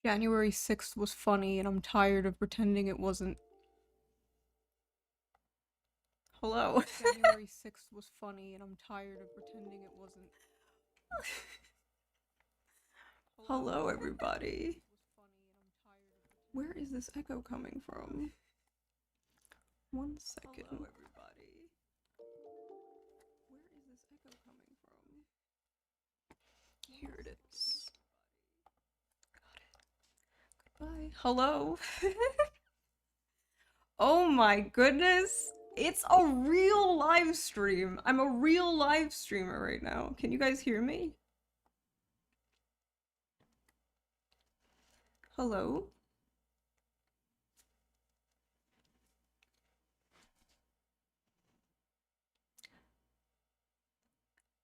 January 6th was funny, and I'm tired of pretending it wasn't. Hello. January 6th was funny, and I'm tired of pretending it wasn't. Hello, everybody. Where is this echo coming from? 1 second. Hello, everybody. Where is this echo coming from? Here it is. Got it. Goodbye. Hello. Oh my goodness. It's a real live stream. I'm a real live streamer right now. Can you guys hear me? Hello?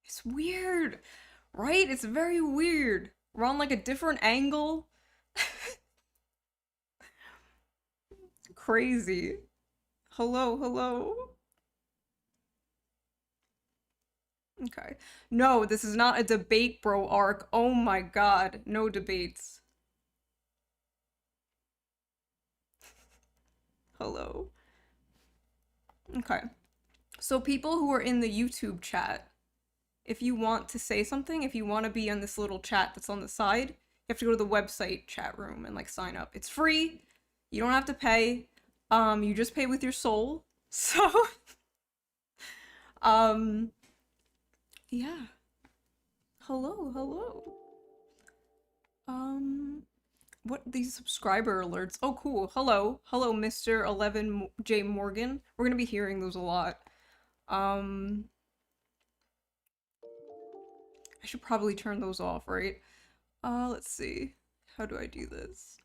It's weird, right? It's very weird. We're on like a different angle. Crazy. Hello, hello. Okay. No, this is not a debate, bro arc. Oh my god. No debates. Hello. Okay. So people who are in the YouTube chat, if you want to say something, if you want to be on this little chat that's on the side, you have to go to the website chat room and like sign up. It's free. You don't have to pay. You just pay with your soul. So, um, yeah. Hello, hello. What these subscriber alerts? Oh, cool. Hello, hello, Mr. 11J Morgan. We're gonna be hearing those a lot. I should probably turn those off, right? Let's see. How do I do this?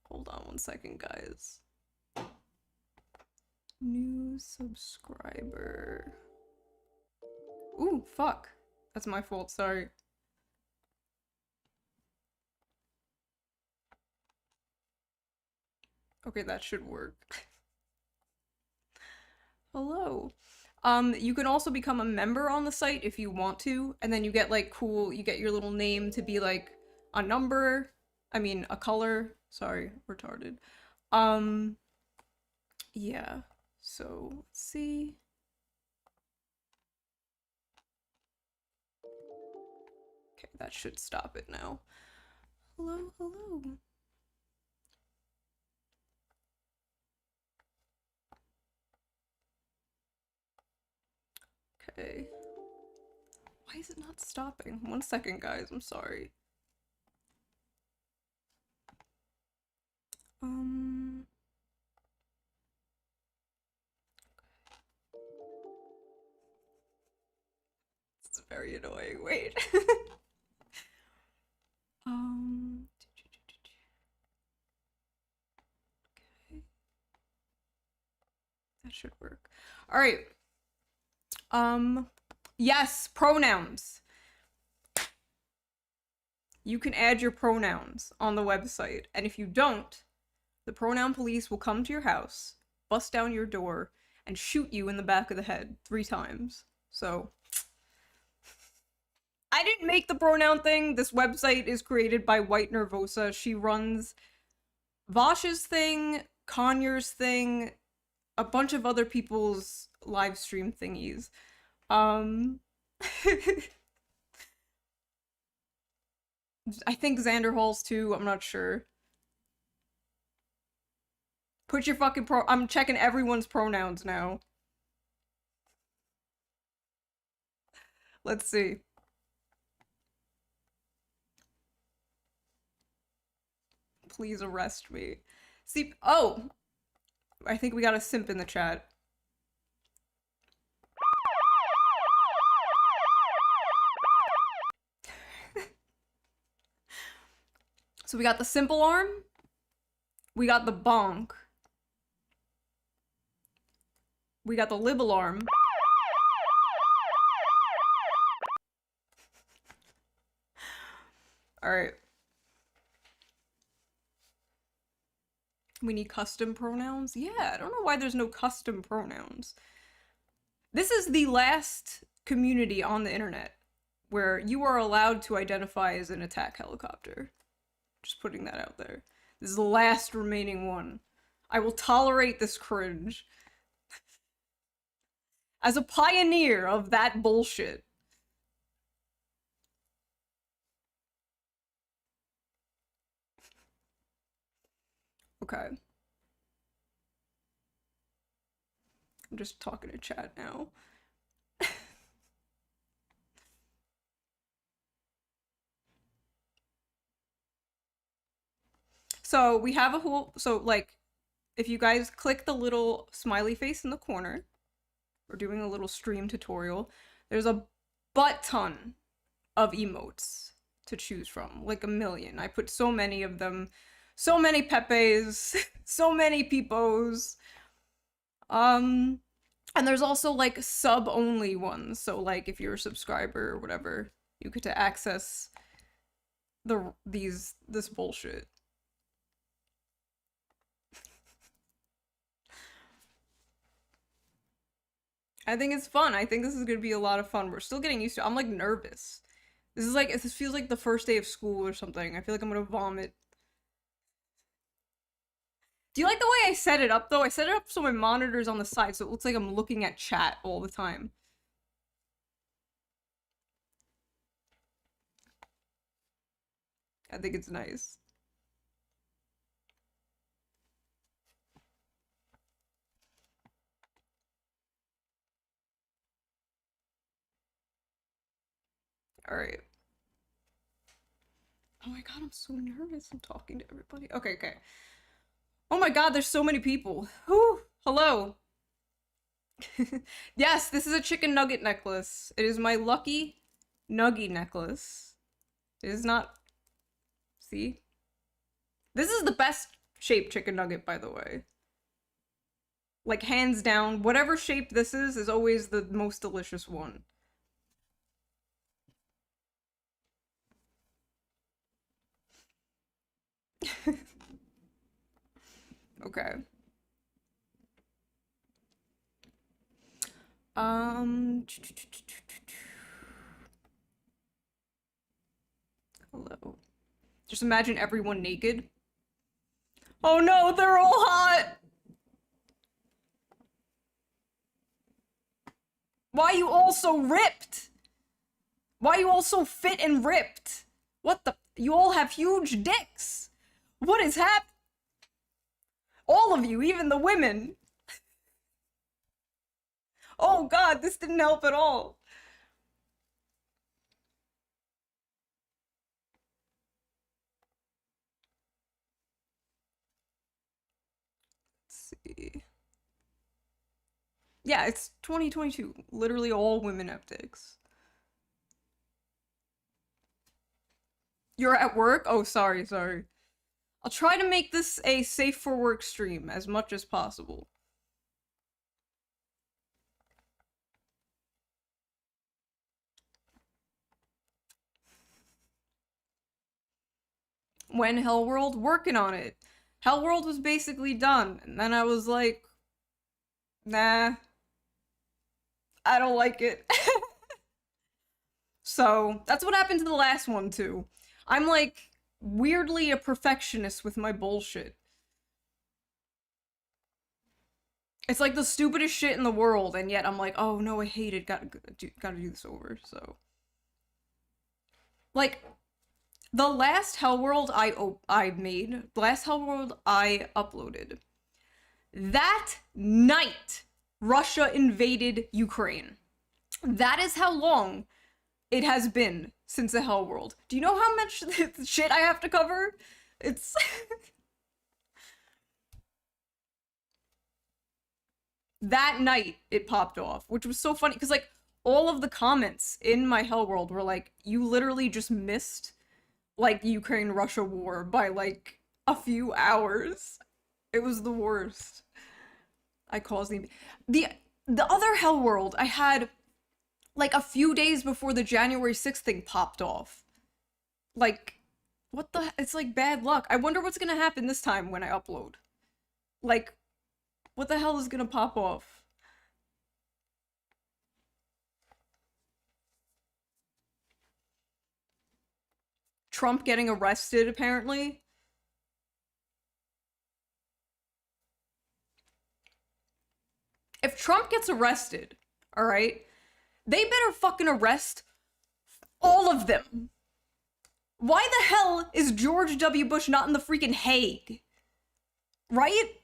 Hold on 1 second, guys. New subscriber. Ooh, fuck. That's my fault, sorry. Okay, that should work. Hello. You can also become a member on the site if you want to, and then you get like cool, you get your little name to be like a number, I mean a color, sorry, retarded. Yeah, so let's see. Okay, that should stop it now. Hello, hello. Okay. Why is it not stopping? 1 second, guys. I'm sorry. It's very annoying. Wait. Okay. That should work. All right. Yes, pronouns. You can add your pronouns on the website, and if you don't, the pronoun police will come to your house, bust down your door, and shoot you in the back of the head 3 times. So, I didn't make the pronoun thing. This website is created by White Nervosa. She runs Vosh's thing, Conyers thing, a bunch of other people's live stream thingies. I think Xanderhal's too, I'm not sure. Put your fucking I'm checking everyone's pronouns now. Let's see. Please arrest me. See, oh! I think we got a simp in the chat. So we got the simple arm. We got the bonk. We got the libel arm. Alright. We need custom pronouns? Yeah, I don't know why there's no custom pronouns. This is the last community on the internet where you are allowed to identify as an attack helicopter. Just putting that out there. This is the last remaining one. I will tolerate this cringe. As a pioneer of that bullshit. Okay. I'm just talking to chat now. So we have a whole, so like, if you guys click the little smiley face in the corner, we're doing a little stream tutorial, there's a butt ton of emotes to choose from, like a million. I put so many of them, so many Pepes, so many Peepos. And there's also like sub-only ones, so like if you're a subscriber or whatever, you get to access this bullshit. I think it's fun. I think this is gonna be a lot of fun. We're still getting used to it. I'm like nervous. This feels like the first day of school or something. I feel like I'm gonna vomit. Do you like the way I set it up though? I set it up so my monitor's on the side so it looks like I'm looking at chat all the time. I think it's nice. Alright. Oh my god, I'm so nervous. I'm talking to everybody. Okay, okay. Oh my god, there's so many people. Whew. Hello. Yes, this is a chicken nugget necklace. It is my lucky nuggie necklace. It is not... See? This is the best shaped chicken nugget, by the way. Like, hands down, whatever shape this is always the most delicious one. Okay. Hello. Just imagine everyone naked. Oh no, they're all hot! Why are you all so ripped? Why are you all so fit and ripped? What the? You all have huge dicks! What is happening? All of you, even the women. Oh god, this didn't help at all. Let's see. Yeah, it's 2022. Literally all women have dicks. You're at work? Oh, sorry, sorry. I'll try to make this a safe for work stream as much as possible. When Hellworld? Working on it. Hellworld was basically done, and then I was like, nah, I don't like it. So, that's what happened to the last one, too. I'm like, weirdly a perfectionist with my bullshit. It's like the stupidest shit in the world, and yet I'm like, oh no, I hate it. Gotta do this over. So, like, the last Hellworld I made, the last Hellworld I uploaded, that night Russia invaded Ukraine. That is how long it has been since a Hellworld. Do you know how much shit I have to cover? It's that night it popped off, which was so funny because like all of the comments in my Hellworld were like, you literally just missed like the Ukraine-Russia war by like a few hours. It was the worst. I caused the other Hellworld I had like a few days before the January 6th thing popped off. Like, what the? It's like bad luck. I wonder what's gonna happen this time when I upload. Like, what the hell is gonna pop off? Trump getting arrested, apparently. If Trump gets arrested, alright, they better fucking arrest all of them. Why the hell is George W. Bush not in the freaking Hague? Right?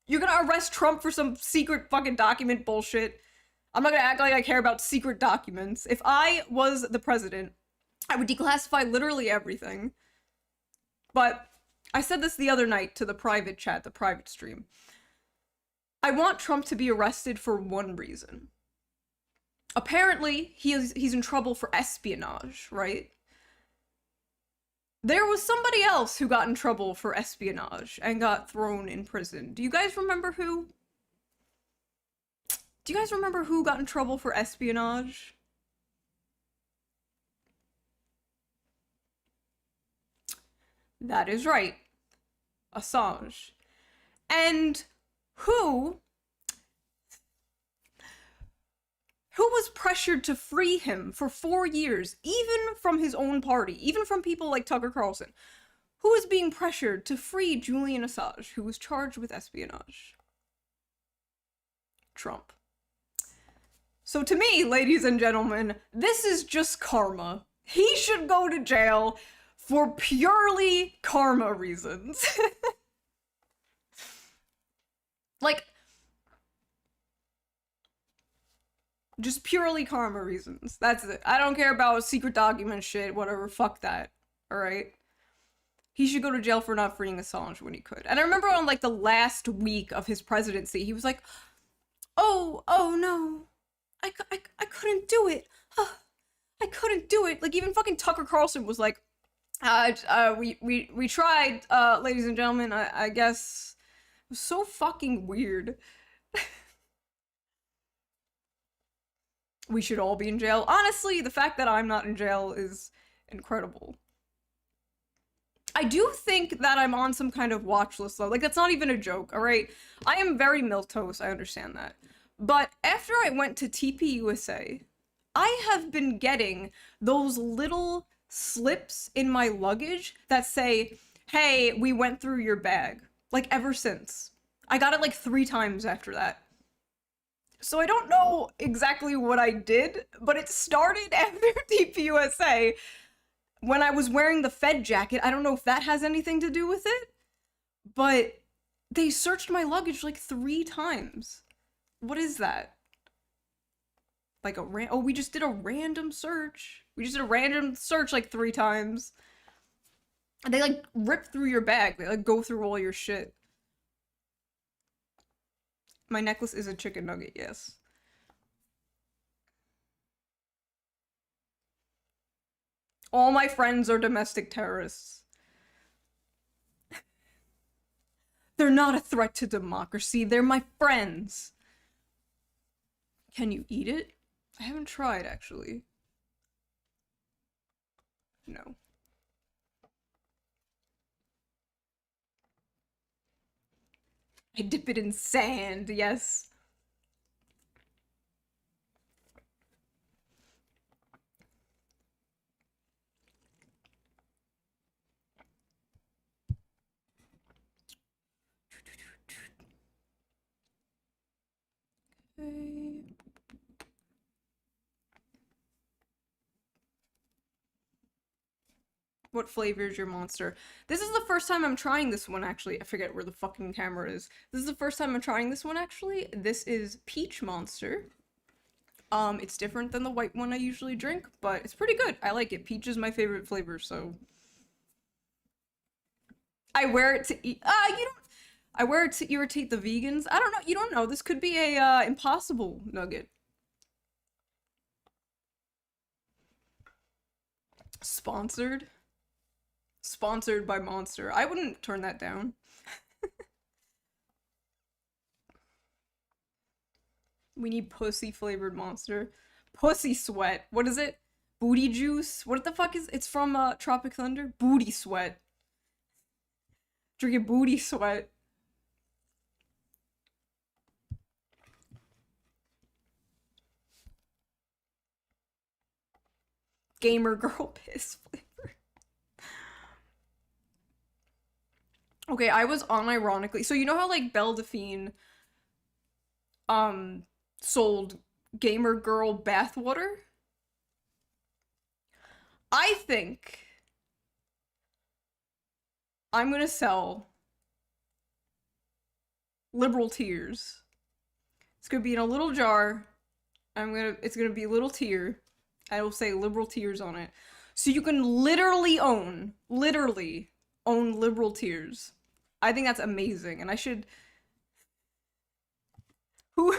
You're gonna arrest Trump for some secret fucking document bullshit. I'm not gonna act like I care about secret documents. If I was the president, I would declassify literally everything. But I said this the other night to the private chat, the private stream. I want Trump to be arrested for one reason. Apparently, he's in trouble for espionage, right? There was somebody else who got in trouble for espionage and got thrown in prison. Do you guys remember who? Do you guys remember who got in trouble for espionage? That is right. Assange. And who was pressured to free him for 4 years, even from his own party, even from people like Tucker Carlson? Who is being pressured to free Julian Assange, who was charged with espionage? Trump. So to me, ladies and gentlemen, this is just karma. He should go to jail for purely karma reasons. Like, just purely karma reasons. That's it. I don't care about secret document shit, whatever, fuck that. Alright? He should go to jail for not freeing Assange when he could. And I remember on, like, the last week of his presidency, he was like, oh no. I couldn't do it. I couldn't do it. Like, even fucking Tucker Carlson was like, we tried, ladies and gentlemen, I guess. It was so fucking weird. We should all be in jail. Honestly, the fact that I'm not in jail is incredible. I do think that I'm on some kind of watch list though. Like, that's not even a joke, alright? I am very milquetoast, I understand that. But after I went to TPUSA, I have been getting those little slips in my luggage that say, hey, we went through your bag. Like, ever since. I got it like 3 times after that. So I don't know exactly what I did, but it started after TPUSA when I was wearing the Fed jacket. I don't know if that has anything to do with it, but they searched my luggage like 3 times. What is that? Like oh, we just did a random search. We just did a random search like 3 times. And they like rip through your bag. They like go through all your shit. My necklace is a chicken nugget, yes. All my friends are domestic terrorists. They're not a threat to democracy. They're my friends. Can you eat it? I haven't tried, actually. No. I dip it in sand, yes. Okay. What flavor is your monster? This is the first time I'm trying this one, actually. I forget where the fucking camera is. This is the first time I'm trying this one, actually. This is Peach Monster. It's different than the white one I usually drink, but it's pretty good. I like it. Peach is my favorite flavor, so... I wear it to eat- you don't- I wear it to irritate the vegans. I don't know. You don't know. This could be a, impossible nugget. Sponsored? Sponsored by Monster. I wouldn't turn that down. We need pussy flavored Monster. Pussy sweat. What is it? Booty juice? What the fuck is it's from Tropic Thunder? Booty sweat. Drinking booty sweat. Gamer girl piss flavor. Okay, I was unironically. So you know how like Belle Delphine um sold gamer girl bathwater? I think I'm gonna sell liberal tears. It's gonna be in a little jar. It's gonna be a little tear. I will say liberal tears on it. So you can literally own liberal tears. I think that's amazing, and I should. Who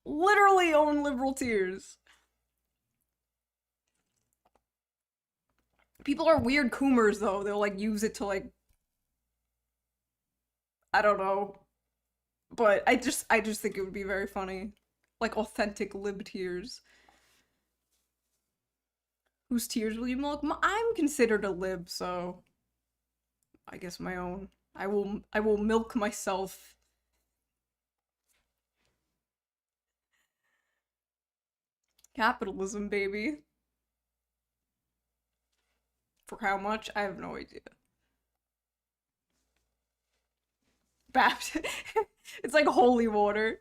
literally own liberal tears? People are weird coomers though. They'll like use it to like I don't know, but I just think it would be very funny, like authentic lib tears. Whose tears will you milk? I'm considered a lib, so I guess my own. I will milk myself. Capitalism, baby. For how much? I have no idea. Baptist. It's like holy water.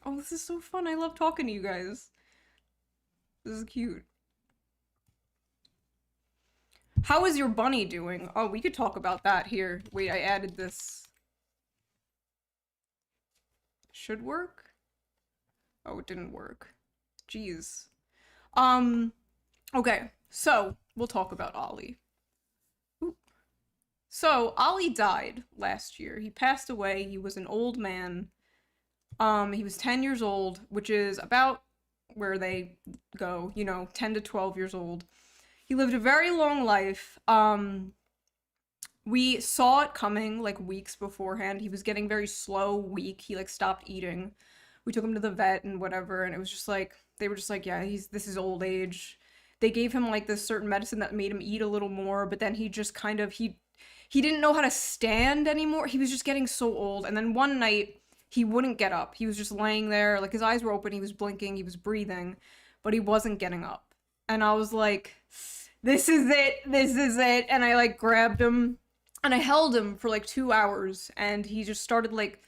Oh, this is so fun. I love talking to you guys. This is cute. How is your bunny doing? Oh, we could talk about that here. Wait, I added this. Should work? Oh, it didn't work. Jeez. Um, okay. So, we'll talk about Ollie. Oop. So, Ollie died last year. He passed away. He was an old man. He was 10 years old, which is about where they go, 10 to 12 years old. He lived a very long life. We saw it coming like weeks beforehand. He was getting very slow, weak. He like stopped eating. We took him to the vet and whatever, and it was just like they were just like, yeah, this is old age. They gave him like this certain medicine that made him eat a little more, but then he just kind of he didn't know how to stand anymore. He was just getting so old. And then one night he wouldn't get up. He was just laying there, like his eyes were open, he was blinking, he was breathing, but he wasn't getting up. And I was like, this is it, this is it. And I like grabbed him and I held him for like 2 hours and he just started like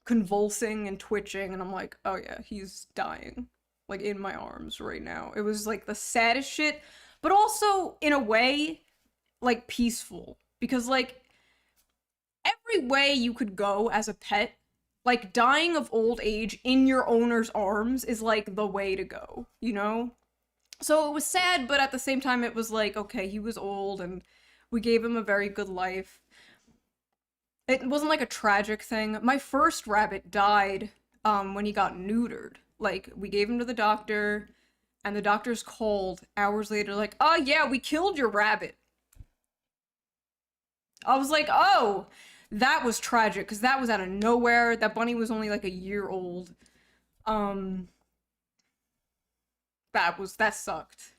convulsing and twitching. And I'm like, oh yeah, he's dying. Like in my arms right now. It was like the saddest shit, but also in a way, like peaceful. Because, like, every way you could go as a pet, like, dying of old age in your owner's arms is, like, the way to go, you know? So it was sad, but at the same time, it was like, okay, he was old and we gave him a very good life. It wasn't like a tragic thing. My first rabbit died when he got neutered. Like, we gave him to the doctor, and the doctor's called hours later, like, oh yeah, we killed your rabbit. I was like, oh, that was tragic, because that was out of nowhere. That bunny was only like a year old. Um, that sucked.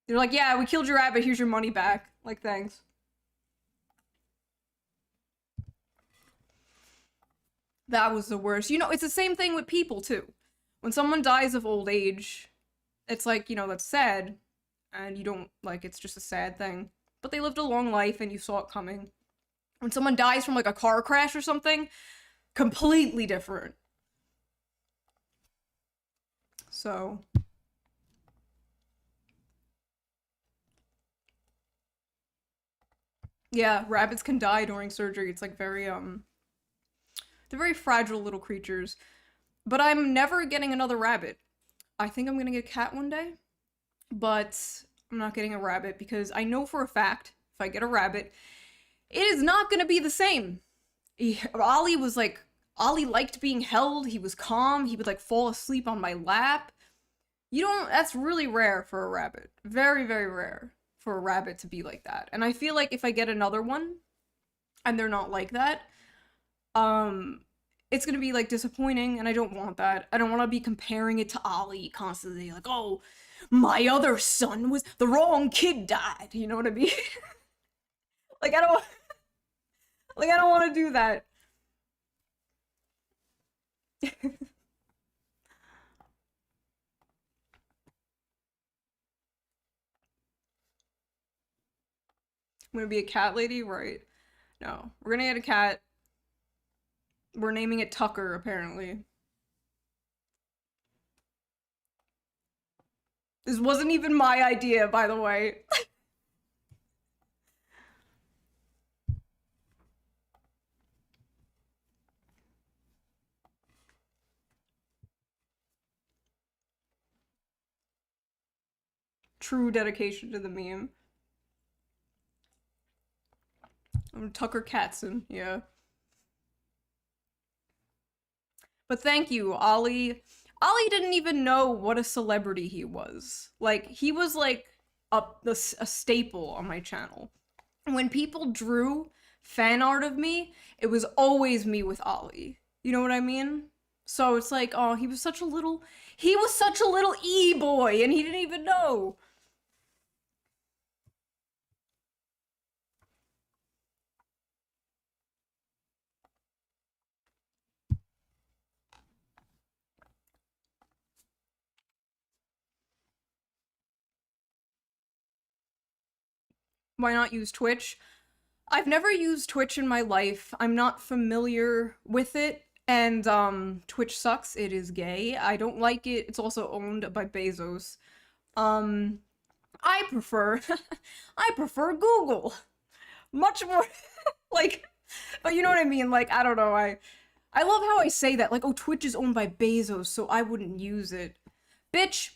They're like, yeah, we killed your rabbit, here's your money back. Like, thanks. That was the worst. You know, it's the same thing with people, too. When someone dies of old age, it's like, you know, that's sad. And you don't, like, it's just a sad thing. But they lived a long life and you saw it coming. When someone dies from, like, a car crash or something, completely different. So. Yeah, rabbits can die during surgery. It's, like, they're very fragile little creatures. But I'm never getting another rabbit. I think I'm gonna get a cat one day. But I'm not getting a rabbit because I know for a fact if I get a rabbit, it is not gonna be the same. Ollie was like, Ollie liked being held. He was calm. He would like fall asleep on my lap. You don't, that's really rare for a rabbit. Very, very rare for a rabbit to be like that. And I feel like if I get another one and they're not like that, um, it's gonna be like disappointing and I don't want that. I don't want to be comparing it to Ollie constantly. Like, oh, my other son was the wrong kid died. You know what I mean? Like, I don't want to do that. I'm gonna be a cat lady, right? No, we're gonna get a cat. We're naming it Tucker, apparently. This wasn't even my idea, by the way. True dedication to the meme. I'm Tucker Katzen, yeah. But thank you, Ollie. Ollie didn't even know what a celebrity he was. Like, he was like a staple on my channel. When people drew fan art of me, it was always me with Ollie. You know what I mean? So it's like, oh, he was such a little e-boy and he didn't even know. Why not use Twitch? I've never used Twitch in my life. I'm not familiar with it. And Twitch sucks. It is gay. I don't like it. It's also owned by Bezos. Um I prefer I prefer Google. Much more like but you know what I mean? Like I don't know. I love how I say that. Like, oh, Twitch is owned by Bezos, so I wouldn't use it. Bitch,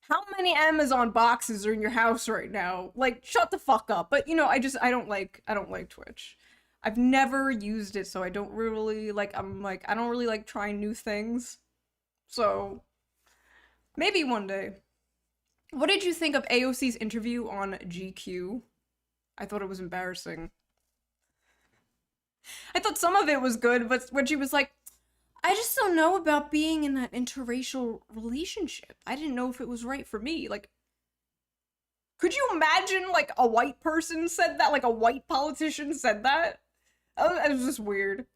how many Amazon boxes are in your house right now? Like, shut the fuck up. But you know, I don't like Twitch. I've never used it, so I don't really like I don't really like trying new things. So maybe one day. What did you think of AOC's interview on GQ? I thought it was embarrassing. I thought some of it was good, but when she was like, I just don't know about being in that interracial relationship. I didn't know if it was right for me. Like, could you imagine, like, a white person said that? Like, a white politician said that? Oh, it was just weird.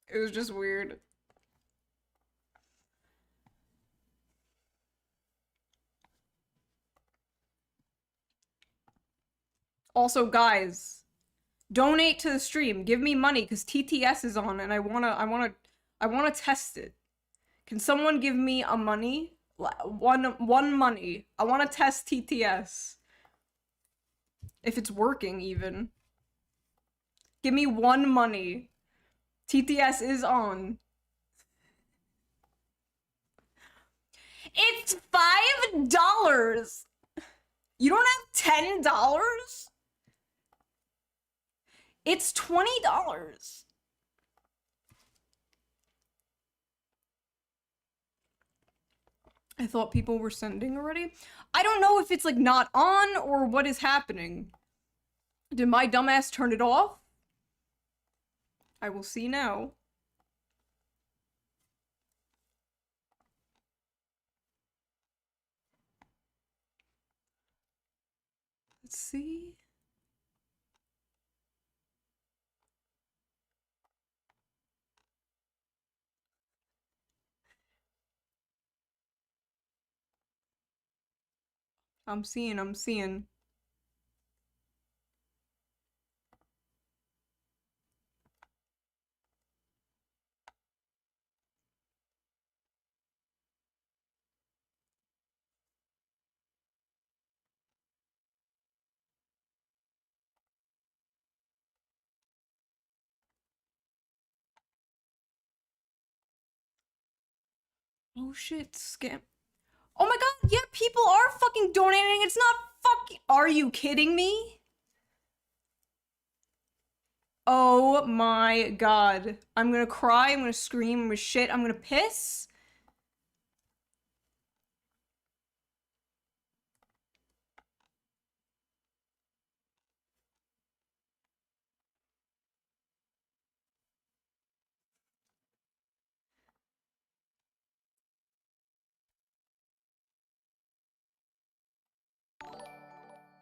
It was just weird. Also, guys, donate to the stream. Give me money because TTS is on and I wanna test it. Can someone give me a money? One money. I want to test TTS. If it's working, even. Give me one money. TTS is on. It's $5! You don't have $10? It's $20. I thought people were sending already. I don't know if it's like not on or what is happening. Did my dumbass turn it off? I will see now. Let's see. I'm seeing. Oh shit, scam. Oh my god, yeah, people are fucking donating. It's not fucking. Are you kidding me? Oh my god. I'm gonna cry, I'm gonna scream, I'm gonna shit, I'm gonna piss.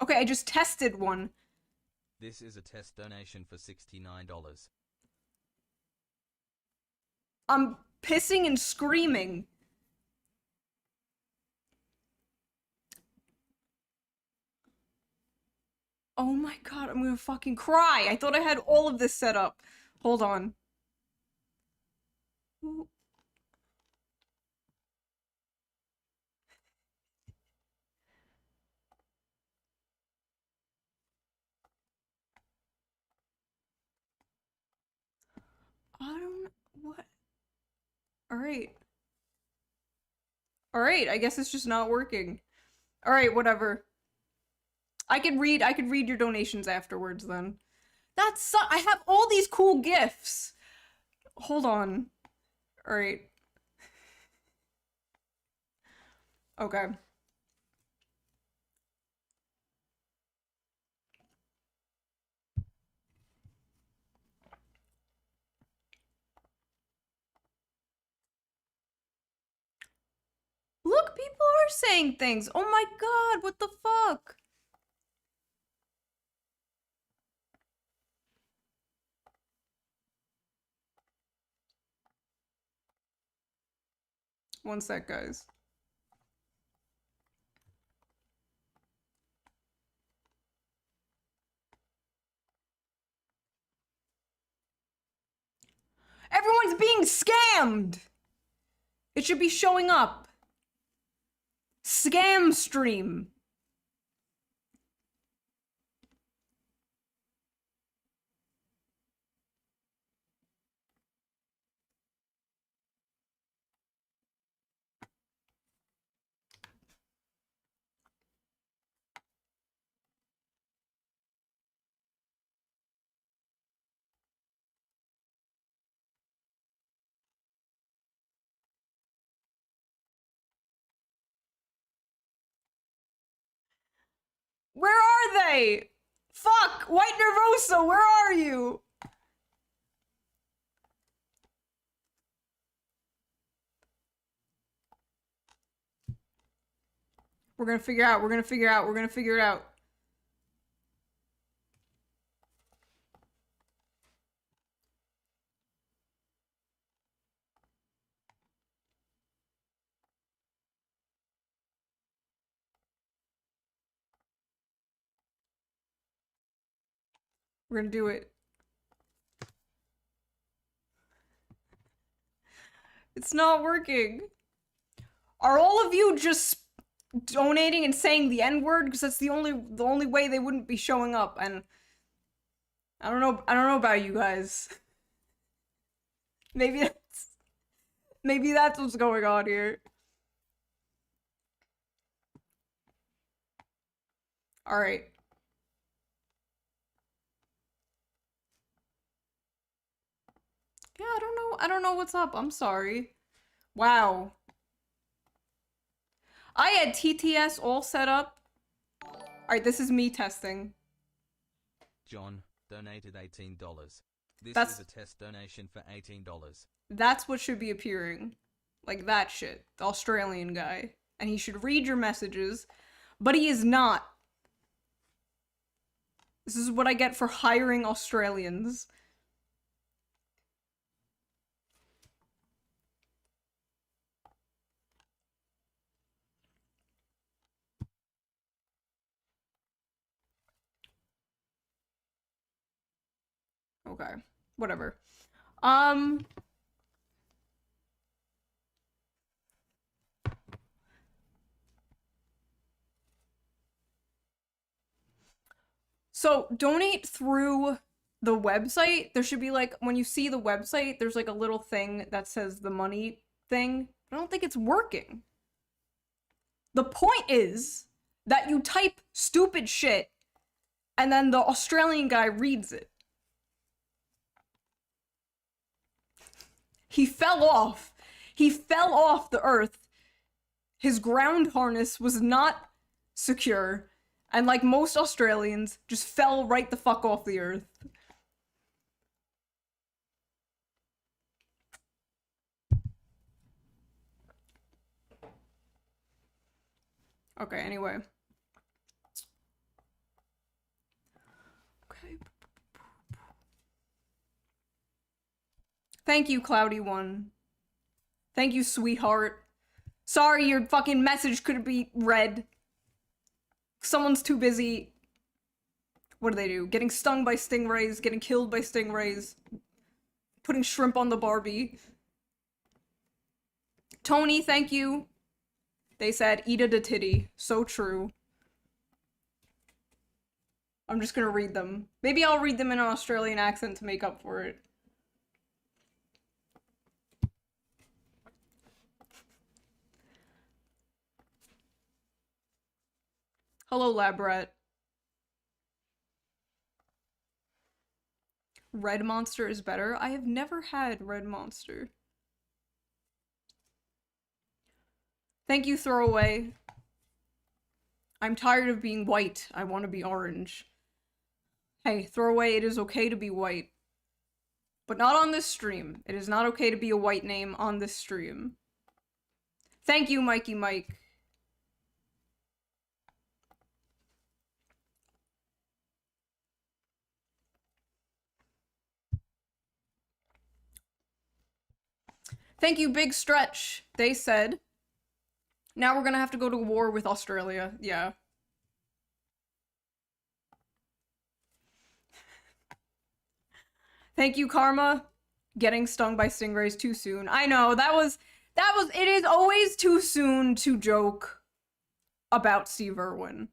Okay, I just tested one. This is a test donation for $69. I'm pissing and screaming. Oh my god, I'm gonna fucking cry. I thought I had all of this set up. Hold on. I don't. What? Alright. Alright, I guess it's just not working. Alright, whatever. I could read your donations afterwards then. That's I have all these cool gifts. Hold on. Alright. Okay. Look, people are saying things. Oh my god, what the fuck? One sec, guys. Everyone's being scammed! It should be showing up. Scam stream. Where are they? Fuck! White Nervosa, where are you? We're gonna figure out, we're gonna figure out, we're gonna figure it out. We're gonna do it. It's not working. Are all of you just donating and saying the N-word? Because that's the only way they wouldn't be showing up. And I don't know about you guys. Maybe that's what's going on here. All right. Yeah, I don't know what's up. I'm sorry. Wow. I had TTS all set up. Alright, this is me testing. John donated $18. This That's- is a test donation for $18. That's what should be appearing. Like that shit. The Australian guy. And he should read your messages. But he is not. This is what I get for hiring Australians. Okay. Whatever. So donate through the website. There should be like, when you see the website, there's like a little thing that says the money thing. I don't think it's working. The point is that you type stupid shit and then the Australian guy reads it. He fell off. He fell off the earth. His ground harness was not secure. And like most Australians, just fell right the fuck off the earth. Okay, anyway. Okay. Thank you, Cloudy One. Thank you, sweetheart. Sorry your fucking message couldn't be read. Someone's too busy. What do they do? Getting stung by stingrays, getting killed by stingrays, putting shrimp on the Barbie. Tony, thank you. They said, eat a da titty. So true. I'm just gonna read them. Maybe I'll read them in an Australian accent to make up for it. Hello, Labrat. Red Monster is better? I have never had Red Monster. Thank you, Throwaway. I'm tired of being white. I want to be orange. Hey, Throwaway, it is okay to be white. But not on this stream. It is not okay to be a white name on this stream. Thank you, Mikey Mike. Thank you, Big Stretch. They said. Now we're gonna have to go to war with Australia. Yeah. Thank you, Karma. Getting stung by stingrays too soon. I know, it is always too soon to joke about Steve Irwin.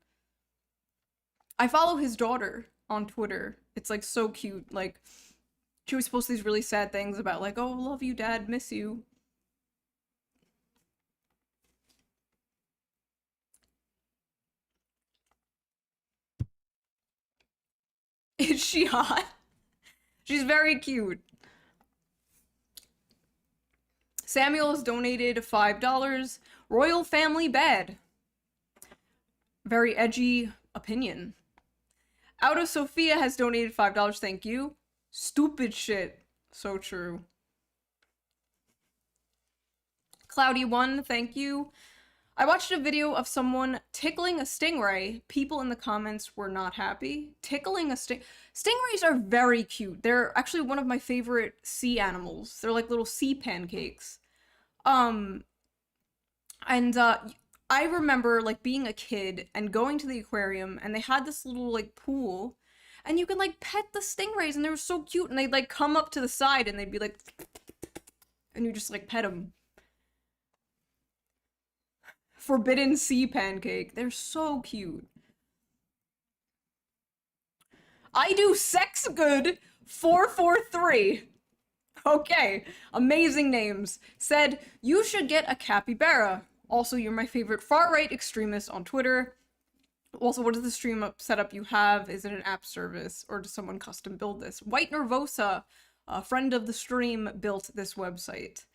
I follow his daughter on Twitter. It's like so cute. Like, she was post these really sad things about like, oh, love you, dad, miss you. Is she hot? She's very cute. Samuel has donated $5. Royal family bed. Very edgy opinion. Out of Sophia has donated $5. Thank you. Stupid shit. So true. Cloudy One, thank you. I watched a video of someone tickling a stingray. People in the comments were not happy. Tickling a stingrays are very cute. They're actually one of my favorite sea animals. They're like little sea pancakes. I remember like being a kid and going to the aquarium and they had this little like pool and you could like pet the stingrays and they were so cute and they'd like come up to the side and they'd be like and you just like pet them. Forbidden Sea Pancake. They're so cute. I do sex good 443. Okay, amazing names. Said, you should get a capybara. Also, you're my favorite far-right extremist on Twitter. Also, what is the stream setup you have? Is it an app service, or does someone custom build this? White Nervosa, a friend of the stream, built this website.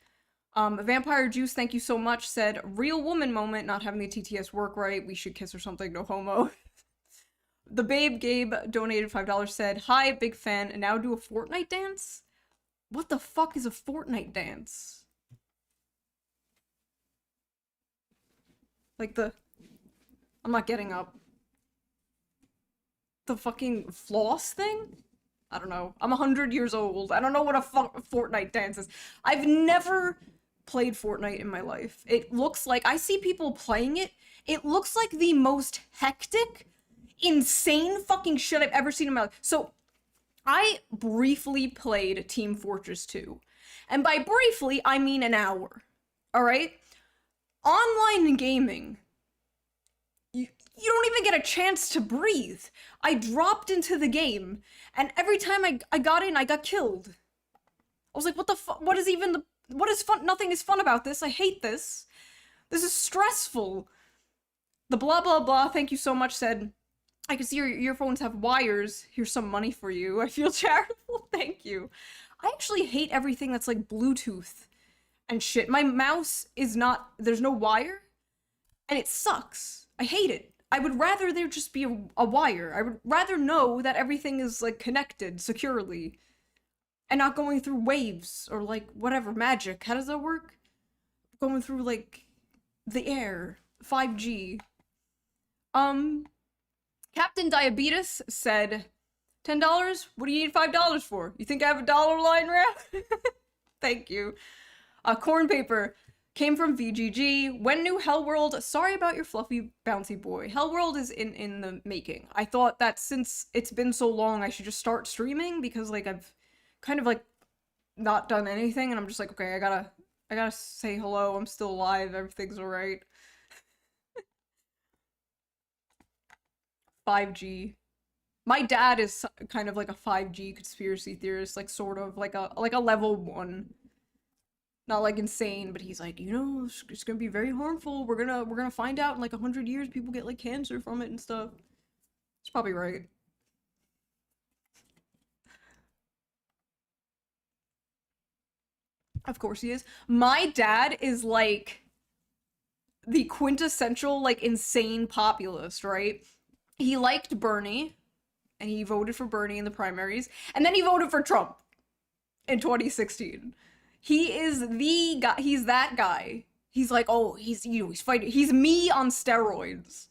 Vampire Juice, thank you so much, said, real woman moment, not having the TTS work right, we should kiss or something, no homo. The Babe Gabe donated $5, said, hi, big fan, and now do a Fortnite dance? What the fuck is a Fortnite dance? Like I'm not getting up. The fucking floss thing? I don't know. I'm 100 years old. I don't know what a Fortnite dance is. I've never played Fortnite in my life. It looks like, I see people playing it, it looks like the most hectic, insane fucking shit I've ever seen in my life. So, I briefly played Team Fortress 2. And by briefly, I mean an hour. Alright? Online gaming, you don't even get a chance to breathe. I dropped into the game, and every time I got in, I got killed. I was like, what the fuck? What is even the... What is fun? Nothing is fun about this. I hate this. This is stressful. The blah blah blah, thank you so much, said, I can see your earphones have wires. Here's some money for you. I feel charitable. Thank you. I actually hate everything that's like Bluetooth and shit. My mouse is not... There's no wire, and it sucks. I hate it. I would rather there just be a wire. I would rather know that everything is, like, connected securely. And not going through waves, or, like, whatever, magic. How does that work? Going through, like, the air. 5G. Captain Diabetes said, $10? What do you need $5 for? You think I have a dollar line rap? Thank you. Corn Paper came from VGG. When new Hellworld? Sorry about your fluffy bouncy boy. Hellworld is in the making. I thought that since it's been so long, I should just start streaming, because like I've kind of like not done anything, and I'm just like, okay, I gotta say hello. I'm still alive. Everything's alright. 5G. My dad is kind of like a 5G conspiracy theorist, like sort of like a level 1. Not like insane, but he's like, you know, it's gonna be very harmful. We're gonna find out in like 100 years people get like cancer from it and stuff. He's probably right. Of course he is. My dad is like the quintessential like insane populist, right? He liked Bernie, and he voted for Bernie in the primaries, and then he voted for Trump in 2016. He is the guy. He's that guy. He's like, oh, he's fighting. He's me on steroids.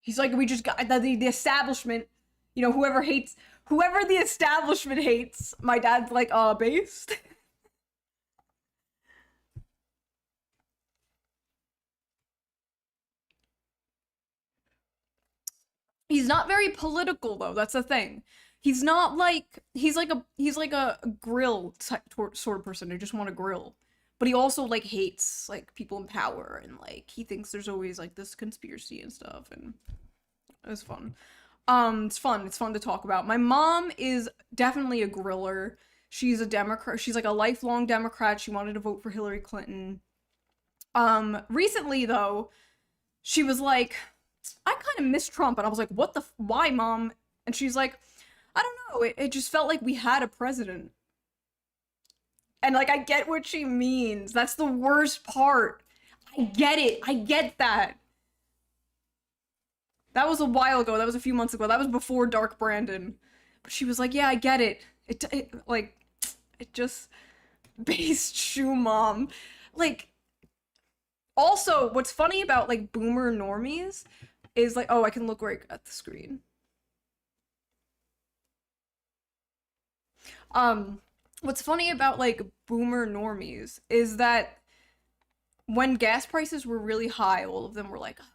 He's like, we just got the establishment. You know, whoever the establishment hates. My dad's like, based. He's not very political though. That's the thing. He's not like he's like a grill type sort of person who just want to grill, but he also like hates like people in power, and like he thinks there's always like this conspiracy and stuff, and it was fun. It's fun. It's fun to talk about. My mom is definitely a griller. She's a Democrat. She's like a lifelong Democrat. She wanted to vote for Hillary Clinton. Recently though, she was like, I kind of miss Trump, and I was like, what the why, mom? And she's like, I don't know, it just felt like we had a president. And like, I get what she means. That's the worst part. I get it. I get that. That was a while ago. That was a few months ago. That was before Dark Brandon. But she was like, yeah, I get it. It just... Based shoe mom. Like... Also, what's funny about, like, boomer normies is, like... Oh, I can look right at the screen. What's funny about, like, boomer normies is that when gas prices were really high, all of them were like, oh,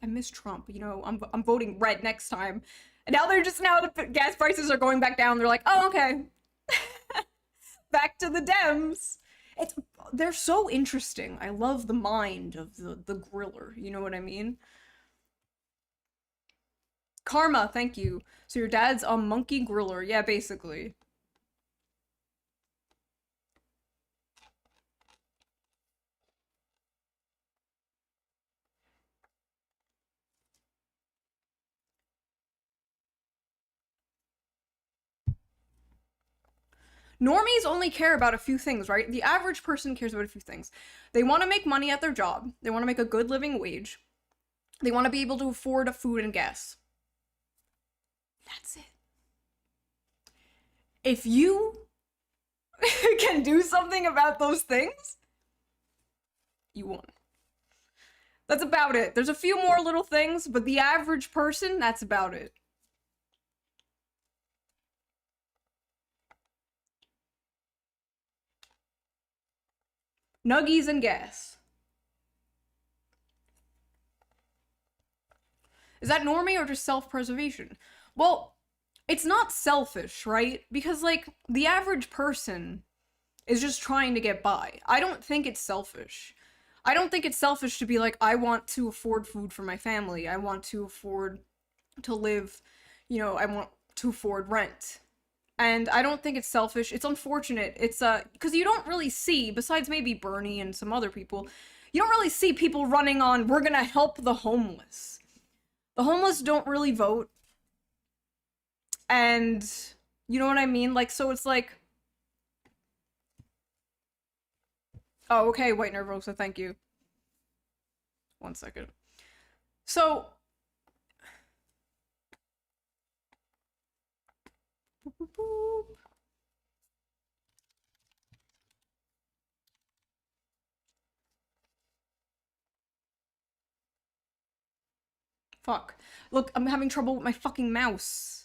I miss Trump, you know, I'm voting red next time. And now the gas prices are going back down. They're like, oh, okay. Back to the Dems. They're so interesting. I love the mind of the griller. You know what I mean? Karma, thank you. So your dad's a monkey griller. Yeah, basically. Normies only care about a few things, right? The average person cares about a few things. They want to make money at their job. They want to make a good living wage. They want to be able to afford food and gas. That's it. If you can do something about those things, you won. That's about it. There's a few more little things, but the average person, that's about it. Nuggies and gas. Is that normie or just self-preservation? Well, it's not selfish, right? Because, like, the average person is just trying to get by. I don't think it's selfish. I don't think it's selfish to be like, I want to afford food for my family. I want to afford to live, you know, I want to afford rent. And I don't think it's selfish. It's unfortunate. It's, because you don't really see, besides maybe Bernie and some other people, you don't really see people running on, we're gonna help the homeless. The homeless don't really vote. And, you know what I mean? Like, so it's like, oh, okay, White Nervosa, thank you. 1 second. So, fuck. Look, I'm having trouble with my fucking mouse.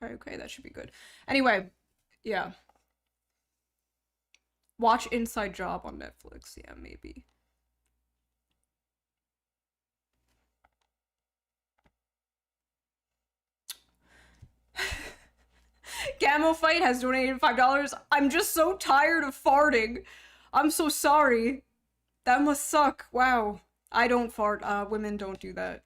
Okay, that should be good. Anyway, yeah. Watch Inside Job on Netflix. Yeah, maybe. Gamma Fight has donated $5. I'm just so tired of farting. I'm so sorry. That must suck. Wow. I don't fart. Women don't do that.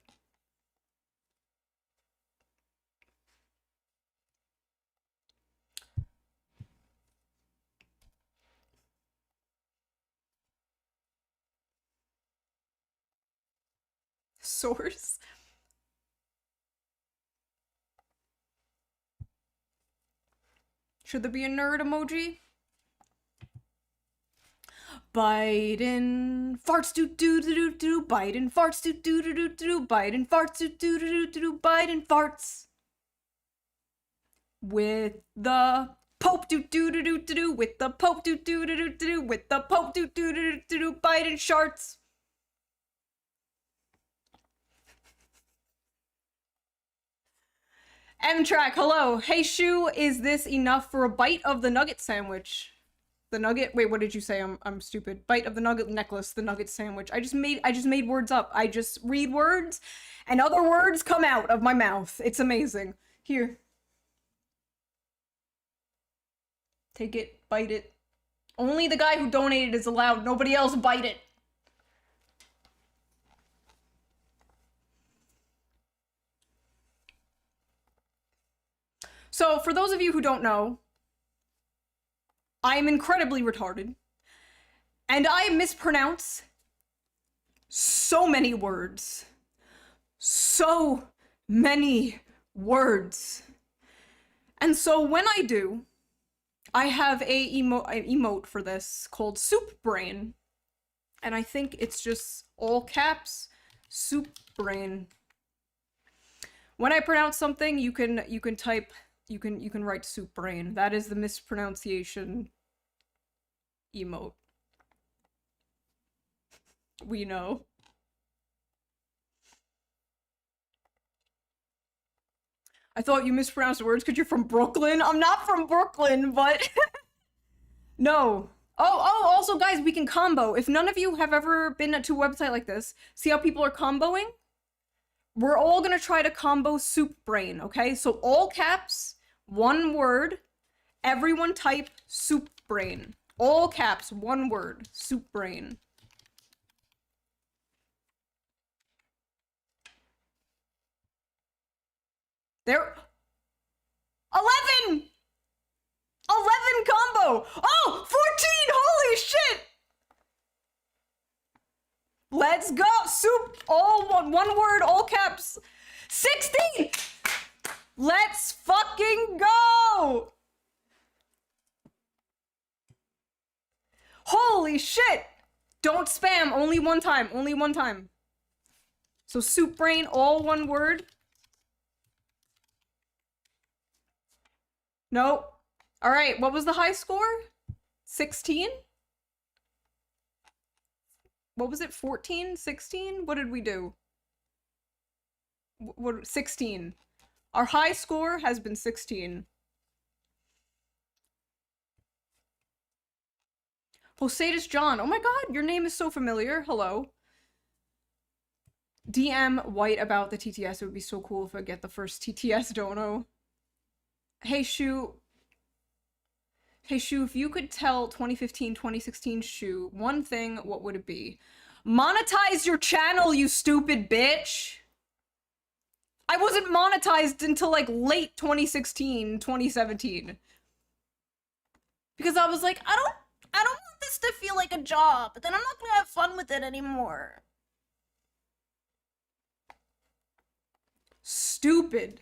Source? Should there be a nerd emoji? Biden farts do do do do do. Biden farts do do do do do. Biden farts do do do do do. Biden farts with the Pope do do do do do. With the Pope do do do do do. With the Pope do do do do do. Biden sharts. M-Track, hello. Hey, Shu, is this enough for a bite of the nugget sandwich? The nugget? Wait, what did you say? I'm stupid. Bite of the nugget necklace, the nugget sandwich. I just made words up. I just read words, and other words come out of my mouth. It's amazing. Here. Take it, bite it. Only the guy who donated is allowed. Nobody else bite it. So, for those of you who don't know, I am incredibly retarded. And I mispronounce so many words. So many words. And so when I do, I have a emote for this called Soup Brain. And I think it's just all caps, Soup Brain. When I pronounce something, you can type, you can write Soup Brain. That is the mispronunciation emote. We know. I thought you mispronounced words because you're from Brooklyn. I'm not from Brooklyn, but no. Also, guys, we can combo. If none of you have ever been to a website like this, see how people are comboing? We're all gonna try to combo soup brain, okay? So all caps, one word, everyone type soup brain. All caps, one word, soup brain. There. 11! 11 combo! Oh! 14! Holy shit! Let's go! Soup! All one word, all caps. 16! Let's fucking go! Holy shit! Don't spam, only one time, only one time. So soup brain, all one word. Nope. Alright, what was the high score? 16? What was it? 14? 16? What did we do? What 16. Our high score has been 16. Poseidus John. Oh my god, your name is so familiar. Hello. DM White about the TTS. It would be so cool if I get the first TTS dono. Hey Shu, if you could tell 2015, 2016 Shu one thing, what would it be? Monetize your channel, you stupid bitch! I wasn't monetized until like late 2016, 2017. Because I was like, I don't want this to feel like a job, but then I'm not gonna have fun with it anymore. Stupid.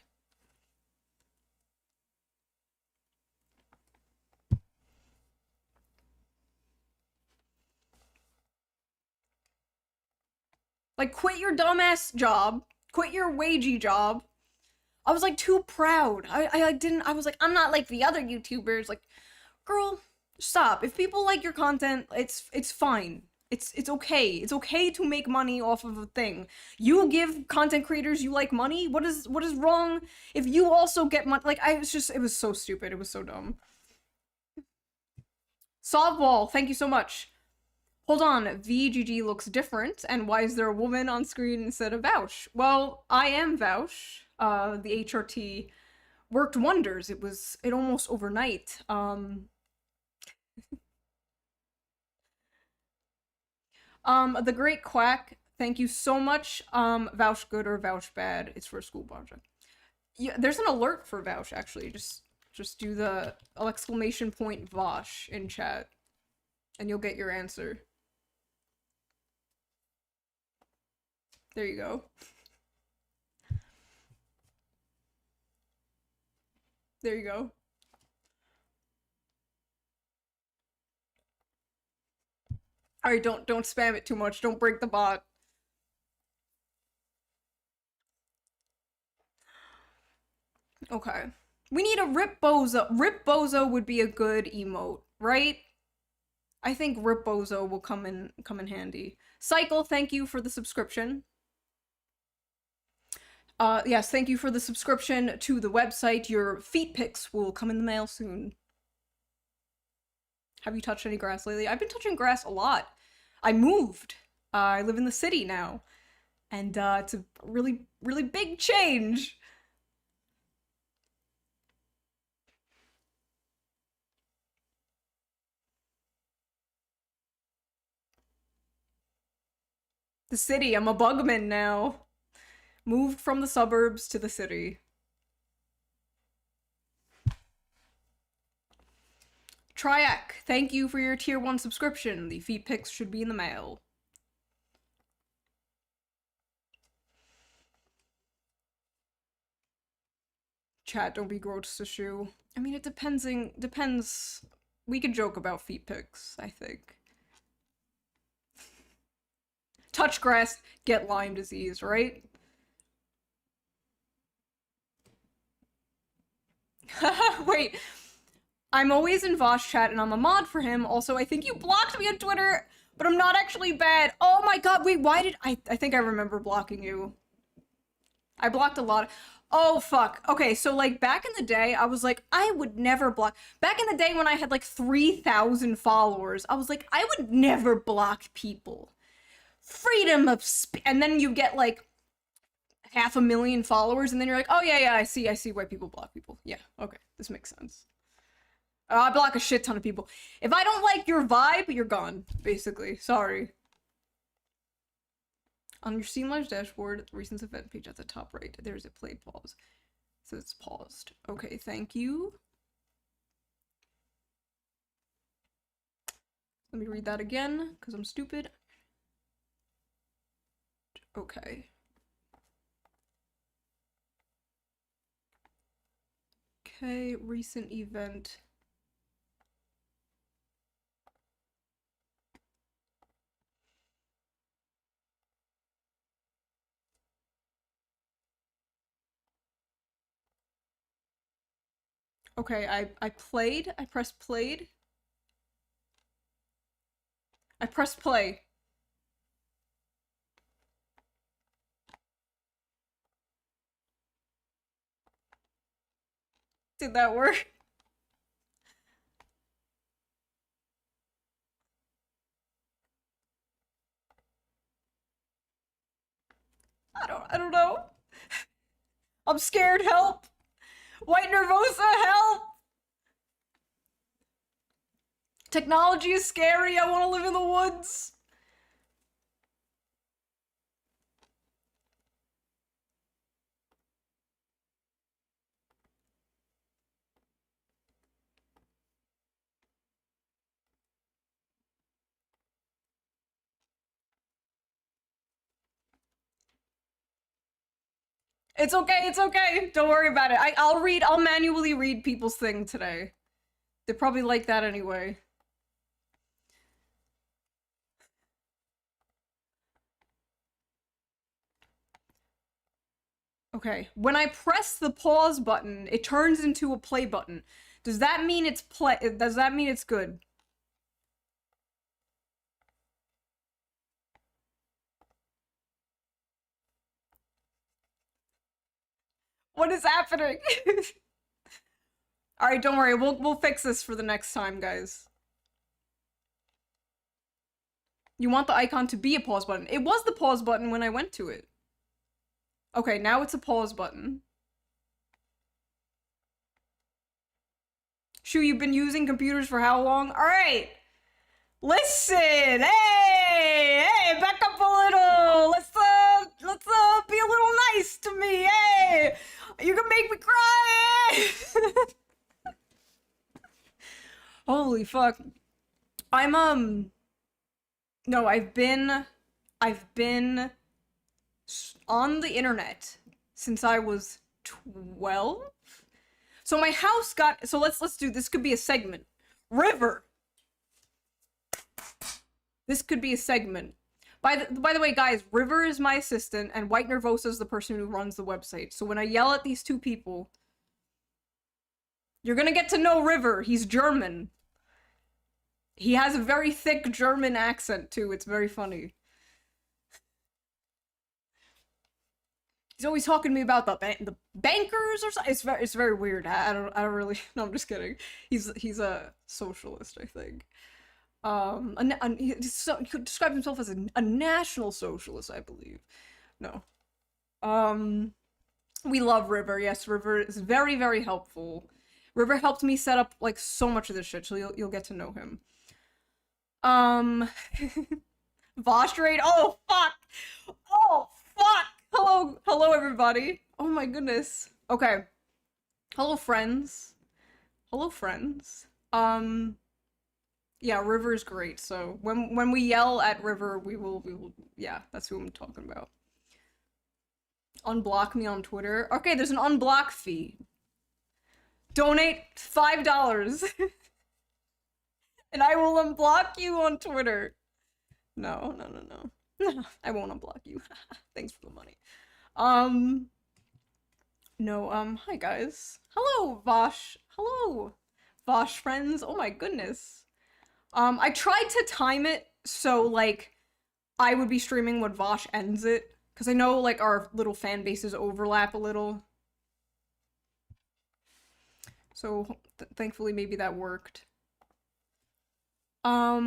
Like, quit your dumbass job. Quit your wagey job. I was like too proud. I was like, I'm not like the other YouTubers. Like, girl, stop. If people like your content, it's fine. It's okay. It's okay to make money off of a thing. You give content creators you like money? What is wrong if you also get money? Like, it was so stupid. It was so dumb. Softball, thank you so much. Hold on, VGG looks different, and why is there a woman on screen instead of Vouch? Well, I am Vouch. The HRT worked wonders. It almost overnight. The Great Quack, thank you so much. Vouch good or Vouch bad, it's for a school project. Yeah, there's an alert for Vouch, actually. Just do the exclamation point Vosh in chat, and you'll get your answer. There you go. There you go. Alright, don't spam it too much. Don't break the bot. Okay. We need a Rip Bozo. Rip Bozo would be a good emote, right? I think Rip Bozo will come in handy. Cycle, thank you for the subscription. Yes, thank you for the subscription to the website. Your feet pics will come in the mail soon. Have you touched any grass lately? I've been touching grass a lot. I moved. I live in the city now. And it's a really, really big change. The city, I'm a bugman now. Moved from the suburbs to the city. Triac, thank you for your tier 1 subscription. The feet pics should be in the mail. Chat, don't be gross to Shu. I mean, it depends. We could joke about feet pics, I think. Touch grass, get Lyme disease, right? Wait. I'm always in Vosh chat and I'm a mod for him. Also, I think you blocked me on Twitter, But I'm not actually bad. Oh my god, wait, why did I think I remember blocking you. I blocked a lot. Oh fuck. Okay, so like back in the day, I was like, I would never block. Back in the day when I had like 3,000 followers, I was like, I would never block people. Freedom of and then you get like 500,000 followers, and then you're like, oh yeah, I see why people block people. Yeah, okay, this makes sense. I block a shit ton of people. If I don't like your vibe, you're gone, basically. Sorry. On your Steam Live dashboard, the recent event page at the top right, there's a play pause. So it's paused. Okay, thank you. Let me read that again, because I'm stupid. Okay. Okay, recent event. Okay, I played. I pressed played. I pressed play. Did that work? I don't know. I'm scared, help! White Nervosa, help! Technology is scary, I want to live in the woods! It's okay, don't worry about it. I'll manually read people's thing today. They're probably like that anyway. Okay, when I press the pause button, it turns into a play button. Does that mean it's does that mean it's good? What is happening? Alright, don't worry, we'll fix this for the next time, guys. You want the icon to be a pause button. It was the pause button when I went to it. Okay, now it's a pause button. Shu, you've been using computers for how long? Alright! Listen! Hey, back up a little! Let's be a little nice to me, hey! You can make me cry! Holy fuck. No, I've been on the internet since I was 12? So my house got, so let's do, this could be a segment. River! This could be a segment. By the way, guys, River is my assistant, and White Nervosa is the person who runs the website. So when I yell at these two people, you're gonna get to know River. He's German. He has a very thick German accent, too. It's very funny. He's always talking to me about the bankers or something. It's very weird. I don't really. No, I'm just kidding. He's a socialist, I think. He describes himself as a national socialist, I believe. No. We love River. Yes, River is very, very helpful. River helped me set up like so much of this shit, so you'll get to know him. Vostrate. Oh fuck. Oh fuck. Hello everybody. Oh my goodness. Okay. Hello friends. Hello friends. Yeah, River is great. So when we yell at River, we will yeah, that's who I'm talking about. Unblock me on Twitter. Okay, there's an unblock fee. Donate $5 and I will unblock you on Twitter. No. I won't unblock you. Thanks for the money. No, hi guys. Hello, Vosh. Hello, Vosh friends. Oh my goodness. I tried to time it So, like, I would be streaming when Vosh ends it. Because I know, like, our little fan bases overlap a little. So, thankfully, maybe that worked. Our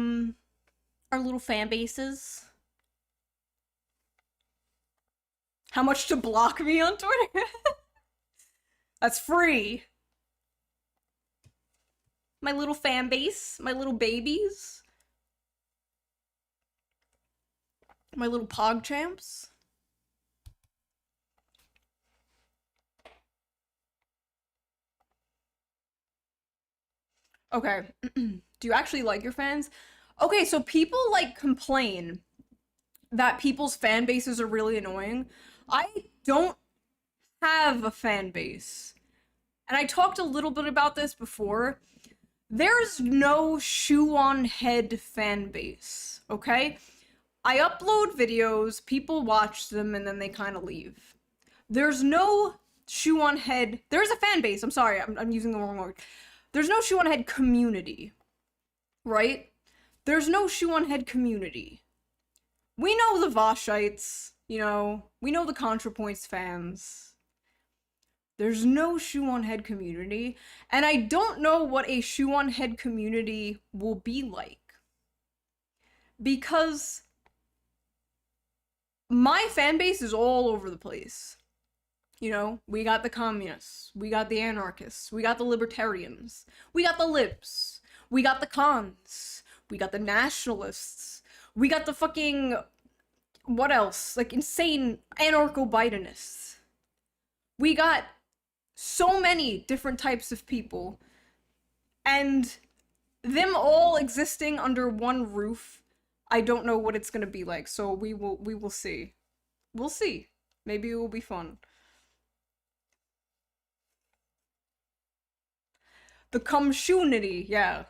little fan bases. How much to block me on Twitter? That's free. My little fan base, my little babies, my little pog champs. Okay. Do you actually like your fans? Okay, so people like complain that people's fan bases are really annoying. I don't have a fan base. And I talked a little bit about this before. There's no shoe on head fan base, okay? I upload videos, people watch them, and then they kind of leave. There's no shoe on head. There's a fan base. I'm sorry, I'm using the wrong word. There's no shoe on head community, right? There's no shoe on head community. We know the Voshites, you know, we know the ContraPoints fans. There's no shoe on head community, and I don't know what a shoe on head community will be like. Because my fan base is all over the place. You know, we got the communists, we got the anarchists, we got the libertarians, we got the libs, we got the cons, we got the nationalists, we got the fucking, what else? Like, insane anarcho-Bidenists. We got so many different types of people, and them all existing under one roof, I don't know what it's gonna be like, so we will see. We'll see. Maybe it will be fun. The community, yeah.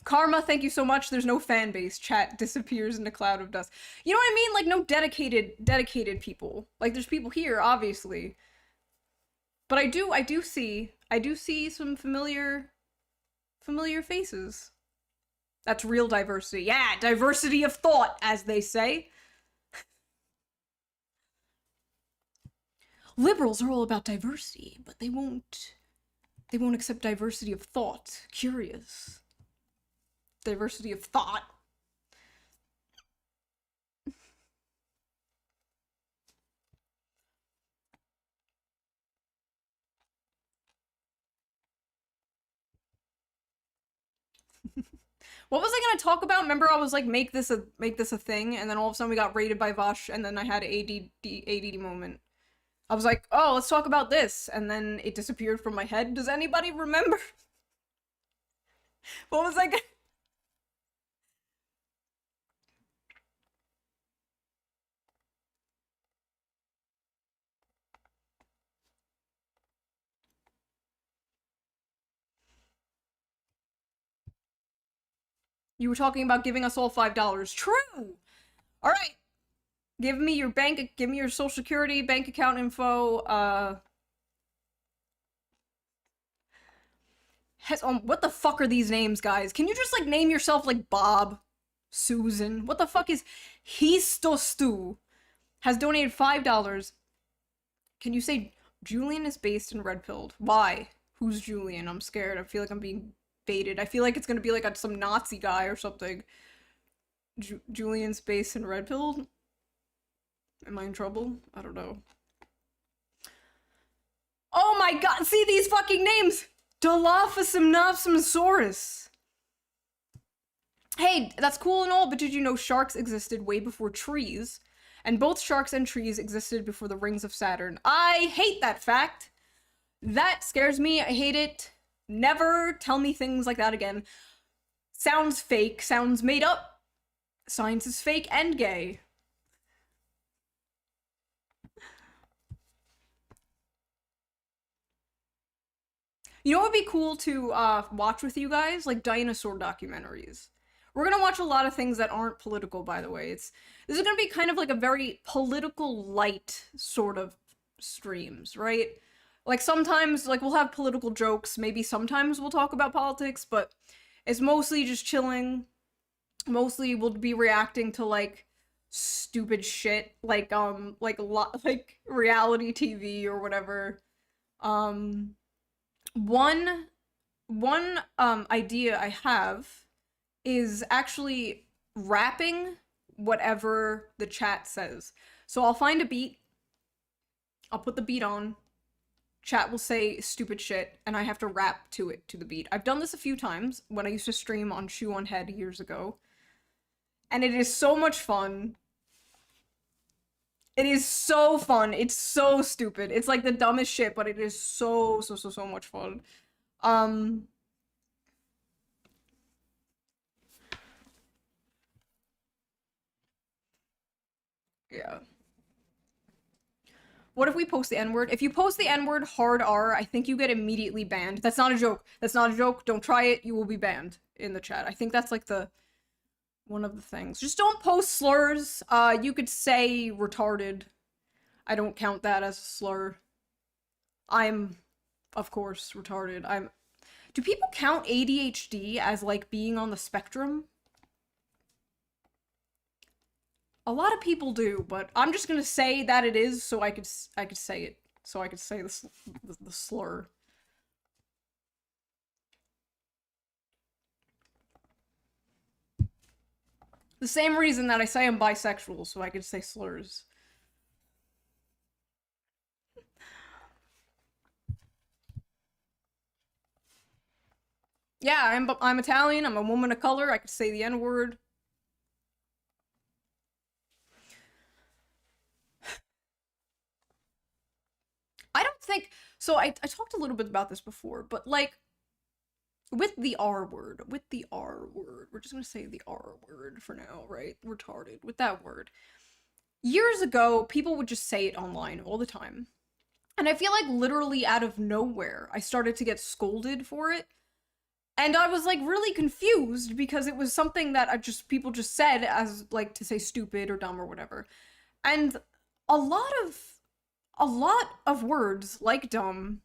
Karma, thank you so much. There's no fan base. Chat disappears in a cloud of dust. You know what I mean? Like, no dedicated people. Like, there's people here, obviously. But I do see some familiar faces. That's real diversity. Yeah, diversity of thought, as they say. Liberals are all about diversity, but they won't accept diversity of thought. Curious. Diversity of thought. What was I gonna talk about? Remember, I was like, make this a thing, and then all of a sudden we got raided by Vosh, and then I had an ADD moment. I was like, oh, let's talk about this, and then it disappeared from my head. Does anybody remember? What was I gonna... You were talking about giving us all $5. True! Alright. Give me your social security, bank account info, what the fuck are these names, guys? Can you just, like, name yourself, like, Bob? Susan? What the fuck is... Histostu has donated $5. Can you say Julian is based in Red Pilled? Why? Who's Julian? I'm scared. I feel like I'm being baited. I feel like it's gonna be like some Nazi guy or something. Julian's based in Red Pilled? Am I in trouble? I don't know. Oh my god, see these fucking names! Dilophosaurus. Hey, that's cool and all, but did you know sharks existed way before trees? And both sharks and trees existed before the rings of Saturn. I hate that fact. That scares me. I hate it. Never tell me things like that again. Sounds fake. Sounds made up. Science is fake and gay. You know what would be cool to watch with you guys? Like dinosaur documentaries. We're gonna watch a lot of things that aren't political, by the way. This is gonna be kind of like a very political light sort of streams, right? Like sometimes, like we'll have political jokes, maybe sometimes we'll talk about politics, but It's mostly just chilling. Mostly we'll be reacting to like stupid shit like like reality TV or whatever. Um one idea I have is actually rapping whatever the chat says. So I'll find a beat, I'll put the beat on, chat will say stupid shit, and I have to rap to it, to the beat. I've done this a few times when I used to stream on Shoe on Head years ago. And it is so much fun. It is so fun. It's so stupid. It's like the dumbest shit, but it is so much fun. Yeah. What if we post the N-word? If you post the N-word hard R, I think you get immediately banned. That's not a joke. That's not a joke. Don't try it. You will be banned in the chat. I think that's like the one of the things. Just don't post slurs. You could say retarded. I don't count that as a slur. I'm, of course, retarded. Do people count ADHD as like being on the spectrum? A lot of people do, but I'm just gonna say that it is so I could say it. So I could say the slur. The same reason that I say I'm bisexual, so I could say slurs. Yeah, I'm Italian, I'm a woman of color, I could say the N-word. I don't think so. I talked a little bit about this before, but like with the R word, we're just gonna say the R word for now, right? Retarded with that word. Years ago, people would just say it online all the time. And I feel like literally out of nowhere, I started to get scolded for it. And I was like really confused because it was something that people just said as like to say stupid or dumb or whatever. And a lot of words like dumb,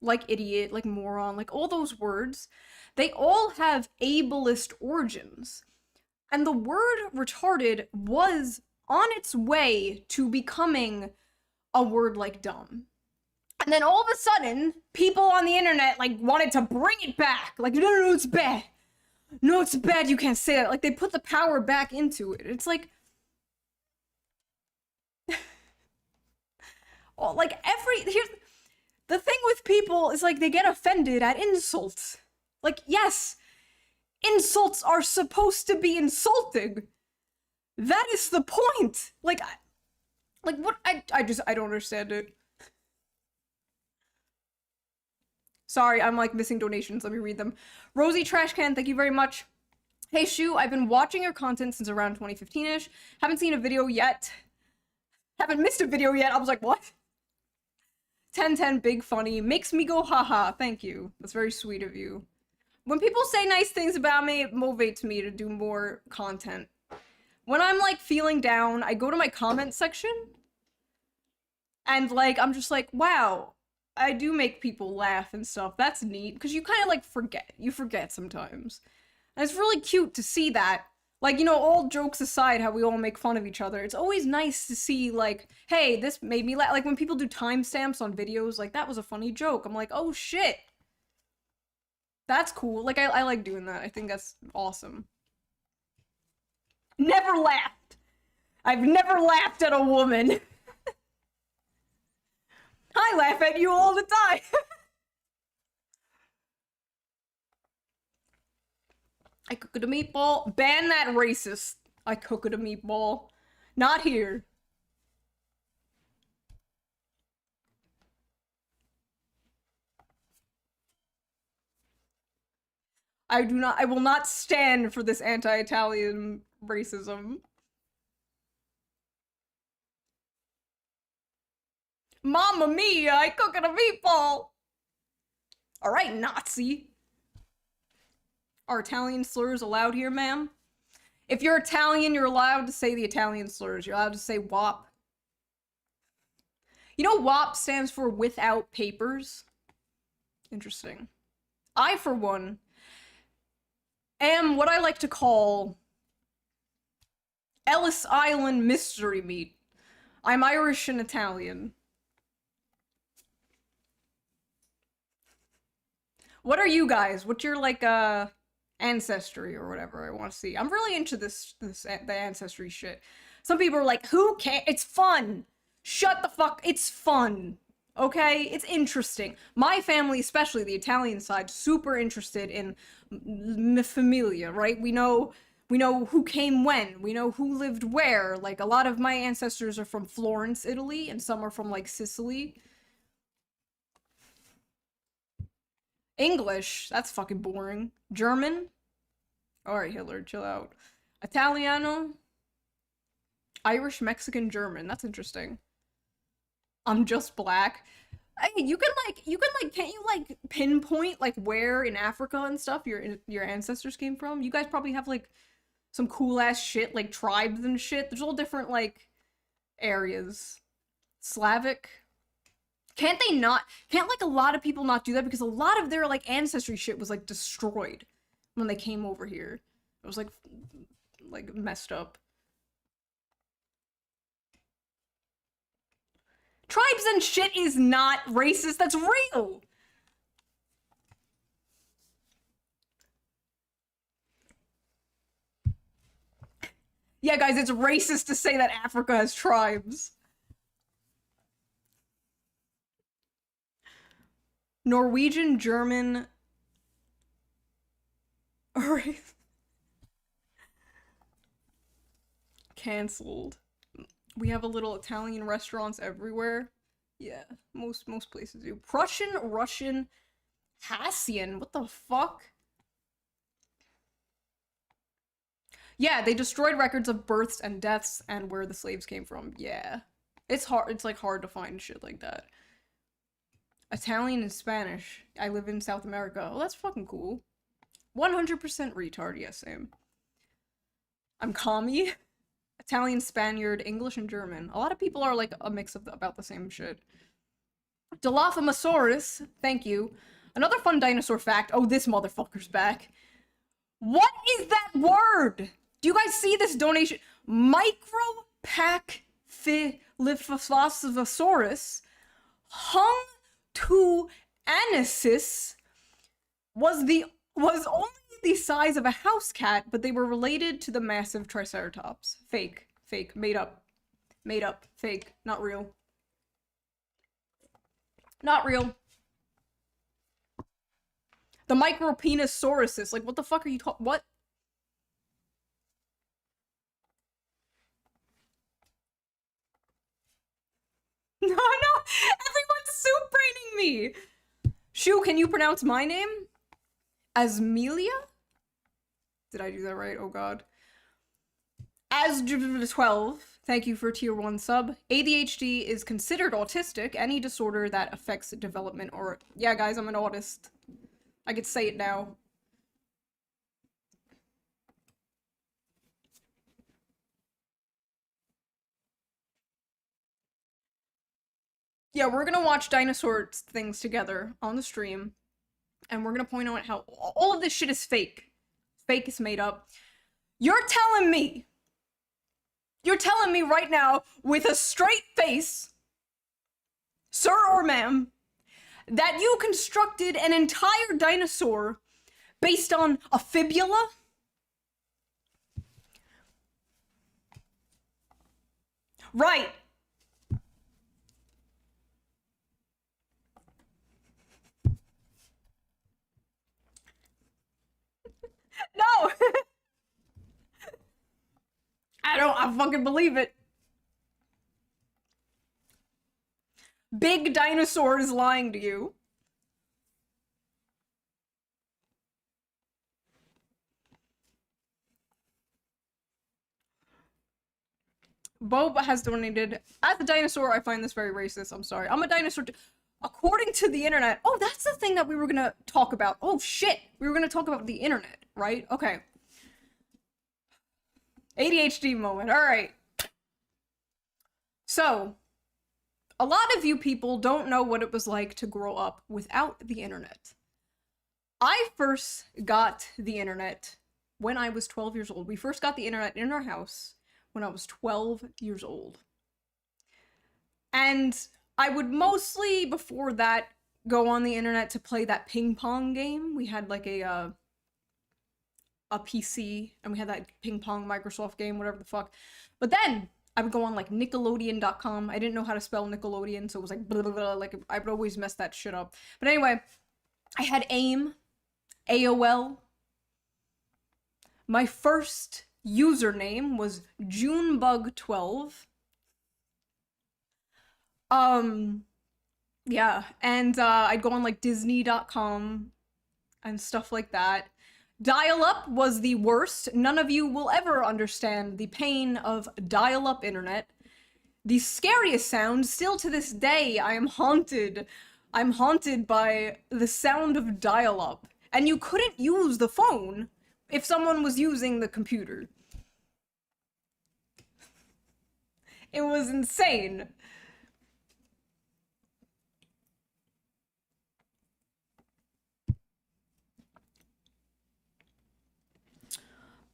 like idiot, like moron, like all those words, they all have ableist origins. And the word retarded was on its way to becoming a word like dumb. And then all of a sudden, people on the internet like wanted to bring it back. Like, no, it's bad. No, it's bad, you can't say that. Like, they put the power back into it. It's like, oh, like here's the thing with people is like they get offended at insults. Like, yes, insults are supposed to be insulting. That is the point. Like what? I don't understand it. Sorry, I'm like missing donations. Let me read them. Rosie Trashcan, thank you very much. Hey Shu, I've been watching your content since around 2015-ish. Haven't seen a video yet. Haven't missed a video yet. I was like, what? 1010 big funny. Makes me go haha. Thank you. That's very sweet of you. When people say nice things about me, it motivates me to do more content. When I'm like feeling down, I go to my comment section and like I'm just like, wow, I do make people laugh and stuff. That's neat because you kind of like forget. You forget sometimes. And it's really cute to see that. Like, you know, all jokes aside, how we all make fun of each other, it's always nice to see, like, hey, this made me laugh. Like, when people do timestamps on videos, like, that was a funny joke. I'm like, oh, shit. That's cool. Like, I like doing that. I think that's awesome. Never laughed. I've never laughed at a woman. I laugh at you all the time. I cook it a meatball. Ban that racist. I cook it a meatball. Not here. I will not stand for this anti-Italian racism. Mamma mia, I cook it a meatball. All right, Nazi. Are Italian slurs allowed here, ma'am? If you're Italian, you're allowed to say the Italian slurs. You're allowed to say WAP. You know WAP stands for without papers? Interesting. I, for one, am what I like to call Ellis Island mystery meat. I'm Irish and Italian. What are you guys? What's your like ancestry or whatever I want to see? I'm really into the ancestry shit. Some people are like, "Who can? It's fun." Shut the fuck. It's fun. Okay? It's interesting. My family, especially the Italian side, super interested in familia, right? We know who came when. We know who lived where. Like a lot of my ancestors are from Florence, Italy, and some are from like Sicily. English, that's fucking boring. German? Alright, Hitler, chill out. Italiano? Irish, Mexican, German. That's interesting. I'm just black. Hey, can't you like pinpoint like where in Africa and stuff your ancestors came from? You guys probably have like some cool ass shit, like tribes and shit. There's all different like areas. Slavic? Can't like a lot of people not do that because a lot of their like ancestry shit was like destroyed when they came over here. It was like messed up. Tribes and shit is not racist, that's real! Yeah, guys, it's racist to say that Africa has tribes. Norwegian, German... Alright. Cancelled. We have a little Italian restaurants everywhere. Yeah, most places do. Prussian, Russian, Hassian. What the fuck? Yeah, they destroyed records of births and deaths and where the slaves came from. Yeah. It's hard. It's like hard to find shit like that. Italian and Spanish. I live in South America. Oh, that's fucking cool. 100% retard. Yeah, same. I'm commie. Italian, Spaniard, English, and German. A lot of people are like a mix of about the same shit. Dilophosaurus, thank you. Another fun dinosaur fact. Oh, this motherfucker's back. What is that word? Do you guys see this donation? Micropachylifosaurus hung to Anisis was only the size of a house cat, but they were related to the massive Triceratops. Fake. Fake. Made up. Made up. Fake. Not real. Not real. The Micropenisauruses. Like, what the fuck are you talking- what? No, everyone's soup braining me! Shu, can you pronounce my name? Asmelia? Did I do that right? Oh god. As12, thank you for tier 1 sub. ADHD is considered autistic, any disorder that affects development or... Yeah, guys, I'm an autist. I could say it now. Yeah, we're gonna watch dinosaur things together on the stream. And we're gonna point out how all of this shit is fake. Fake is made up. You're telling me right now, with a straight face, sir or ma'am, that you constructed an entire dinosaur based on a fibula? Right. No! I fucking believe it. Big dinosaur is lying to you. Bob has donated. As a dinosaur, I find this very racist. I'm sorry. I'm a dinosaur. According to the internet. Oh, that's the thing that we were gonna talk about. Oh, shit. We were gonna talk about the internet, right? Okay. ADHD moment. Alright. So, a lot of you people don't know what it was like to grow up without the internet. I first got the internet when I was 12 years old. We first got the internet in our house when I was 12 years old. And I would mostly, before that, go on the internet to play that ping pong game. We had like a PC, and we had that ping pong Microsoft game, whatever the fuck. But then I would go on like Nickelodeon.com. I didn't know how to spell Nickelodeon, so it was like blah, blah, blah, like I would always mess that shit up. But anyway, I had AIM, AOL. My first username was Junebug12. Yeah, and I'd go on like Disney.com and stuff like that. Dial-up was the worst. None of you will ever understand the pain of dial-up internet. The scariest sound, still to this day, I'm haunted by the sound of dial-up. And you couldn't use the phone if someone was using the computer. It was insane.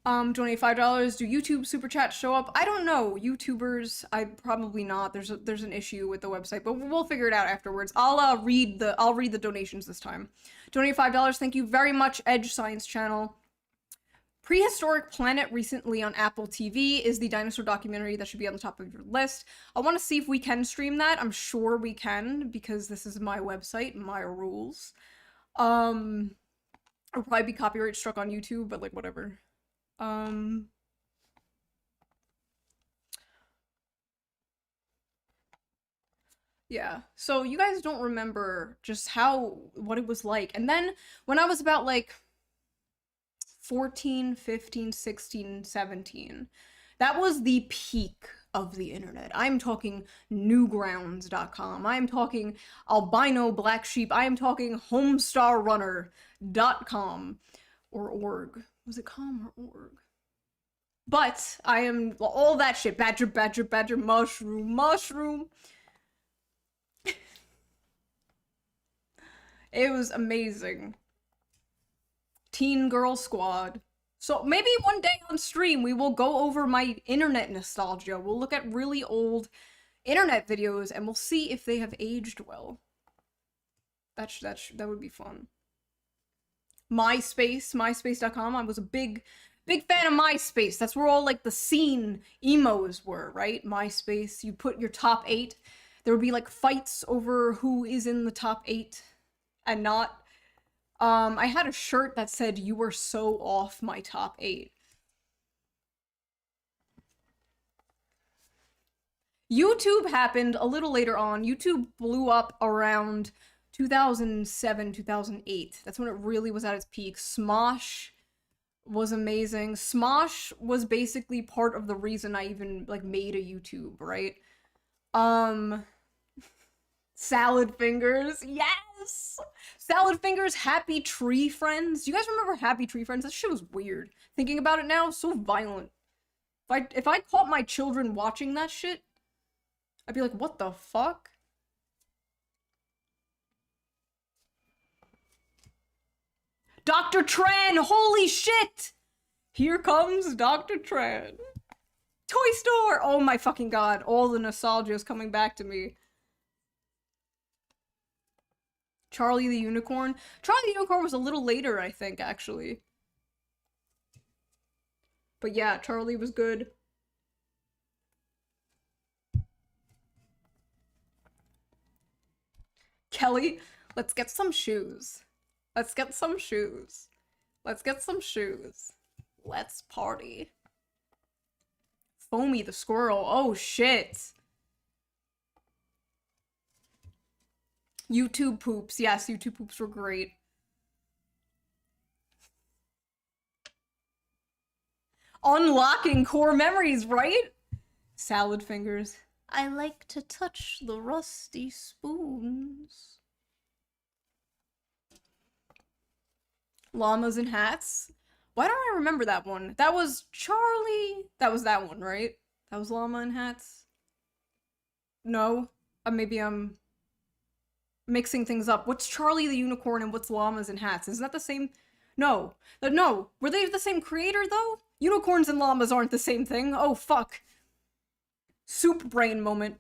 Donate $5. Do YouTube super chats show up? I don't know. YouTubers, probably not. There's an issue with the website, but we'll figure it out afterwards. I'll read the donations this time. Donate $5. Thank you very much, Edge Science Channel. Prehistoric Planet recently on Apple TV is the dinosaur documentary that should be on the top of your list. I want to see if we can stream that. I'm sure we can, because this is my website, my rules. I'll probably be copyright struck on YouTube, but like whatever. Yeah, so you guys don't remember just what it was like. And then when I was about like 14, 15, 16, 17, that was the peak of the internet. I'm talking newgrounds.com. I'm talking albino black sheep. I am talking homestarrunner.com or org. Was it com or org? But I am all that shit. Badger, badger, badger, mushroom, mushroom. It was amazing. Teen Girl Squad. So maybe one day on stream we will go over my internet nostalgia. We'll look at really old internet videos and we'll see if they have aged well. That would be fun. MySpace, myspace.com. I was a big fan of MySpace. That's where all like the scene emos were, right? MySpace. You put your top 8. There would be like fights over who is in the top 8 and not. I had a shirt that said, "You were so off my top 8. YouTube happened a little later on. YouTube blew up around 2007, 2008. That's when it really was at its peak. Smosh was amazing. Smosh was basically part of the reason I even like made a YouTube, right? Salad Fingers, yes! Salad Fingers, Happy Tree Friends. Do you guys remember Happy Tree Friends? That shit was weird. Thinking about it now, so violent. If I caught my children watching that shit, I'd be like, what the fuck? Dr. Tran, holy shit! Here comes Dr. Tran. Toy Store! Oh my fucking god, all the nostalgia is coming back to me. Charlie the Unicorn. Charlie the Unicorn was a little later, I think, actually. But yeah, Charlie was good. Kelly, let's get some shoes. Let's get some shoes. Let's get some shoes. Let's party. Foamy the Squirrel. Oh, shit. YouTube poops. Yes, YouTube poops were great. Unlocking core memories, right? Salad Fingers. I like to touch the rusty spoons. Llamas and Hats. Why don't I remember that one? That was Charlie. That was that one, right? That was Llama and Hats. No? Maybe I'm mixing things up. What's Charlie the Unicorn and what's Llamas and Hats? Isn't that the same? No. No. Were they the same creator, though? Unicorns and llamas aren't the same thing. Oh, fuck. Soup brain moment.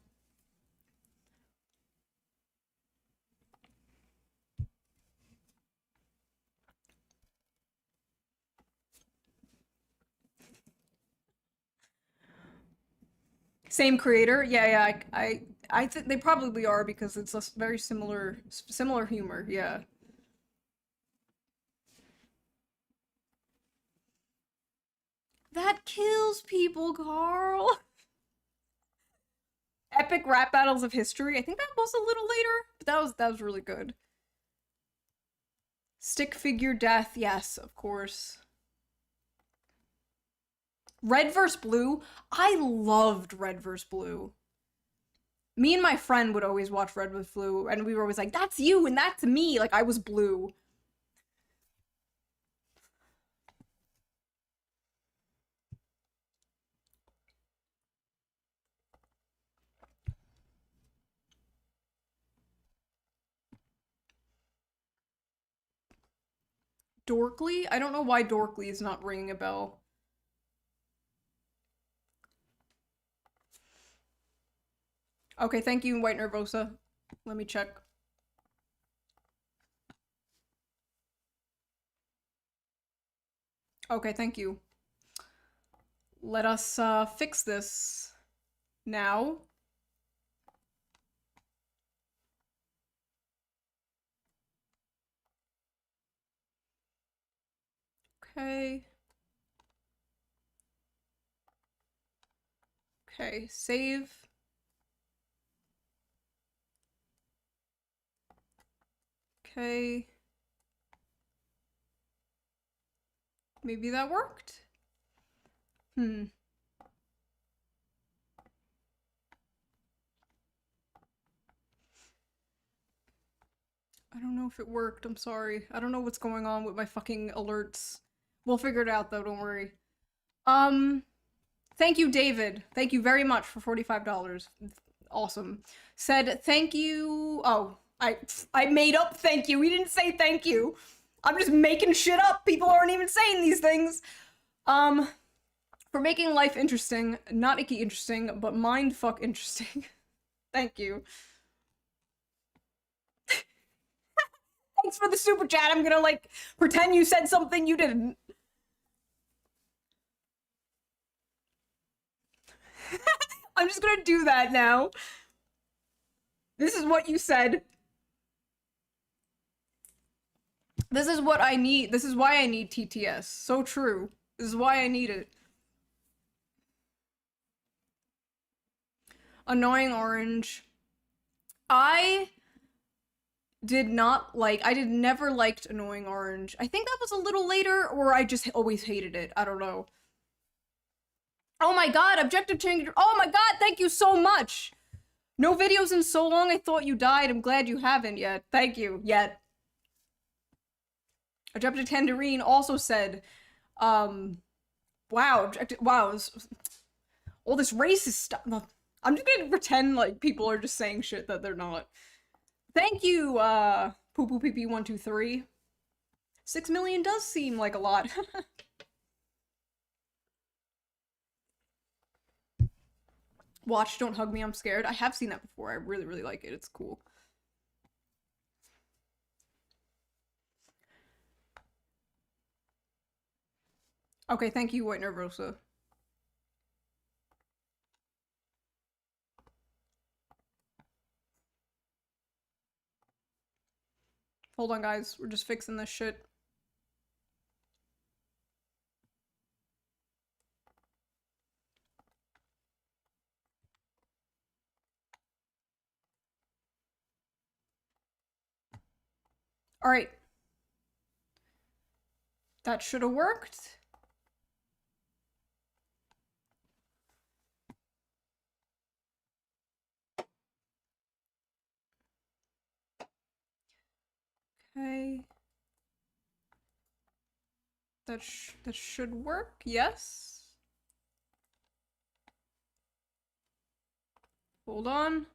Same creator? Yeah, yeah, I think they probably are because it's a very similar humor, yeah. That kills people, Carl. Epic rap battles of history. I think that was a little later, but that was really good. Stick figure death, yes, of course. Red vs. Blue. I loved Red vs. Blue. Me and my friend would always watch Red vs. Blue, and we were always like, that's you and that's me. Like, I was blue. Dorkly? I don't know why Dorkly is not ringing a bell. Okay, thank you, White Nervosa. Let me check. Okay, thank you. Let us fix this now. Okay. Okay, save. Okay. Maybe that worked? Hmm. I don't know if it worked, I'm sorry. I don't know what's going on with my fucking alerts. We'll figure it out though, don't worry. Thank you, David. Thank you very much for $45. Awesome. Said thank you. Oh, I made up thank you. We didn't say thank you. I'm just making shit up. People aren't even saying these things. For making life interesting, not icky interesting, but mindfuck interesting. Thank you. Thanks for the super chat. I'm gonna like pretend you said something you didn't. I'm just gonna do that now. This is what you said. This is what I need. This is why I need TTS. So true. This is why I need it. Annoying Orange. I never liked Annoying Orange. I think that was a little later, or I just always hated it. I don't know. Oh my god, Objective Change. Oh my god, thank you so much. No videos in so long, I thought you died. I'm glad you haven't yet. Thank you. Yet. Objective Tangerine also said, wow, wow, all this racist stuff. I'm just gonna pretend like people are just saying shit that they're not. Thank you, Poo Poo PP 123. 6 million does seem like a lot. Watch, Don't Hug Me, I'm Scared. I have seen that before. I really, really like it. It's cool. Okay, thank you, White Nervosa. Hold on, guys. We're just fixing this shit. Alright. That should have worked. Okay. That should work, yes? Hold on.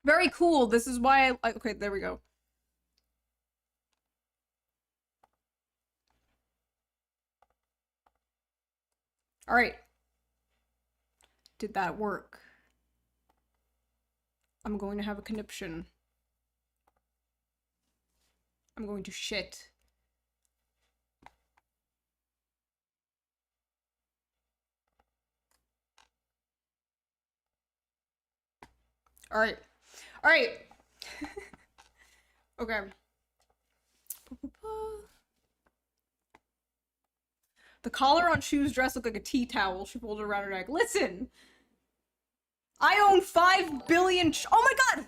Very cool. This is why okay, there we go. All right. Did that work? I'm going to have a conniption. I'm going to shit. All right. All right. Okay. The collar on Shu's dress looked like a tea towel. She folded around her neck. Listen! I own 5 billion oh my god!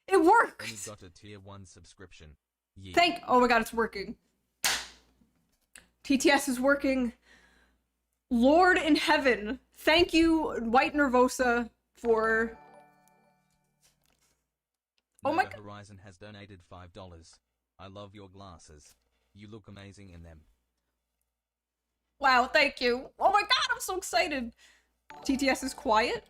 It worked! And he got a tier 1 subscription. Yeah. Oh my god, it's working. TTS is working. Lord in heaven. Thank you, White Nervosa, for... Oh my god. Horizon has donated $5. I love your glasses. You look amazing in them. Wow, thank you. Oh my god, I'm so excited. TTS is quiet.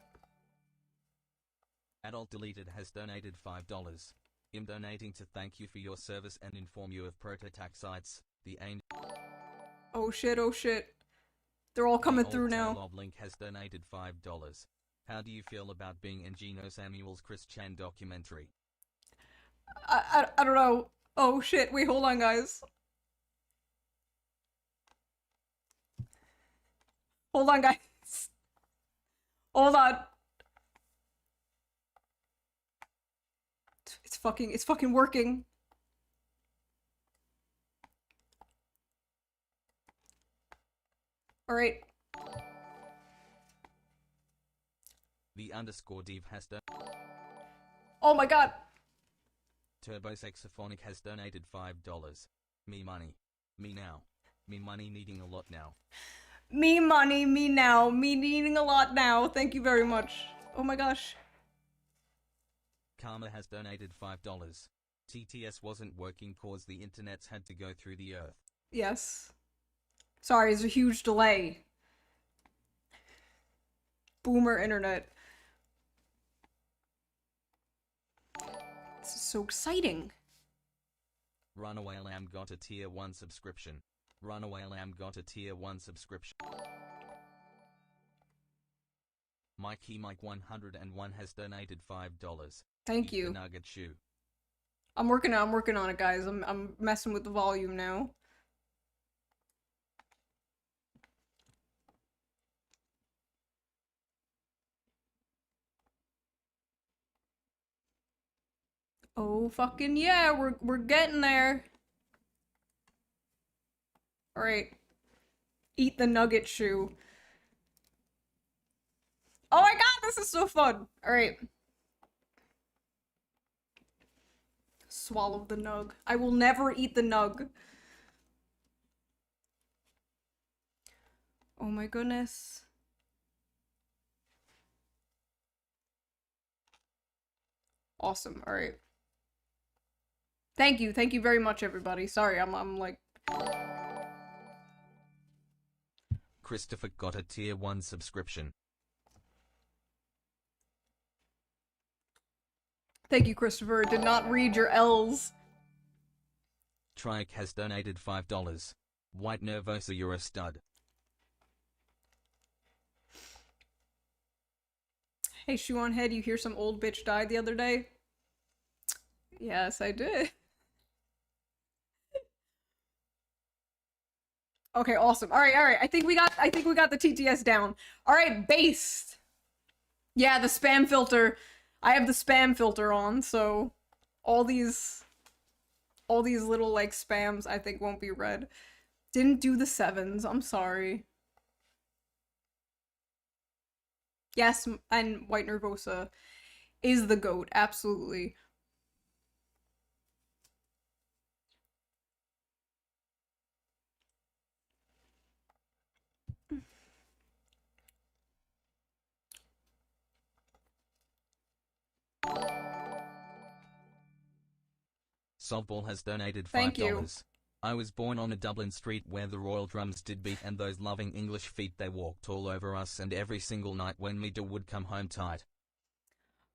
Adult Deleted has donated $5. I'm donating to thank you for your service and inform you of proto-attack sites. The Angel. Oh shit, oh shit. They're all coming through now. Lob Link has donated $5. How do you feel about being in Gino Samuel's Chris Chan documentary? I don't know. Oh shit, wait, hold on, guys. Hold on, guys. Hold on. It's fucking working. All right. The underscore div has Oh my god. Turbo Saxophonic has donated $5. Me money. Me now. Me money needing a lot now. Me money, me now. Me needing a lot now. Thank you very much. Oh my gosh. Karma has donated $5. TTS wasn't working cause the internets had to go through the earth. Yes. Sorry, there's a huge delay. Boomer internet. This is so exciting. Runaway Lamb got a tier 1 subscription. Runaway Lamb got a tier 1 subscription. Mikey Mike 101 has donated $5. Thank you. The Nugget Shoe. I'm working on it, guys. I'm messing with the volume now. Oh fucking yeah, we're getting there. All right. Eat the nugget shoe. Oh my god, this is so fun. All right. Swallow the nug. I will never eat the nug. Oh my goodness. Awesome. All right. Thank you very much, everybody. Sorry, I'm like... Christopher got a tier 1 subscription. Thank you, Christopher. Did not read your L's. Trike has donated $5. White Nervosa, you're a stud. Hey, Shoe on Head, you hear some old bitch died the other day? Yes, I did. Okay, awesome. All right. I think we got the TTS down. All right, based. Yeah, the spam filter. I have the spam filter on, so all these little like spams I think won't be read. Didn't do the 7s. I'm sorry. Yes, and White Nervosa is the GOAT, absolutely. Softball has donated $5. Thank you. I was born on a Dublin street where the Royal Drums did beat and those loving English feet they walked all over us and every single night when me da would come home tight.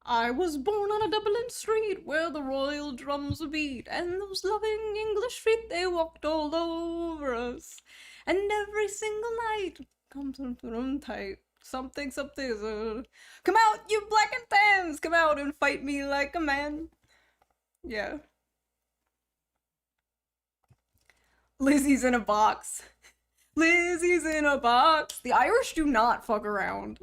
I was born on a Dublin street where the royal drums would beat, and those loving English feet, they walked all over us. And every single night comes something tight. Something, come out, you black and tans! Come out and fight me like a man. Yeah. Lizzie's in a box. Lizzie's in a box. The Irish do not fuck around.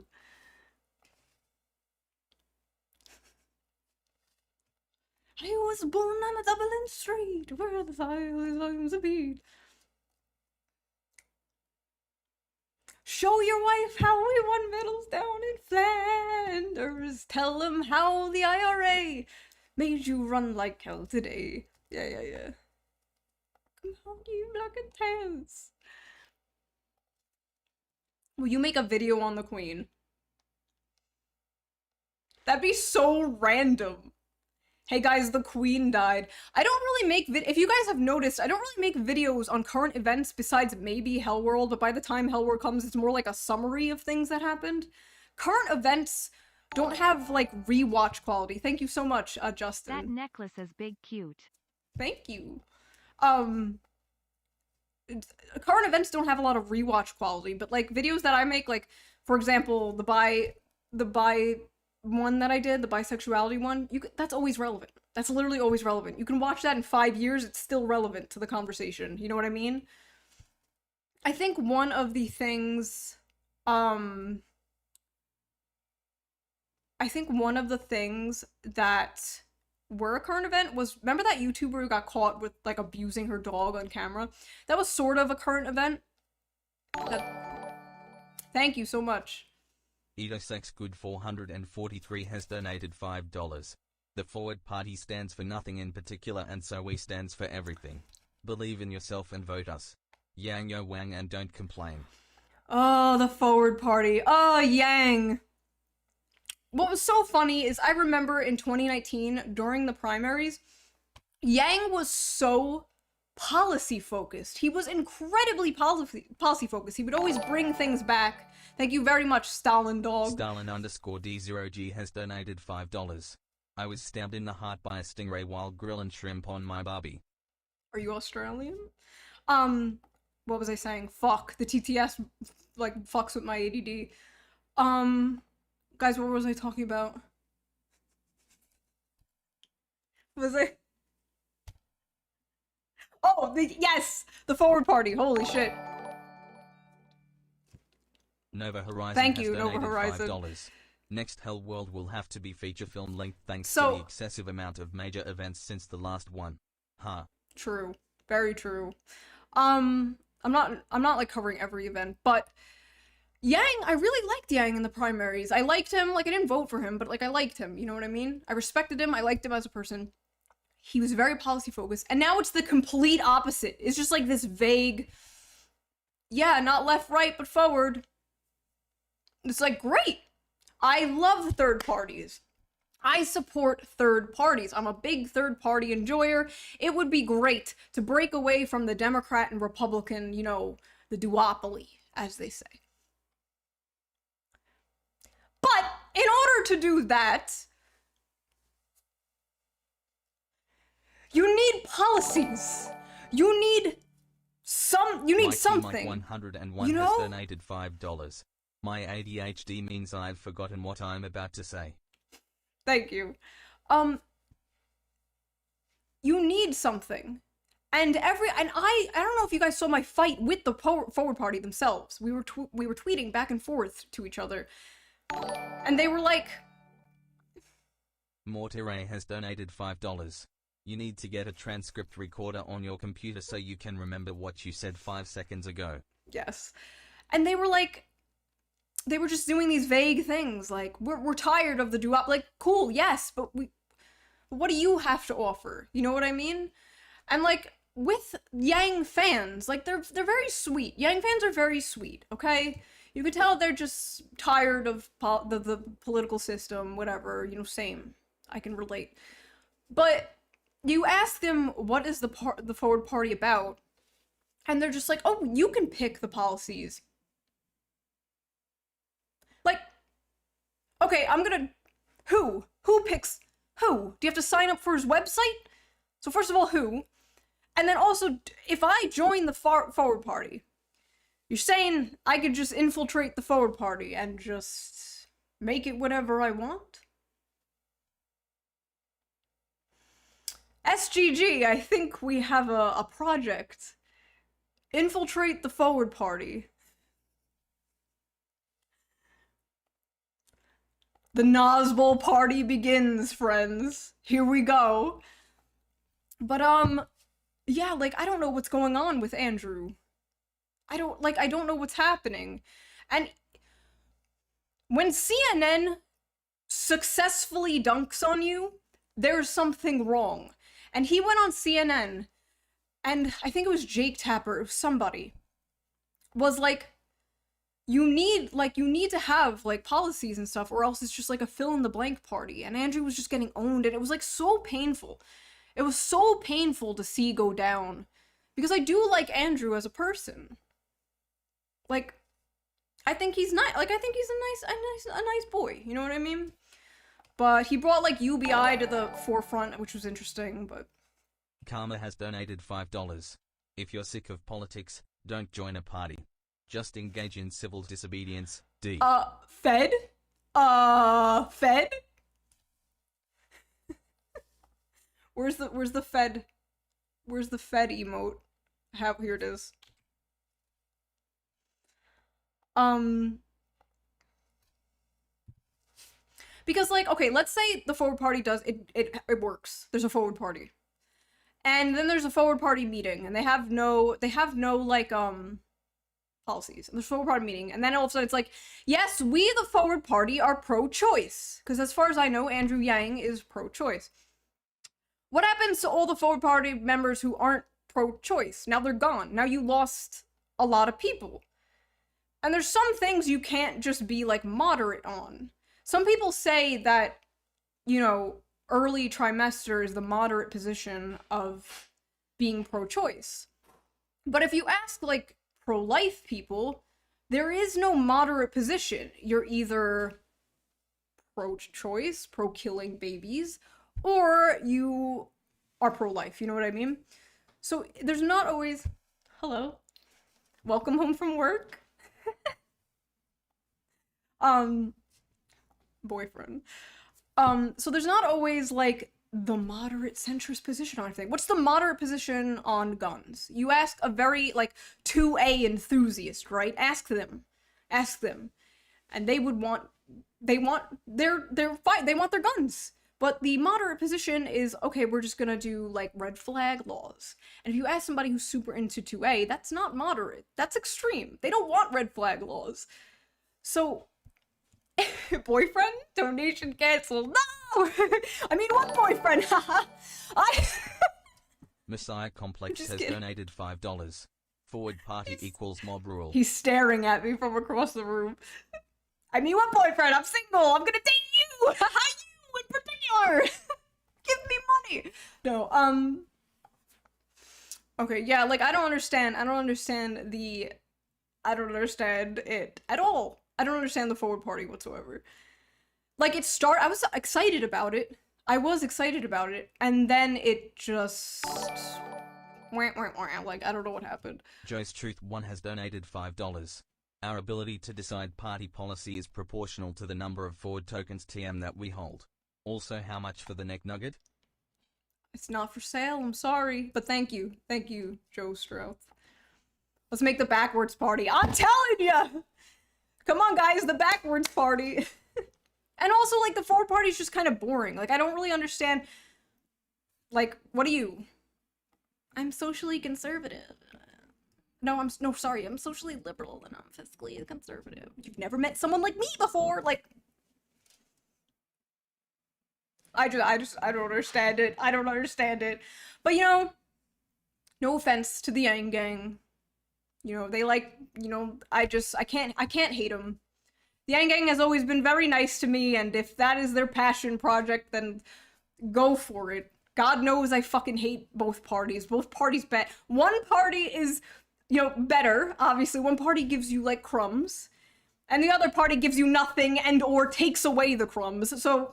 I was born on a Dublin street where the silence a beat. Show your wife how we won medals down in Flanders. Tell them how the IRA made you run like hell today. Yeah. Come on, you black and tans. Will you make a video on the Queen? That'd be so random. Hey guys, the Queen died. I don't really make if you guys have noticed, I don't really make videos on current events besides maybe Hellworld, but by the time Hellworld comes, it's more like a summary of things that happened. Current events don't have, like, rewatch quality. Thank you so much, Justin. That necklace is big cute. Thank you. Current events don't have a lot of rewatch quality, but, like, videos that I make, like, for example, the bi one that I did, the bisexuality one, that's always relevant. That's literally always relevant. You can watch that in 5 years, it's still relevant to the conversation. You know what I mean? I think one of the things, that were a current event was, remember that YouTuber who got caught with, like, abusing her dog on camera? That was sort of a current event. Thank you so much. Sex Good 443 has donated $5. The Forward Party stands for nothing in particular, and so we stands for everything. Believe in yourself and vote us. Yang yo wang and don't complain. Oh, the Forward Party. Oh, Yang. What was so funny is I remember in 2019, during the primaries, Yang was so policy focused. He was incredibly policy focused. He would always bring things back. Thank you very much, Stalin Dog. Stalin_D0G has donated $5. I was stabbed in the heart by a stingray while grilling shrimp on my barbie. Are you Australian? What was I saying? Fuck. The TTS, like, fucks with my ADD. Guys, what was I talking about? Was I? Oh, yes! The Forward Party, holy shit. Nova Horizon Thank has you, donated Nova Horizon. $5. Next Hellworld will have to be feature film length thanks to the excessive amount of major events since the last one. Huh. True. Very true. I'm not like covering every event, but Yang, I really liked Yang in the primaries. I liked him, like, I didn't vote for him, but, like, I liked him, you know what I mean? I respected him, I liked him as a person. He was very policy focused, and now it's the complete opposite. It's just like this vague, yeah, not left, right, but forward. It's like, great! I love third parties. I support third parties. I'm a big third party enjoyer. It would be great to break away from the Democrat and Republican, you know, the duopoly, as they say. But in order to do that, you need policies. You need something. Mike 101 you know? has donated $5. My ADHD means I've forgotten what I'm about to say. Thank you. You need something. And I don't know if you guys saw my fight with the Forward Party themselves. We were tweeting back and forth to each other. And they were like... Mortiray has donated $5. You need to get a transcript recorder on your computer so you can remember what you said 5 seconds ago. Yes. And they were like... They were just doing these vague things, like, we're tired of the duop, like, cool, yes, but what do you have to offer? You know what I mean? And, like, with Yang fans, like, they're very sweet. Yang fans are very sweet, okay? You could tell they're just tired of the political system, whatever, you know, same. I can relate. But you ask them, what is the Forward Party about? And they're just like, oh, you can pick the policies. Like, okay, Who? Who picks who? Do you have to sign up for his website? So first of all, who? And then also, if I join the forward party, you're saying I could just infiltrate the forward party and just make it whatever I want? SGG, I think we have a project. Infiltrate the forward party. The Nosball party begins, friends. Here we go. But, yeah, like, I don't know what's going on with Andrew. I don't know what's happening. And when CNN successfully dunks on you, there's something wrong. And he went on CNN, and I think it was Jake Tapper, it was somebody, was like, you need to have, like, policies and stuff, or else it's just, like, a fill-in-the-blank party. And Andrew was just getting owned, and it was, like, so painful. It was so painful to see go down. Because I do like Andrew as a person. Like, I think he's nice. Like, I think he's a nice boy. You know what I mean? But he brought, like, UBI to the forefront, which was interesting, but... Karma has donated $5. If you're sick of politics, don't join a party. Just engage in civil disobedience. D. Fed? Fed? Where's the Fed? Where's the Fed emote? Here it is. Because, like, okay, let's say the forward party does, it works. There's a forward party. And then there's a forward party meeting, and they have no, like, policies. And there's a forward party meeting, and then all of a sudden it's like, yes, we, the forward party, are pro-choice. Because as far as I know, Andrew Yang is pro-choice. What happens to all the forward party members who aren't pro-choice? Now they're gone. Now you lost a lot of people. And there's some things you can't just be, like, moderate on. Some people say that, you know, early trimester is the moderate position of being pro-choice. But if you ask, like, pro-life people, there is no moderate position. You're either pro-choice, pro-killing babies, or you are pro-life, you know what I mean? So there's not always... Hello? Welcome home from work? Boyfriend. So there's not always, like, the moderate centrist position on everything. What's the moderate position on guns? You ask a very, like, 2A enthusiast, right? Ask them. And they would want, they want their guns. But the moderate position is, okay, we're just gonna do, like, red flag laws. And if you ask somebody who's super into 2A, that's not moderate. That's extreme. They don't want red flag laws. So, boyfriend? Donation canceled. No! I mean, what boyfriend? Messiah Complex has donated $5. Forward party equals mob rule. He's staring at me from across the room. I mean, what boyfriend? I'm single. I'm gonna date you. You in particular. Give me money. No, okay, yeah, like, I don't understand it at all. I don't understand the forward party whatsoever. Like, I was excited about it. And then it just... Like, I don't know what happened. Joe's Truth 1 has donated $5. Our ability to decide party policy is proportional to the number of forward tokens TM that we hold. Also, how much for the neck nugget? It's not for sale, I'm sorry. But thank you. Thank you, Joe Strouth. Let's make the backwards party. I'm telling ya! Come on, guys, the backwards party. And also, like, the forward party is just kind of boring. Like, I don't really understand. Like, what are you? I'm socially conservative. No, I'm socially liberal and I'm fiscally conservative. You've never met someone like me before, like... I don't understand it. I don't understand it. But, you know, no offense to the Yang Gang. You know, they like, you know, I can't hate them. The Yang Gang has always been very nice to me, and if that is their passion project, then go for it. God knows I fucking hate both parties. Both parties bad. One party is, you know, better, obviously. One party gives you, like, crumbs. and the other party gives you nothing and or takes away the crumbs. So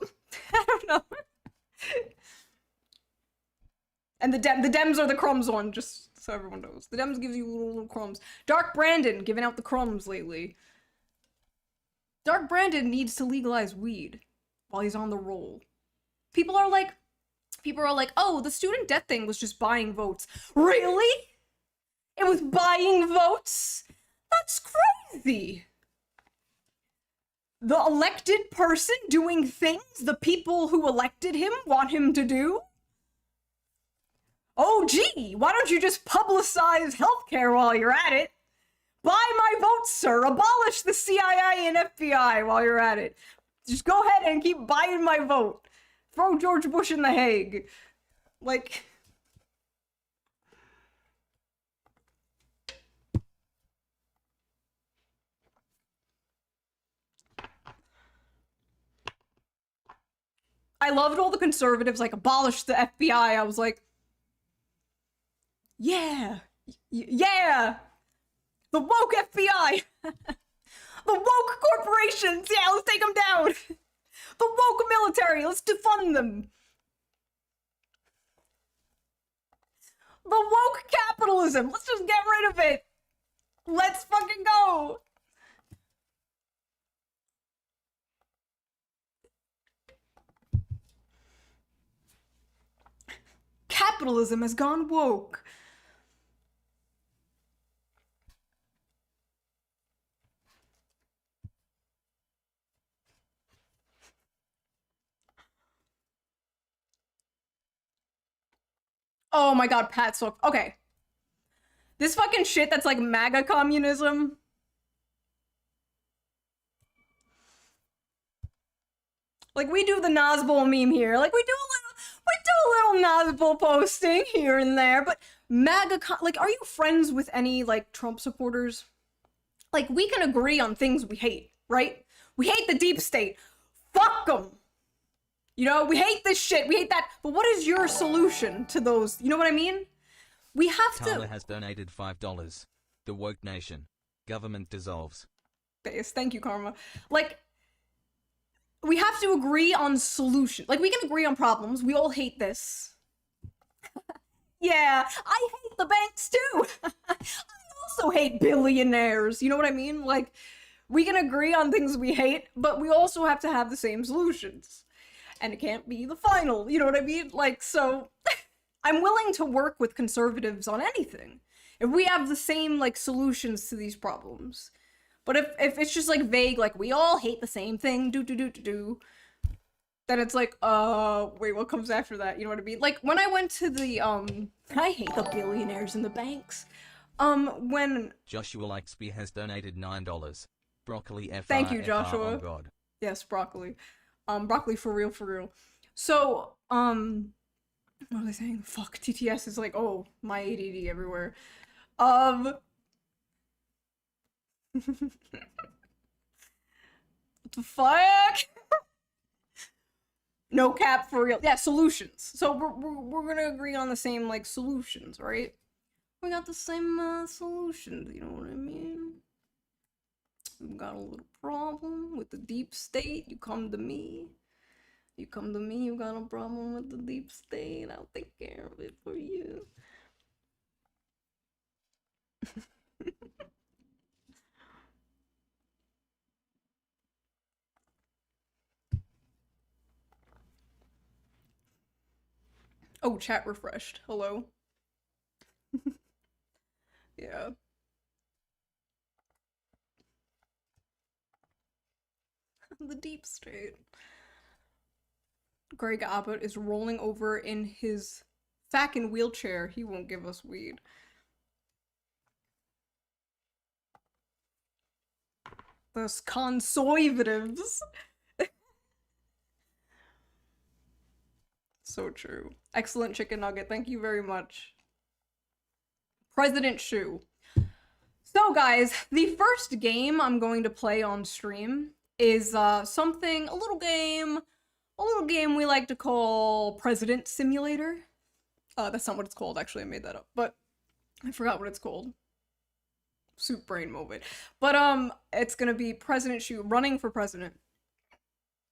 I don't know. And the Dems are the crumbs one, just so everyone knows. The Dems gives you little crumbs. Dark Brandon giving out the crumbs lately. Dark Brandon needs to legalize weed while he's on the roll. People are like, oh, the student debt thing was just buying votes. Really? It was buying votes? That's crazy. The elected person doing things the people who elected him want him to do? Oh, gee, why don't you just publicize healthcare while you're at it? Buy my votes, sir. Abolish the CIA and FBI while you're at it. Just go ahead and keep buying my vote. Throw George Bush in the Hague. Like... I loved all the conservatives, like, abolish the FBI. I was like, yeah! Yeah! The woke FBI! The woke corporations! Yeah, let's take them down! The woke military! Let's defund them! The woke capitalism! Let's just get rid of it! Let's fucking go! Capitalism has gone woke. Oh my god, Pat so okay. This fucking shit that's like MAGA communism. Like, we do the Nazbol meme here. Like, we do a little Nazbol posting here and there, but MAGA like, are you friends with any, like, Trump supporters? Like, we can agree on things we hate, right? We hate the deep state. Fuck them! You know, we hate this shit, we hate that, but what is your solution to those, you know what I mean? We have to- Tyler has donated $5. The woke nation. Government dissolves. Yes, thank you, Karma. Like, we have to agree on solutions. Like, we can agree on problems, we all hate this. Yeah, I hate the banks too! I also hate billionaires, you know what I mean? Like, we can agree on things we hate, but we also have to have the same solutions. And it can't be the final, you know what I mean? Like, so, I'm willing to work with conservatives on anything. If we have the same, like, solutions to these problems. But if it's just, like, vague, like, we all hate the same thing, then it's like, wait, what comes after that? You know what I mean? Like, when I went to the, I hate the billionaires and the banks. When... Joshua Likesby has donated $9. Broccoli FR. Thank you, Joshua. Oh god. Yes, broccoli. Broccoli for real, for real. So, what was I saying? Fuck, TTS is like, oh, my ADD everywhere. What the fuck? No cap, for real. Yeah, solutions. So we're gonna agree on the same, like, solutions, right? We got the same, solutions, you know what I mean? We've got a little problem with the deep state, you come to me. You come to me, you got a problem with the deep state, I'll take care of it for you. Oh, chat refreshed. Hello. Yeah. The deep state. Greg Abbott is rolling over in his fucking wheelchair. He won't give us weed. Those conservatives. So true. Excellent chicken nugget. Thank you very much. President Shu. So guys, the first game I'm going to play on stream is a little game we like to call President Simulator. That's not what it's called, actually, I made that up, but I forgot what it's called. soup brain moment. But it's gonna be President Xi running for president.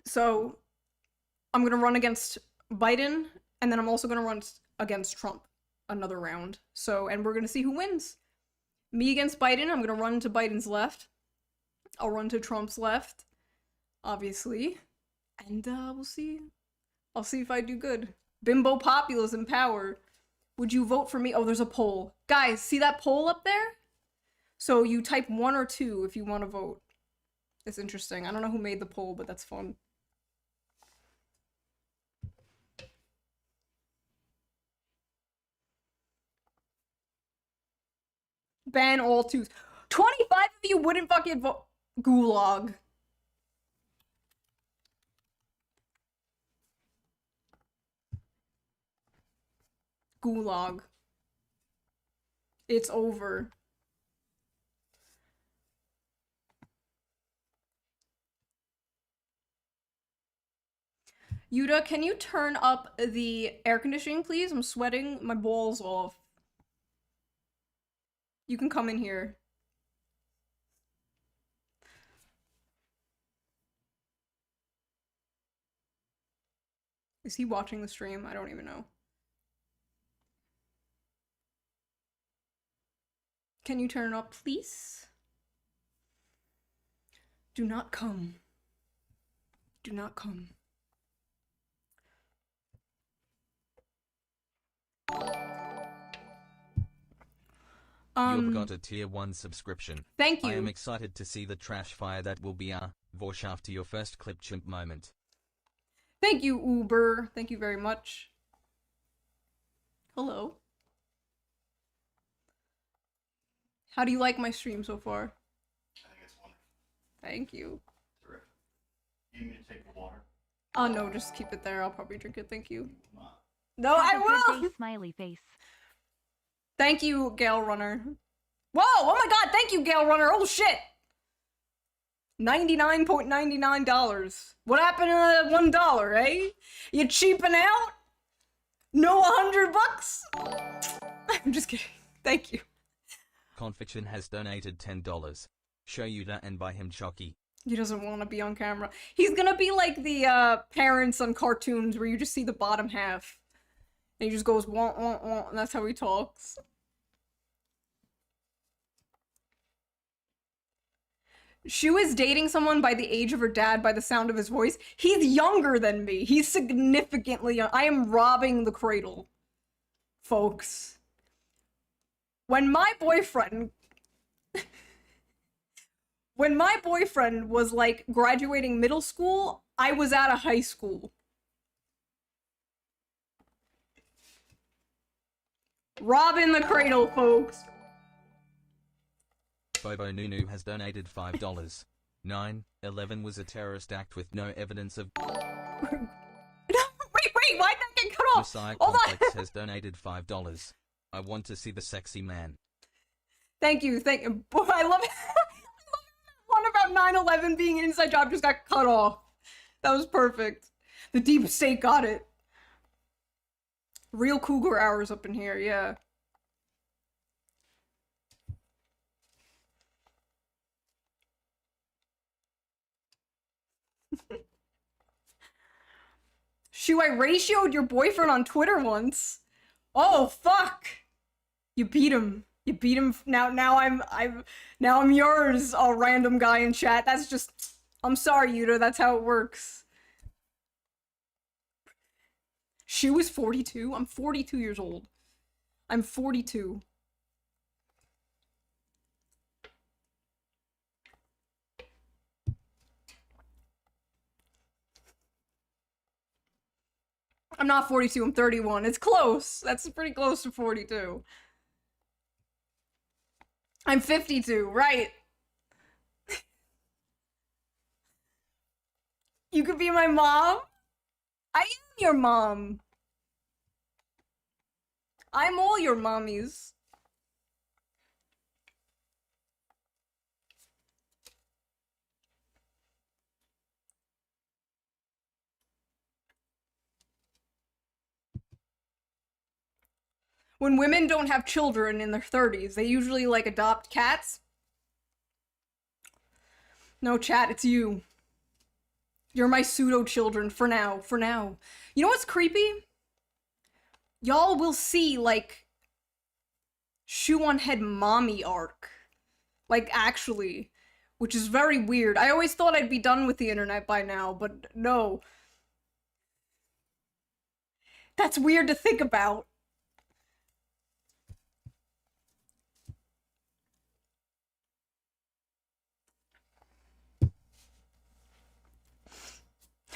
So I'm gonna run against Biden, and then I'm also gonna run against Trump another round. So, and we're gonna see who wins. Me against Biden, I'm gonna run to Biden's left. I'll run to Trump's left, obviously. And we'll see. I'll see if I do good. Bimbo populism power. Would you vote for me? Oh, there's a poll. Guys, see that poll up there? So you type 1 or 2 if you want to vote. It's interesting. I don't know who made the poll, but that's fun. Ban all twos. 25 of you wouldn't fucking vote. Gulag. Gulag. It's over. Yuta, can you turn up the air conditioning, please? I'm sweating my balls off. You can come in here. Is he watching the stream? I don't even know. Can you turn it up, please? Do not come. Do not come. You've got a tier 1 subscription. Thank you. I am excited to see the trash fire that will be our Vosh after your first clip chimp moment. Thank you, Uber. Thank you very much. Hello. How do you like my stream so far? I think it's wonderful. Thank you. Terrific. You need me to take the water? Oh no, just keep it there. I'll probably drink it. Thank you. Come on. No, I Have a good will! day, smiley face. Thank you, Gale Runner. Whoa! Oh my god, thank you, Gale Runner! Oh shit! $99.99. What happened to $1, eh? You cheaping out? No $100? I'm just kidding. Thank you. Confiction has donated $10. Show Yuta and buy him Chucky. He doesn't want to be on camera. He's gonna be like the parents on cartoons where you just see the bottom half. And he just goes, wah, wah, wah, and that's how he talks. Shu is dating someone by the age of her dad by the sound of his voice. He's younger than me. He's significantly young. I am robbing the cradle, folks. When my boyfriend was like graduating middle school, I was out of high school. Robbing the cradle, folks. Bobo Nunu has donated $5. 9/11 was a terrorist act with no evidence of. Wait, why did that get cut off? Messiah Hold Complex on. has donated $5. I want to see the sexy man. Thank you, thank you. Boy, I love it. One about 9/11 being an inside job just got cut off. That was perfect. The deep state got it. Real cougar hours up in here, yeah. Shoo, I ratioed your boyfriend on Twitter once. Oh fuck! You beat him. You beat him. Now I'm yours, a random guy in chat. That's just. I'm sorry, Yuta. That's how it works. Shoo is 42. I'm 42 years old. I'm 42. I'm not 42, I'm 31. It's close. That's pretty close to 42. I'm 52, right. You could be my mom? I am your mom. I'm all your mommies. When women don't have children in their 30s, they usually like adopt cats. No, chat, it's you. You're my pseudo-children for now, for now. You know what's creepy? Y'all will see, like, shoe on head mommy arc. Like, actually. Which is very weird. I always thought I'd be done with the internet by now, but no. That's weird to think about.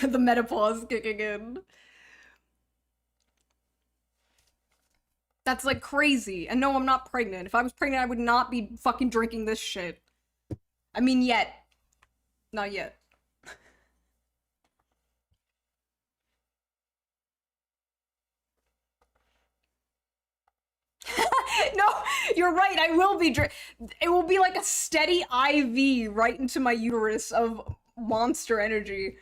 The menopause kicking in. That's like crazy. And no, I'm not pregnant. If I was pregnant, I would not be fucking drinking this shit. I mean, yet. Not yet. No, you're right. I will be it will be like a steady IV right into my uterus of monster energy.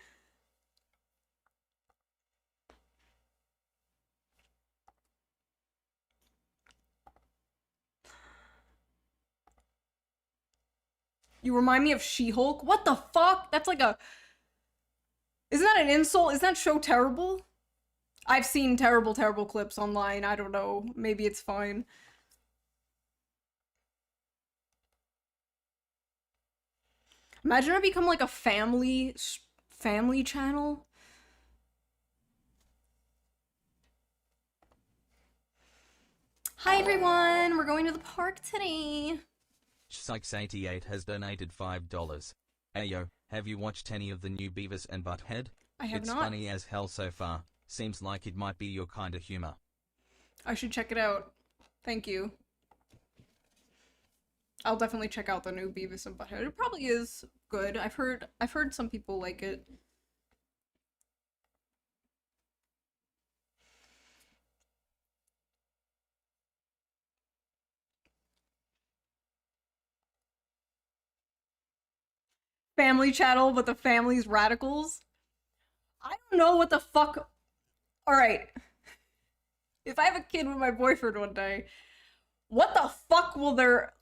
You remind me of She-Hulk? What the fuck? That's like a... Isn't that an insult? Isn't that show terrible? I've seen terrible, terrible clips online. I don't know. Maybe it's fine. Imagine it become like a family channel. Hi everyone, we're going to the park today. Sykes88 has donated $5. Ayo, have you watched any of the new Beavis and Butthead? I have It's not. funny as hell so far. Seems like it might be your kind of humor. I should check it out. Thank you. I'll definitely check out the new Beavis and Butthead. It probably is good. I've heard some people like it. Family channel, but the family's radicals. I don't know what the fuck. Alright. If I have a kid with my boyfriend one day, what the fuck will their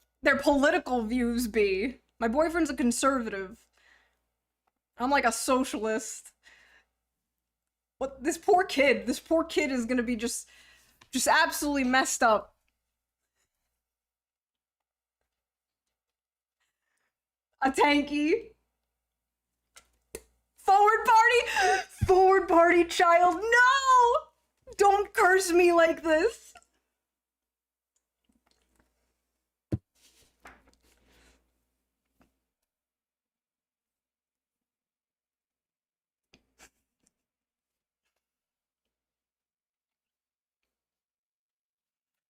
political views be? My boyfriend's a conservative. I'm like a socialist. What this poor kid is gonna be just absolutely messed up. A tanky. Forward party child, no! Don't curse me like this.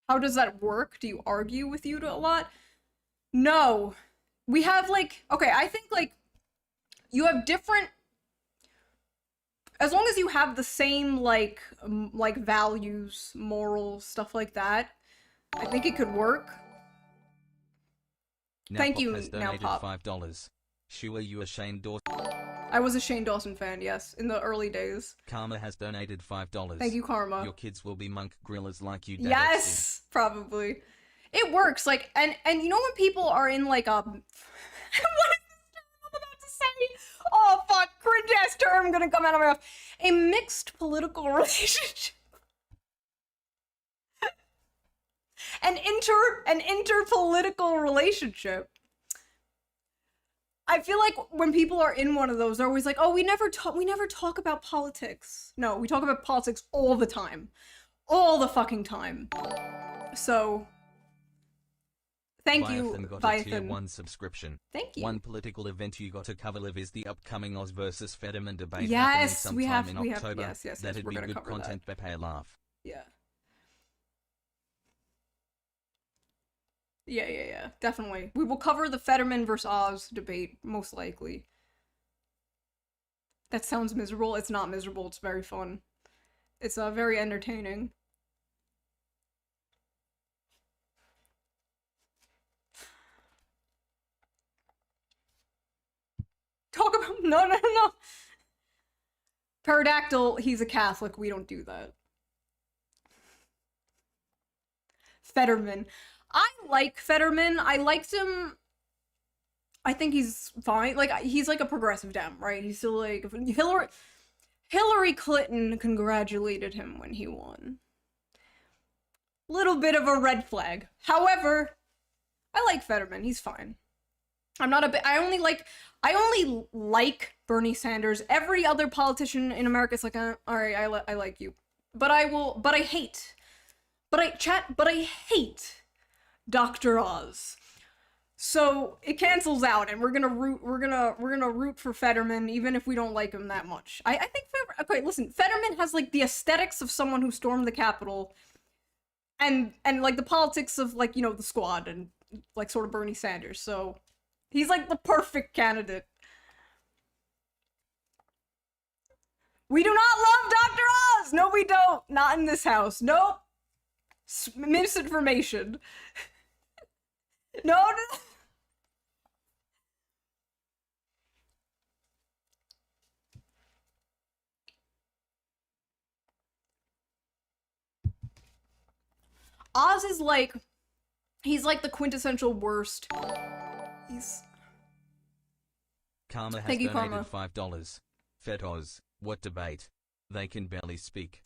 How does that work? Do you argue with you a lot? No. We have like, okay, I think like you have different, as long as you have the same like values, morals, stuff like that, I think it could work. Now Thank Pop you, has Now donated Pop. $5. Shua, you a Shane Dawson. I was a Shane Dawson fan, yes, in the early days. Karma has donated $5. Thank you, Karma. Your kids will be monk gorillas like you, Dad. Yes, probably. It works, like, and you know when people are in like a... What is this term I'm about to say? Oh fuck, cringe ass term gonna come out of my mouth. A mixed political relationship. An interpolitical relationship. I feel like when people are in one of those, they're always like, "Oh, we never talk about politics." No, we talk about politics all the time, all the fucking time. So, thank you, Biathan got a tier 1 subscription. Thank you. One political event you got to cover live is the upcoming Oz versus Fetterman debate Yes, happening we sometime have, in October. yes, That'd we're be gonna good cover content, that. but pay a laugh. Yeah. Yeah, definitely. We will cover the Fetterman versus Oz debate, most likely. That sounds miserable. It's not miserable, it's very fun. It's very entertaining. Talk about- no. Pterodactyl, he's a Catholic, we don't do that. Fetterman. I like Fetterman. I liked him I think he's fine. Like, he's like a progressive Dem, right? He's still like Hillary Clinton congratulated him when he won. Little bit of a red flag. However, I like Fetterman. He's fine. I'm not a bit. I only like Bernie Sanders. Every other politician in America is like, all right, I like you, but I hate Dr. Oz. So it cancels out, and we're gonna root for Fetterman, even if we don't like him that much. I think okay, listen, Fetterman has like the aesthetics of someone who stormed the Capitol, and like the politics of like, you know, the Squad and like sort of Bernie Sanders. So he's like the perfect candidate. We do not love Dr. Oz! No, we don't. Not in this house. Nope. Misinformation. No. Oz is like, he's like the quintessential worst. He's... Karma has Thank you, donated Karma. $5. Fet Oz, what debate? They can barely speak.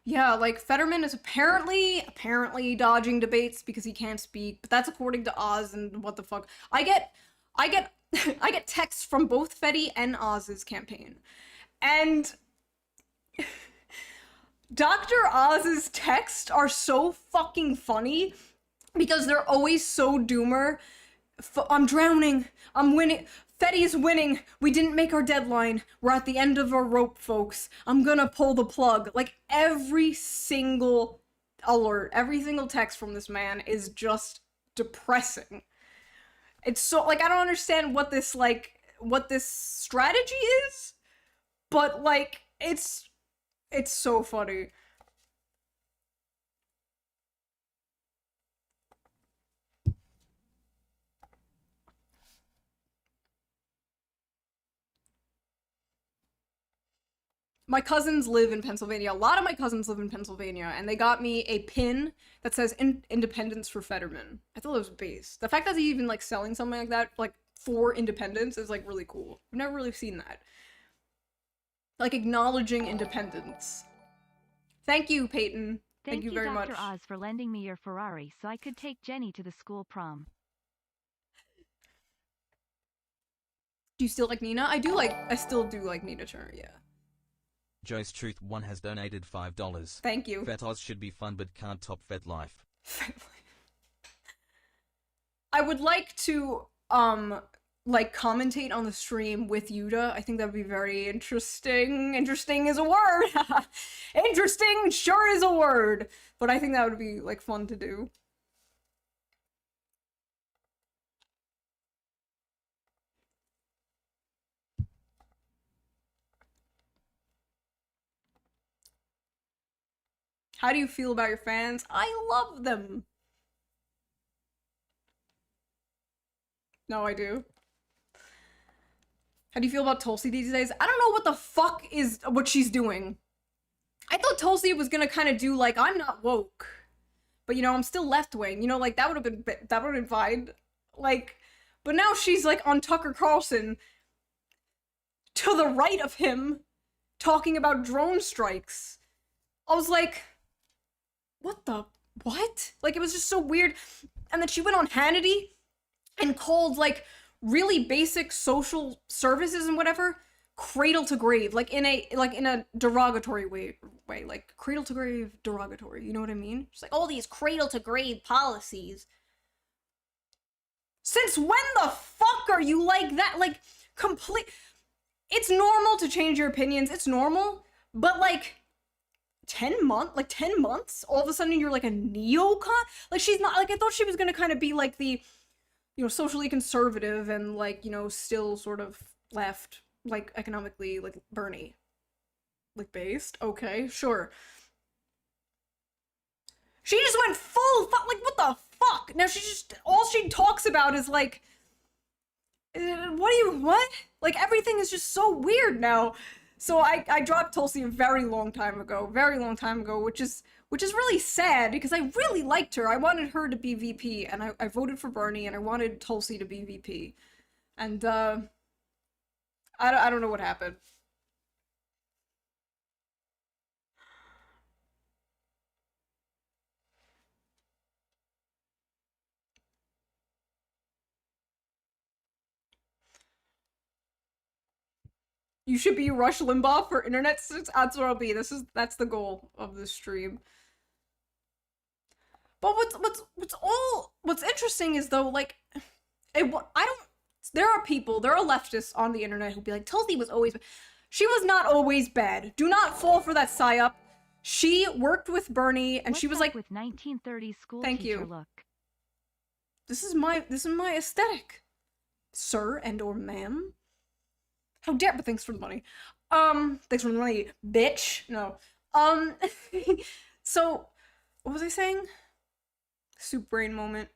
Yeah, like, Fetterman is apparently dodging debates because he can't speak, but that's according to Oz, and what the fuck. I get I get texts from both Fetty and Oz's campaign. And Dr. Oz's texts are so fucking funny because they're always so doomer. I'm drowning. I'm winning. Fetty's winning. We didn't make our deadline. We're at the end of our rope, folks. I'm gonna pull the plug. Like, every single alert, every single text from this man is just depressing. It's so, like, I don't understand what this strategy is, but, like, it's so funny. My cousins live in Pennsylvania. A lot of my cousins live in Pennsylvania, and they got me a pin that says Independence for Fetterman. I thought it was base. The fact that he's even, like, selling something like that, like, for independence is, like, really cool. I've never really seen that. Like, acknowledging independence. Thank you, Peyton. Thank you very much. Dr. Oz, for lending me your Ferrari so I could take Jenny to the school prom. Do you still like Nina? I still do like Nina Turner, yeah. Joe's Truth 1 has donated $5. Thank you. Fet Oz should be fun but can't top Fet Life. I would like to, like, commentate on the stream with Yuta. I think that would be very interesting. Interesting is a word! Interesting sure is a word! But I think that would be, like, fun to do. How do you feel about your fans? I love them! No, I do. How do you feel about Tulsi these days? I don't know what the fuck is what she's doing. I thought Tulsi was gonna kind of do, like, I'm not woke, but, you know, I'm still left-wing. You know, like, that would have been fine. Like, but now she's, like, on Tucker Carlson to the right of him talking about drone strikes. I was like, what? Like, it was just so weird. And then she went on Hannity and called, like, really basic social services and whatever cradle to grave, like in a derogatory way, like cradle to grave derogatory, you know what I mean? Just like all these cradle to grave policies. Since when the fuck are you like that? Like, it's normal to change your opinions, it's normal, but like 10 months, all of a sudden you're like a neocon? Like, she's not, like, I thought she was gonna kind of be like the, you know, socially conservative and, like, you know, still sort of left, like, economically, like, Bernie. Like, based? Okay, sure. She just went full, like, what the fuck? Now all she talks about is, like, what? Like, everything is just so weird now. So I dropped Tulsi a very long time ago, which is which is really sad because I really liked her. I wanted her to be VP, and I voted for Bernie, and I wanted Tulsi to be VP. And, I don't know what happened. You should be Rush Limbaugh for internet. That's what I'll be. That's the goal of this stream. But what's interesting is though, like, I don't. There are people, there are leftists on the internet who'll be like, Tulsi was always. She was not always bad. Do not fall for that psyop. She worked with Bernie, and she was like, with 1930s school thank teacher you. Look. This is my aesthetic, sir and or ma'am. How dare, but thanks for the money. Thanks for the money, bitch. No. So, what was I saying? Soup brain moment.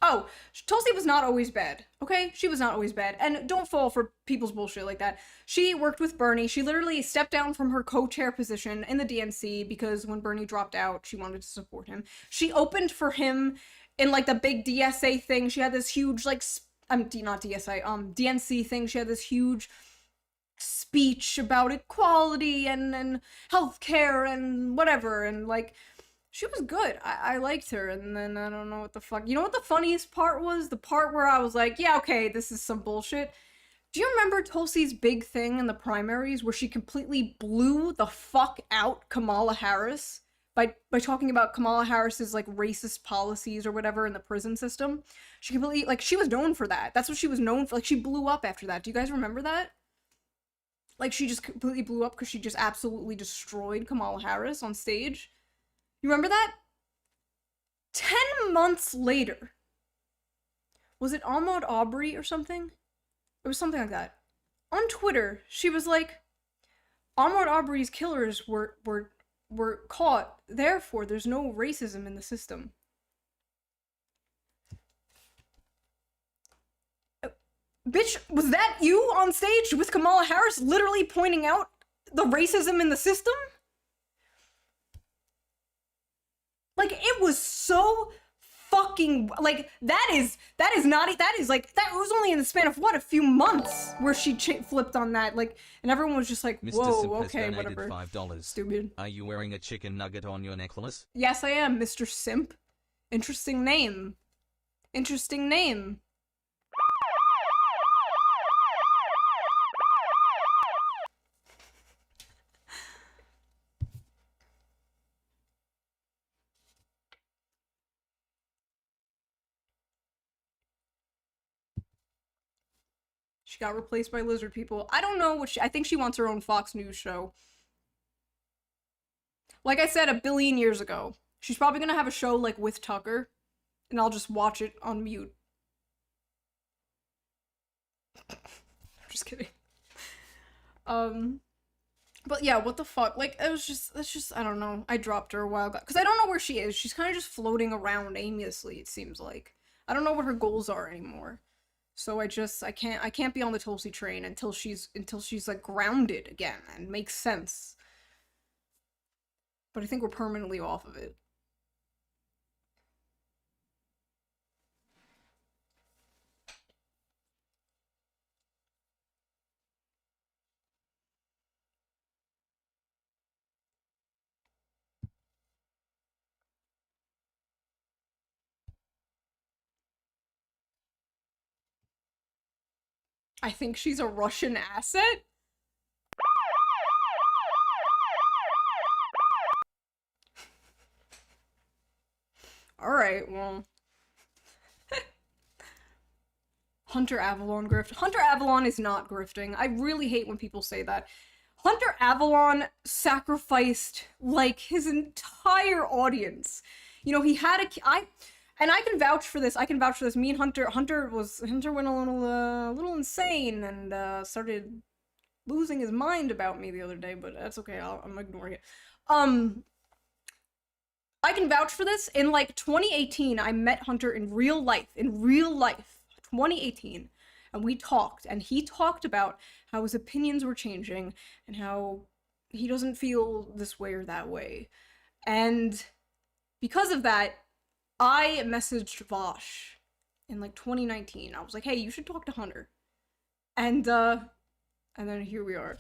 Oh, Tulsi was not always bad, okay? She was not always bad. And don't fall for people's bullshit like that. She worked with Bernie. She literally stepped down from her co-chair position in the DNC because when Bernie dropped out, she wanted to support him. She opened for him in, like, the big DSA thing. She had this huge, like, not DSA, DNC thing. She had this huge speech about equality and healthcare and whatever, and, like, she was good. I liked her, and then I don't know what the fuck. You know what the funniest part was? The part where I was like, yeah, okay, this is some bullshit. Do you remember Tulsi's big thing in the primaries where she completely blew the fuck out Kamala Harris by talking about Kamala Harris's, like, racist policies or whatever in the prison system? She completely, like, she was known for that. That's what she was known for. Like, she blew up after that. Do you guys remember that? Like, she just completely blew up because she just absolutely destroyed Kamala Harris on stage. You remember that? 10 months later, was it Ahmaud Arbery or something? It was something like that. On Twitter, she was like, Ahmaud Arbery's killers were caught, therefore there's no racism in the system. Bitch, was that you on stage with Kamala Harris literally pointing out the racism in the system? Like, it was so fucking, like, that is like, that was only in the span of, what, a few months where she flipped on that, like, and everyone was just like, Mr. whoa, Simp has okay, donated whatever. $5. Stupid. Are you wearing a chicken nugget on your necklace? Yes, I am, Mr. Simp. Interesting name. Interesting name. She got replaced by lizard people. I don't know what I think she wants her own Fox News show. Like I said a billion years ago, she's probably gonna have a show, like, with Tucker, and I'll just watch it on mute. I'm just kidding. But yeah, what the fuck? Like, that's just, I don't know. I dropped her a while back. Because I don't know where she is. She's kind of just floating around aimlessly, it seems like. I don't know what her goals are anymore. So I can't be on the Tulsi train until she's like grounded again and makes sense. But I think we're permanently off of it. I think she's a Russian asset? Alright, well. Hunter Avalon grift. Hunter Avalon is not grifting. I really hate when people say that. Hunter Avalon sacrificed, like, his entire audience. You know, he had and I can vouch for this. Me and Hunter went a little insane and started losing his mind about me the other day, but that's okay. I'm ignoring it. I can vouch for this. In, like, 2018, I met Hunter in real life. 2018. And we talked, and he talked about how his opinions were changing and how he doesn't feel this way or that way. And because of that, I messaged Vosh in like 2019. I was like, hey, you should talk to Hunter. And then here we are,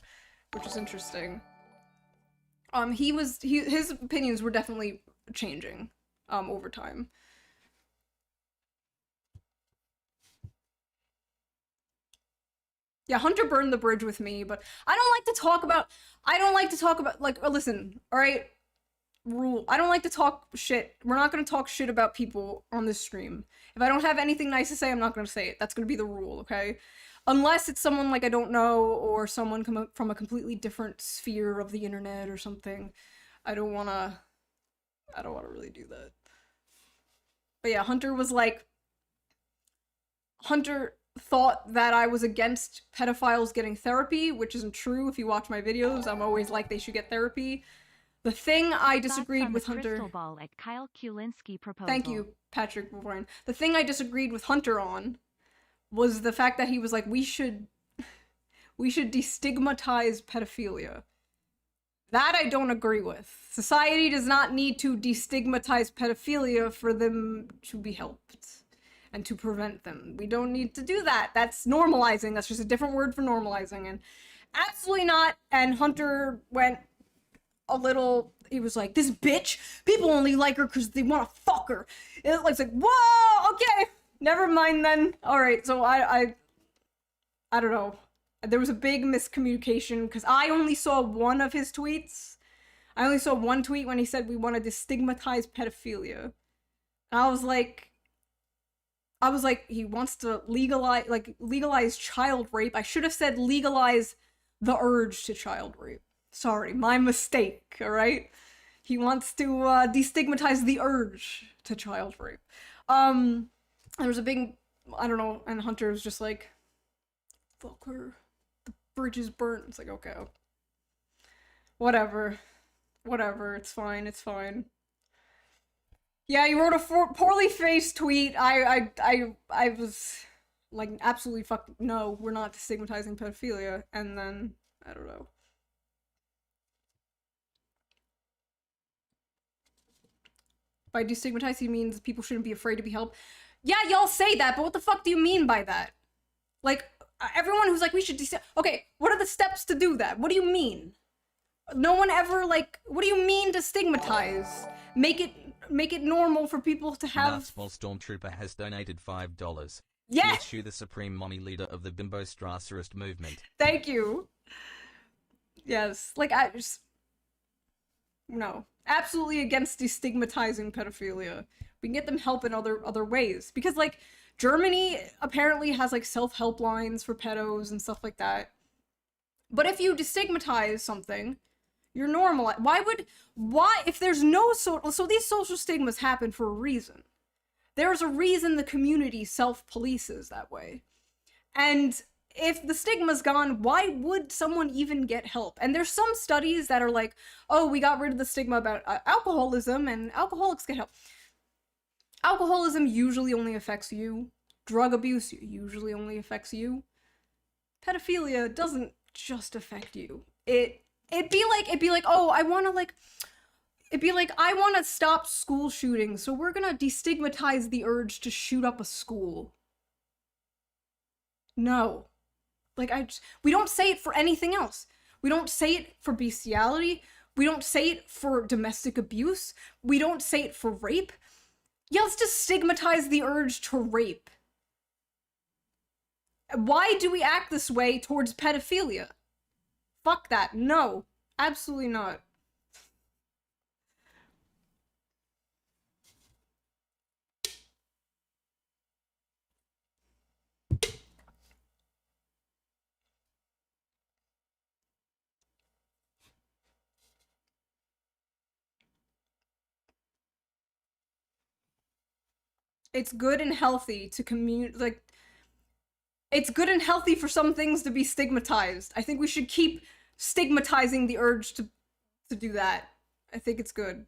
which is interesting. His opinions were definitely changing over time. Yeah, Hunter burned the bridge with me, but I don't like to talk about like listen, all right? Rule. I don't like to talk shit. We're not going to talk shit about people on this stream. If I don't have anything nice to say, I'm not going to say it. That's going to be the rule, okay? Unless it's someone like I don't know, or someone from a completely different sphere of the internet or something. I don't want to really do that. But yeah, Hunter thought that I was against pedophiles getting therapy, which isn't true. If you watch my videos, I'm always like they should get therapy. The thing I disagreed with Hunter... Crystal ball at Kyle Kulinski proposal. Thank you, Patrick Warren. The thing I disagreed with Hunter on was the fact that he was like, we should destigmatize pedophilia. That I don't agree with. Society does not need to destigmatize pedophilia for them to be helped and to prevent them. We don't need to do that. That's normalizing. That's just a different word for normalizing. And absolutely not. And Hunter went a little, he was like, this bitch, people only like her because they want to fuck her. And it's like, whoa, okay, never mind then. All right, so I don't know. There was a big miscommunication because I only saw one of his tweets. I only saw one tweet when he said we want to destigmatize pedophilia. And I was like, he wants to legalize child rape. I should have said legalize the urge to child rape. Sorry, my mistake, alright? He wants to destigmatize the urge to child rape. There was a big, I don't know, and Hunter was just like, fuck her. The bridge is burnt. It's like, okay. Whatever, it's fine. Yeah, you wrote a poorly phrased tweet. I was like, absolutely no, we're not destigmatizing pedophilia. And then, I don't know. By destigmatize, he means people shouldn't be afraid to be helped. Yeah, y'all say that, but what the fuck do you mean by that? Like, everyone who's like, we should okay, what are the steps to do that? What do you mean? No one ever, like, what do you mean to stigmatize? Make it normal for people to have... Small Stormtrooper has donated $5. Yeah! Issue the supreme mommy leader of the Bimbo Strasserist movement. Thank you. Yes, like, I just... No. Absolutely against destigmatizing pedophilia. We can get them help in other ways. Because, like, Germany apparently has, like, self-help lines for pedos and stuff like that. But if you destigmatize something, you're normal. Why, if there's no so these social stigmas happen for a reason. There's a reason the community self-polices that way. And if the stigma's gone, why would someone even get help? And there's some studies that are like, oh, we got rid of the stigma about alcoholism and alcoholics get help. Alcoholism usually only affects you. Drug abuse usually only affects you. Pedophilia doesn't just affect you. It'd be like, oh, I want to stop school shootings, so we're gonna destigmatize the urge to shoot up a school. No. Like, we don't say it for anything else. We don't say it for bestiality. We don't say it for domestic abuse. We don't say it for rape. Yeah, let's just stigmatize the urge to rape. Why do we act this way towards pedophilia? Fuck that. No. Absolutely not. It's good and healthy to it's good and healthy for some things to be stigmatized. I think we should keep stigmatizing the urge to do that. I think it's good.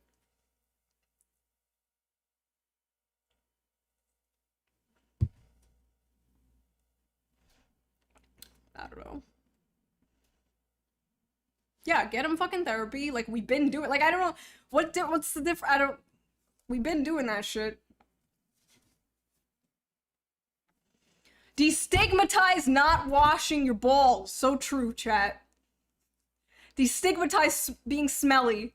I don't know. Yeah, get him fucking therapy. Like, we've been doing, like, I don't know, what's the difference, we've been doing that shit. Destigmatize not washing your balls. So true, chat. Destigmatize being smelly.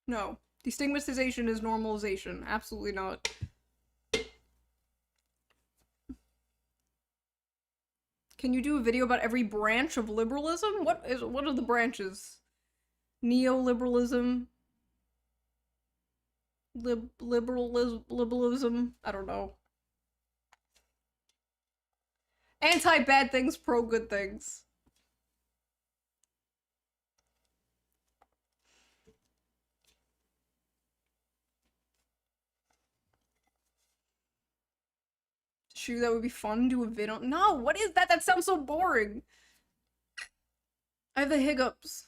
No. Destigmatization is normalization. Absolutely not. Can you do a video about every branch of liberalism? What are the branches? Neoliberalism? Liberalism? I don't know. Anti-bad things, pro-good things. Shoot, that would be fun. Do a vid on. No, what is that? That sounds so boring. I have the hiccups.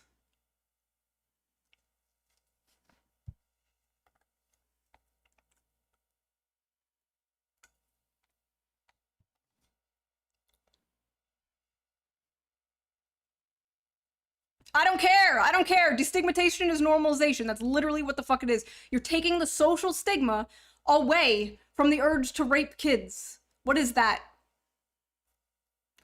I don't care. I don't care. Destigmatization is normalization. That's literally what the fuck it is. You're taking the social stigma away from the urge to rape kids. What is that?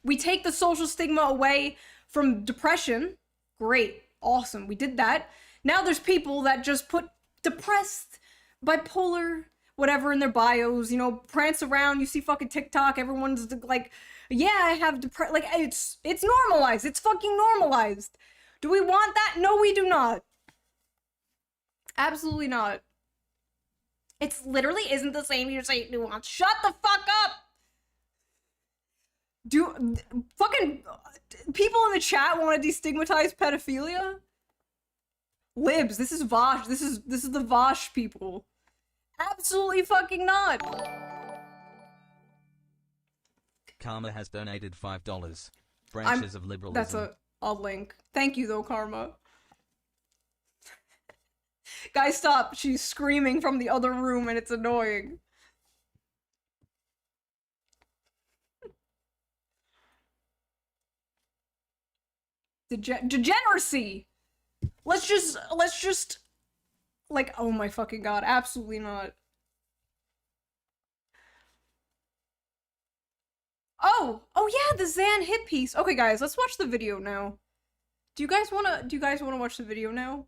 We take the social stigma away from depression. Great. Awesome. We did that. Now there's people that just put depressed, bipolar, whatever in their bios, you know, prance around. You see fucking TikTok. Everyone's like, yeah, I have depression. Like, it's normalized. It's fucking normalized. Do we want that? No, we do not. Absolutely not. It's literally isn't the same. You say nuance. Shut the fuck up! Do fucking people in the chat want to destigmatize pedophilia? Libs, this is Vosh. This is the Vosh people. Absolutely fucking not. Karma has donated $5. Branches of liberalism. That's a link. Thank you though, Karma. Guys, stop. She's screaming from the other room and it's annoying. Degeneracy! Let's just, like, oh my fucking god, absolutely not. Oh yeah, the Zan hit piece. Okay, guys, let's watch the video now. Do you guys wanna watch the video now?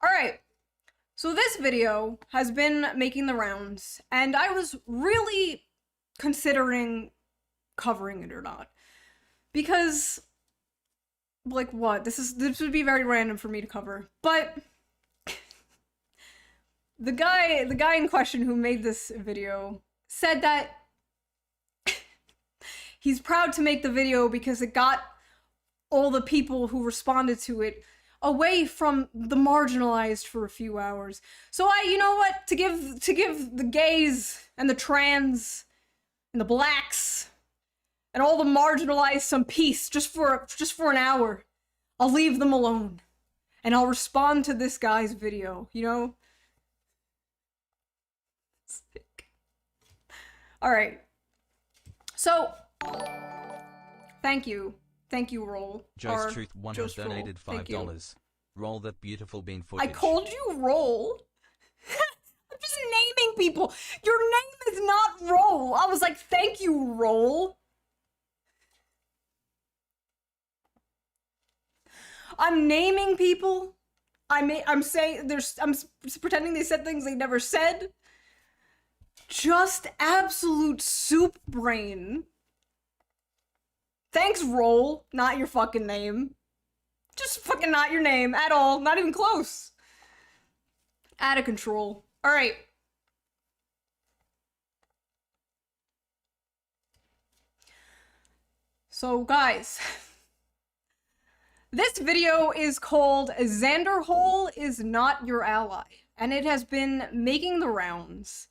Alright. So this video has been making the rounds, and I was really considering covering it or not. Because, like, what? This would be very random for me to cover. But the guy in question who made this video said that he's proud to make the video because it got all the people who responded to it away from the marginalized for a few hours. So you know what? To give the gays and the trans and the blacks and all the marginalized some peace just for an hour, I'll leave them alone. And I'll respond to this guy's video, you know? Alright. So, thank you. Thank you, Roll. Joe's Truth 1 has Roll. donated Thank you. $5. Roll that beautiful bean footage. I called you Roll. I'm just naming people. Your name is not Roll. I was like, thank you, Roll. I'm naming people. I'm saying I'm pretending they said things they never said. Just absolute soup brain. Thanks, Roll. Not your fucking name. Just fucking not your name at all. Not even close. Out of control. Alright. So, guys. This video is called Xanderhal is not your ally. and it has been making the rounds.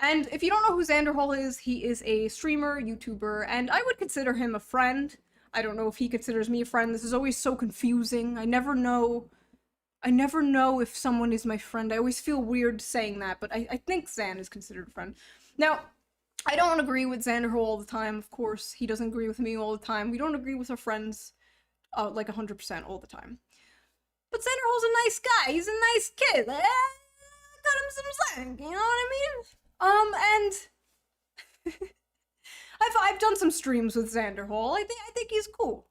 And if you don't know who Xanderhal is, he is a streamer, YouTuber, and I would consider him a friend. I don't know if he considers me a friend. This is always so confusing. I never know if someone is my friend. I always feel weird saying that, but I think Xan is considered a friend. Now, I don't agree with Xanderhal all the time, of course. He doesn't agree with me all the time. We don't agree with our friends, like 100% all the time. But Xanderhal's a nice guy. He's a nice kid. Cut him some slack, you know what I mean? And I've done some streams with Xanderhal. I think he's cool.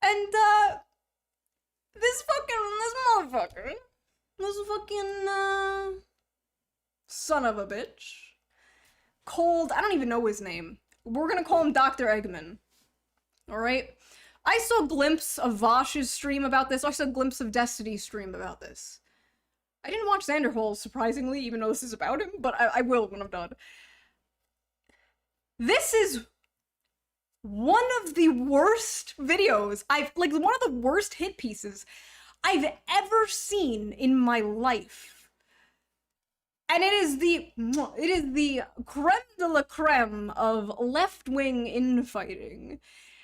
And this motherfucker, this fucking son of a bitch, called, I don't even know his name. We're gonna call him Dr. Eggman. Alright? I saw a glimpse of Vosh's stream about this. I saw a glimpse of Destiny's stream about this. I didn't watch Xanderhal, surprisingly, even though this is about him, but I will when I'm done. This is one of the worst videos one of the worst hit pieces I've ever seen in my life. And it is the creme de la creme of left-wing infighting.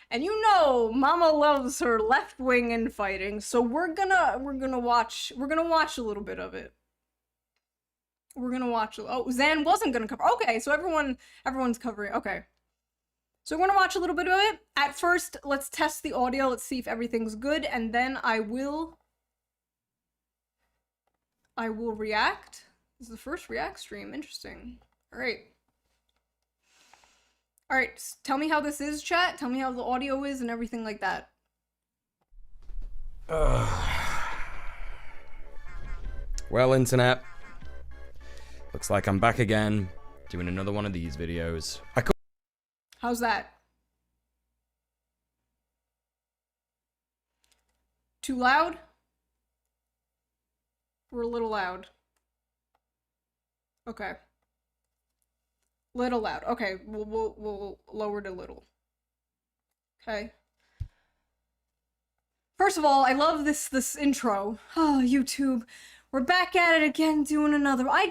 And you know, Mama loves her left-wing infighting, so we're gonna watch a little bit of it. We're gonna watch. Oh, Xan wasn't gonna cover. Okay, so everyone's covering. Okay, so we're gonna watch a little bit of it. At first, let's test the audio. Let's see if everything's good, and then I will react. This is the first react stream. Interesting. All right. Alright, tell me how this is, chat. Tell me how the audio is and everything like that. Well, internet. Looks like I'm back again, doing another one of these videos. How's that? Too loud? We're a little loud. Okay. Little loud. Okay, we'll lower it a little. Okay. First of all, I love this intro. Oh, YouTube. We're back at it again doing another. I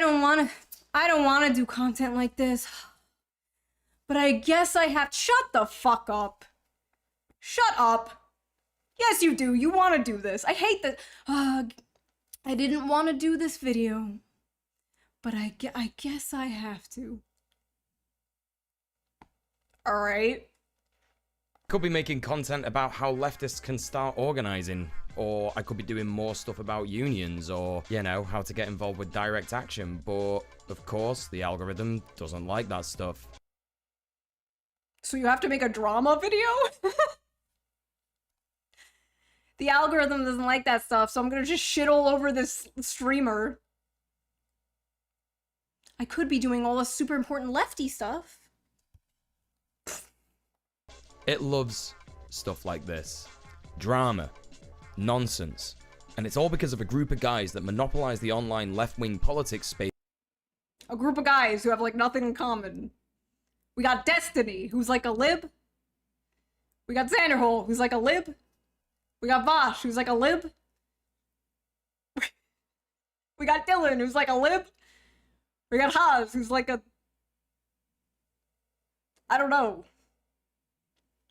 don't wanna do content like this. But I guess I have. Shut the fuck up. Shut up. Yes, you do. You wanna do this. I hate that. I didn't wanna do this video. But I guess I have to. Alright. Could be making content about how leftists can start organizing, or I could be doing more stuff about unions, or, you know, how to get involved with direct action, but, of course, the algorithm doesn't like that stuff. So you have to make a drama video? The algorithm doesn't like that stuff, so I'm gonna just shit all over this streamer. I could be doing all this super important lefty stuff. It loves stuff like this. Drama. Nonsense. And it's all because of a group of guys that monopolize the online left-wing politics space. A group of guys who have, like, nothing in common. We got Destiny, who's like a lib. We got Xanderhal, who's like a lib. We got Vosh, who's like a lib. We got Dylan, who's like a lib. We got Haas, who's like a... I don't know.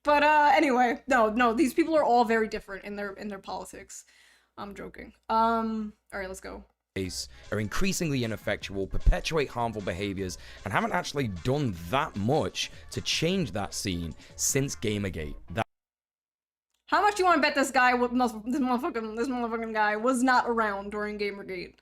But, anyway. No, these people are all very different in their politics. I'm joking. Alright, let's go. Are increasingly ineffectual, perpetuate harmful behaviors, and haven't actually done that much to change that scene since Gamergate. How much do you want to bet this guy, this motherfucking guy was not around during Gamergate?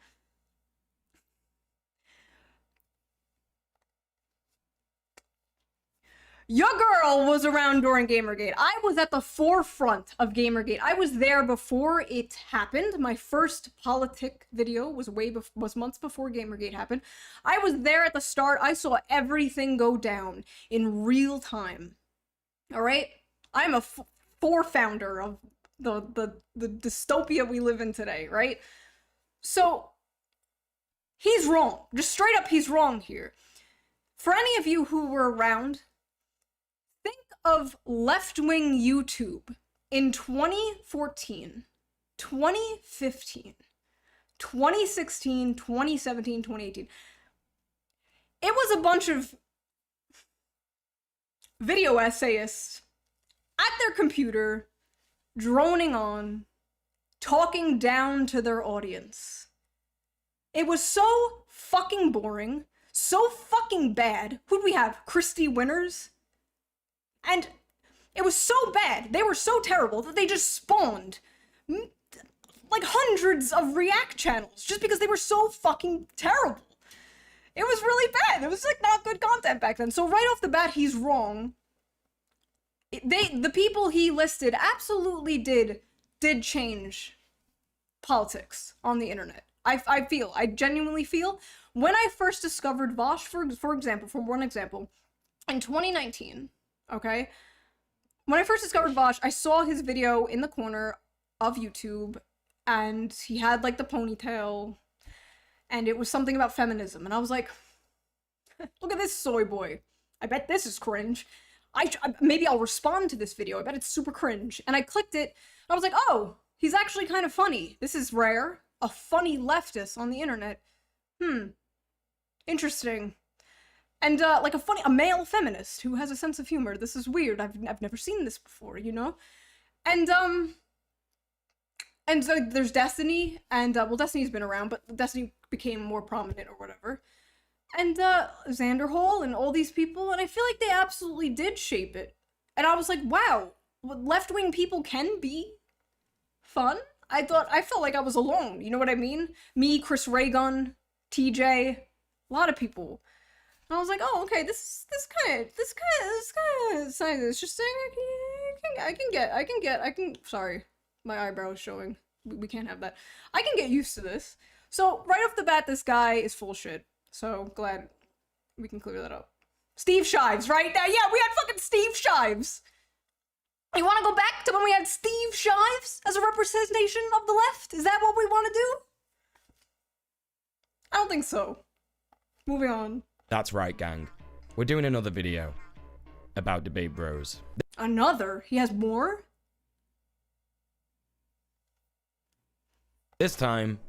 Your girl was around during Gamergate. I was at the forefront of Gamergate. I was there before it happened. My first politic video was months before Gamergate happened. I was there at the start. I saw everything go down in real time. All right? I'm a founder of the dystopia we live in today, right? So he's wrong. Just straight up, he's wrong here. For any of you who were around, think of left-wing YouTube in 2014, 2015, 2016, 2017, 2018. It was a bunch of video essayists at their computer, droning on, talking down to their audience. It was so fucking boring, so fucking bad. Who'd we have? Christy Winners? And it was so bad, they were so terrible, that they just spawned like hundreds of React channels just because they were so fucking terrible. It was really bad. It was like not good content back then. So right off the bat, he's wrong. The people he listed absolutely did change politics on the internet. I genuinely feel, when I first discovered Vosh, for example, for one example, in 2019, okay? When I first discovered Vosh, I saw his video in the corner of YouTube, and he had, like, the ponytail, and it was something about feminism, and I was like, look at this soy boy. I bet this is cringe. Maybe I'll respond to this video. I bet it's super cringe. And I clicked it, and I was like, oh, he's actually kind of funny. This is rare. A funny leftist on the internet. Interesting. And, like, a male feminist who has a sense of humor. This is weird. I've never seen this before, you know? And there's Destiny, and, well, Destiny's been around, but Destiny became more prominent or whatever. And, Xanderhal and all these people, and I feel like they absolutely did shape it. And I was like, wow, left-wing people can be fun? I felt like I was alone, you know what I mean? Me, Chris Raygun, TJ, a lot of people. And I was like, oh, okay, this kind of sounds interesting. Sorry, my eyebrow is showing. We can't have that. I can get used to this. So, right off the bat, this guy is full shit. So, glad we can clear that up. Steve Shives, right? Yeah, we had fucking Steve Shives! You wanna go back to when we had Steve Shives as a representation of the left? Is that what we wanna do? I don't think so. Moving on. That's right, gang. We're doing another video about debate bros. Another? He has more? This time,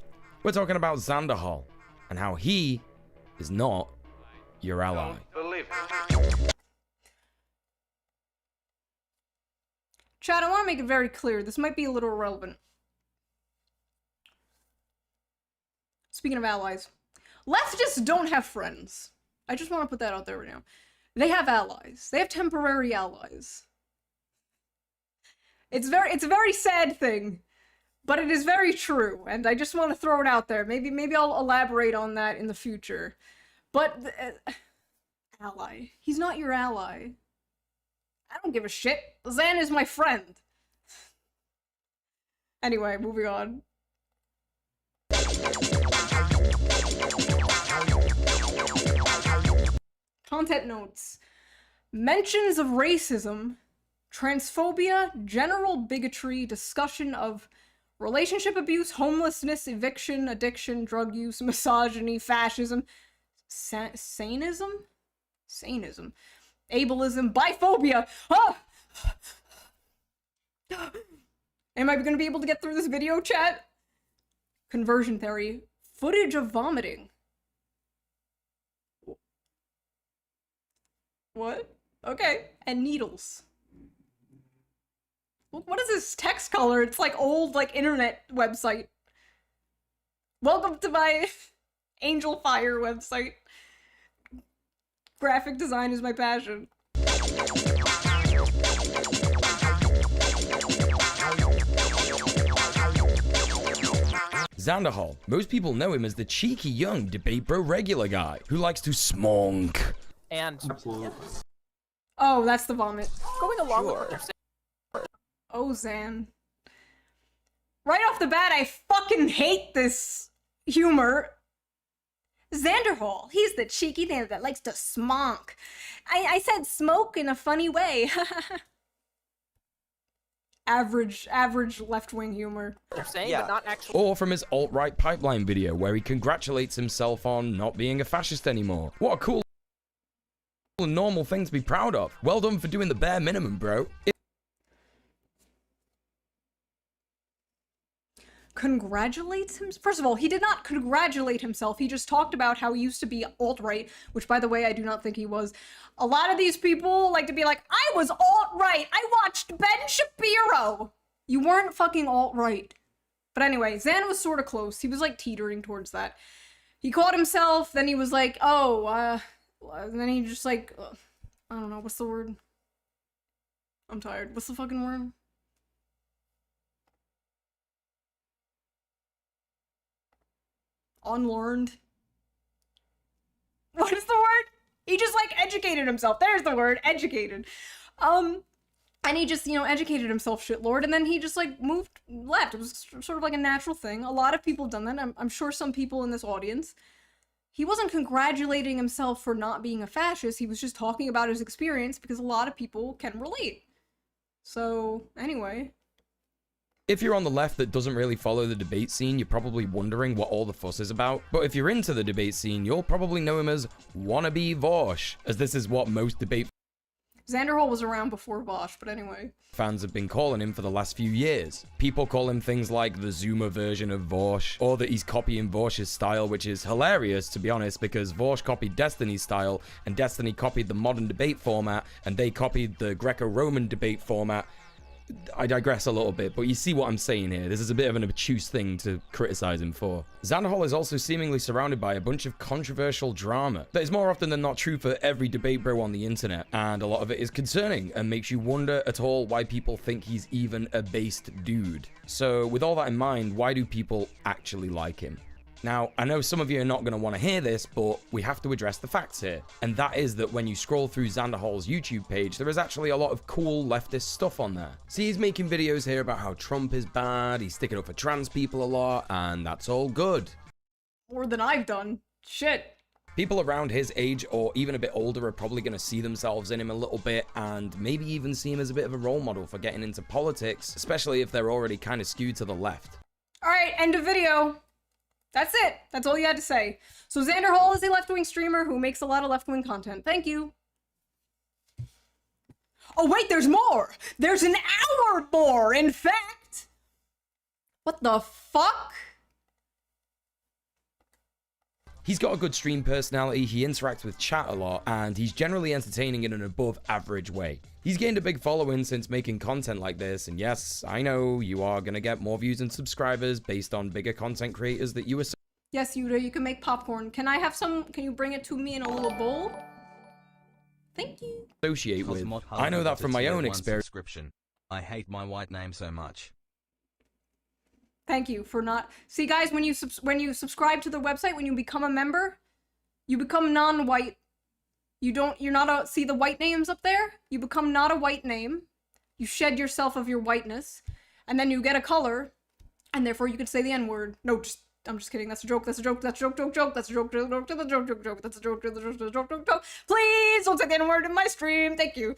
we're talking about Xanderhal and how he is not your ally. Chad, I want to make it very clear. This might be a little irrelevant. Speaking of allies, leftists don't have friends. I just want to put that out there right now. They have allies. They have temporary allies. It's a very sad thing, but it is very true, and I just want to throw it out there. Maybe I'll elaborate on that in the future. But ally. He's not your ally. I don't give a shit. Zan is my friend. Anyway, moving on. Content notes. Mentions of racism, transphobia, general bigotry, discussion of relationship abuse, homelessness, eviction, addiction, drug use, misogyny, fascism, sanism? Sanism. Ableism, biphobia. Ah! Am I going to be able to get through this video, chat? Conversion theory. Footage of vomiting. What? Okay. And needles. What is this text color? It's like old, like, internet website. Welcome to my Angel Fire website. Graphic design is my passion. Xanderhal. Most people know him as the cheeky young debate bro regular guy who likes to smonk. And Oh, that's the vomit. going along with what they're saying, Oh, Zan. Right off the bat, I fucking hate this humor. Xanderhal, he's the cheeky thing that likes to smonk. I said smoke in a funny way. average left-wing humor. they're saying, but not actually. Or from his alt-right pipeline video where he congratulates himself on not being a fascist anymore. What a cool and normal thing to be proud of. Well done for doing the bare minimum, bro. congratulates him. First of all, he did not congratulate himself. He just talked about how he used to be alt-right, which, by the way, I do not think he was. A lot of these people like to be like, I was alt-right. I watched Ben Shapiro. You weren't fucking alt-right. But anyway, Xan was sort of close. He was like teetering towards that. He caught himself, then he was like, and then he just like, I don't know, what's the word? I'm tired. What's the fucking word? Unlearned. What is the word? He just like educated himself. There's the word, educated. And he just, educated himself, shitlord, and then he just like left. It was sort of like a natural thing. A lot of people have done that. I'm sure some people in this audience. He wasn't congratulating himself for not being a fascist. He was just talking about his experience because a lot of people can relate. So, anyway. If you're on the left that doesn't really follow the debate scene, you're probably wondering what all the fuss is about. But if you're into the debate scene, you'll probably know him as Wannabe Vosh, as this is what most debate Xanderhal was around before Vosh, but anyway. Fans have been calling him for the last few years. People call him things like the Zoomer version of Vosh, or that he's copying Vosh's style, which is hilarious, to be honest, because Vosh copied Destiny's style, and Destiny copied the modern debate format, and they copied the Greco-Roman debate format. I digress a little bit, but you see what I'm saying here. This is a bit of an obtuse thing to criticize him for. Xanderhal is also seemingly surrounded by a bunch of controversial drama that is more often than not true for every debate bro on the internet, and a lot of it is concerning and makes you wonder at all why people think he's even a based dude. So with all that in mind, why do people actually like him? Now, I know some of you are not going to want to hear this, but we have to address the facts here. And that is that when you scroll through Xanderhal's YouTube page, there is actually a lot of cool leftist stuff on there. See, he's making videos here about how Trump is bad, he's sticking up for trans people a lot, and that's all good. More than I've done. Shit. People around his age or even a bit older are probably going to see themselves in him a little bit and maybe even see him as a bit of a role model for getting into politics, especially if they're already kind of skewed to the left. Alright, end of video. That's it. That's all you had to say. So Xanderhal is a left-wing streamer who makes a lot of left-wing content. Thank you. Oh wait, there's more! There's an hour more, in fact! What the fuck? He's got a good stream personality, he interacts with chat a lot, and he's generally entertaining in an above average way. He's gained a big following since making content like this, and yes, I know you are gonna get more views and subscribers based on bigger content creators that you Yes, Yuda, you can make popcorn. Can I have some? Can you bring it to me in a little bowl? Thank you. associate with. I know that from my own experience. I hate my white name so much. Thank you for not. See, guys, when you subscribe to the website, when you become a member, you become non-white. You're not a. See the white names up there? You become not a white name. You shed yourself of your whiteness, and then you get a color, and therefore you could say the N-word. No, I'm just kidding. That's a joke. That's a joke. That's a joke. That's a joke. That's a joke. That's a joke. That's a joke. That's a joke. Please don't say the N-word in my stream. Thank you.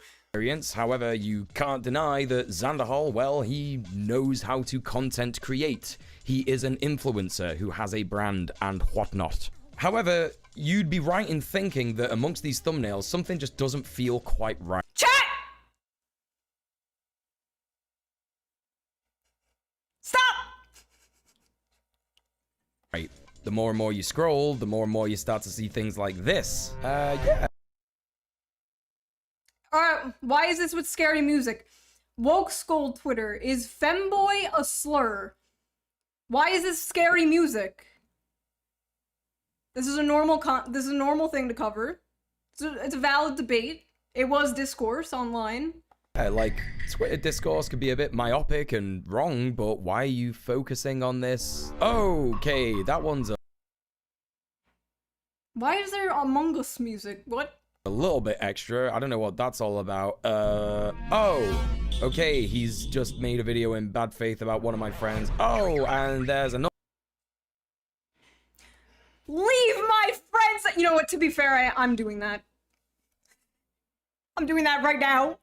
However, you can't deny that Xanderhal, well, he knows how to content create. He is an influencer who has a brand and whatnot. However, you'd be right in thinking that amongst these thumbnails, something just doesn't feel quite right. Chat! Stop! Right. The more and more you scroll, the more and more you start to see things like this. Yeah. Alright, why is this with scary music? Woke Scold Twitter. Is femboy a slur? Why is this scary music? This is a normal thing to cover. It's a valid debate. It was discourse online. Like, Twitter discourse could be a bit myopic and wrong, but why are you focusing on this? Okay, that one's Why is there Among Us music? What? a little bit extra. I don't know what that's all about. Oh, okay, he's just made a video in bad faith about one of my friends. Oh, and there's another. Leave my friends! You know what, to be fair, I'm doing that. I'm doing that right now.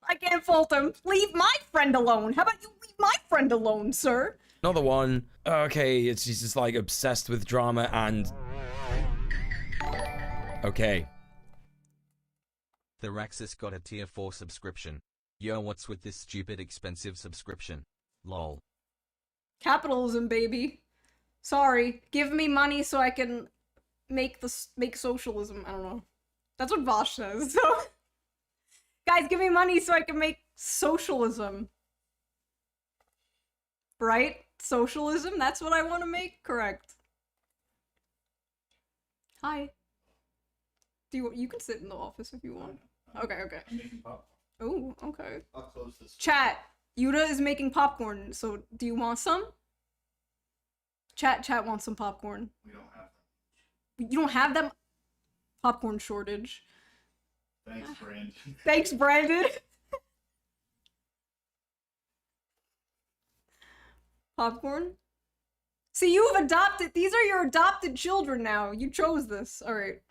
I can't fault him. Leave my friend alone. How about you leave my friend alone, sir? Another one. Okay, she's just like obsessed with drama and... Okay. The Raxus got a tier 4 subscription. Yo, what's with this stupid expensive subscription? Lol. Capitalism, baby. Sorry. Give me money so I can make socialism. I don't know. That's what Vosh says. So, guys, give me money so I can make socialism. Right? Socialism? That's what I want to make? Correct. Hi. You can sit in the office if you want. Okay. I'm making popcorn. Oh, okay. I'll close this. Chat. Yuta is making popcorn, so do you want some? Chat wants some popcorn. We don't have them. You don't have them? Popcorn shortage. Thanks, Brandon. Thanks, Brandon. Popcorn? See, you have adopted- these are your adopted children now. You chose this. Alright.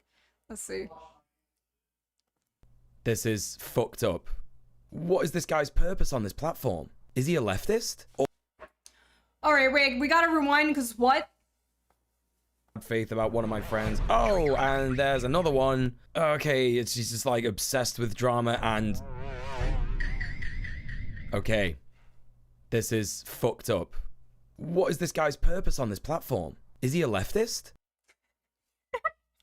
Let's see. This is fucked up. What is this guy's purpose on this platform? Is he a leftist? Or Alright, wait, we gotta rewind, because what? faith about one of my friends. Oh, and there's another one. Okay, she's just like obsessed with drama and... Okay. This is fucked up. What is this guy's purpose on this platform? Is he a leftist?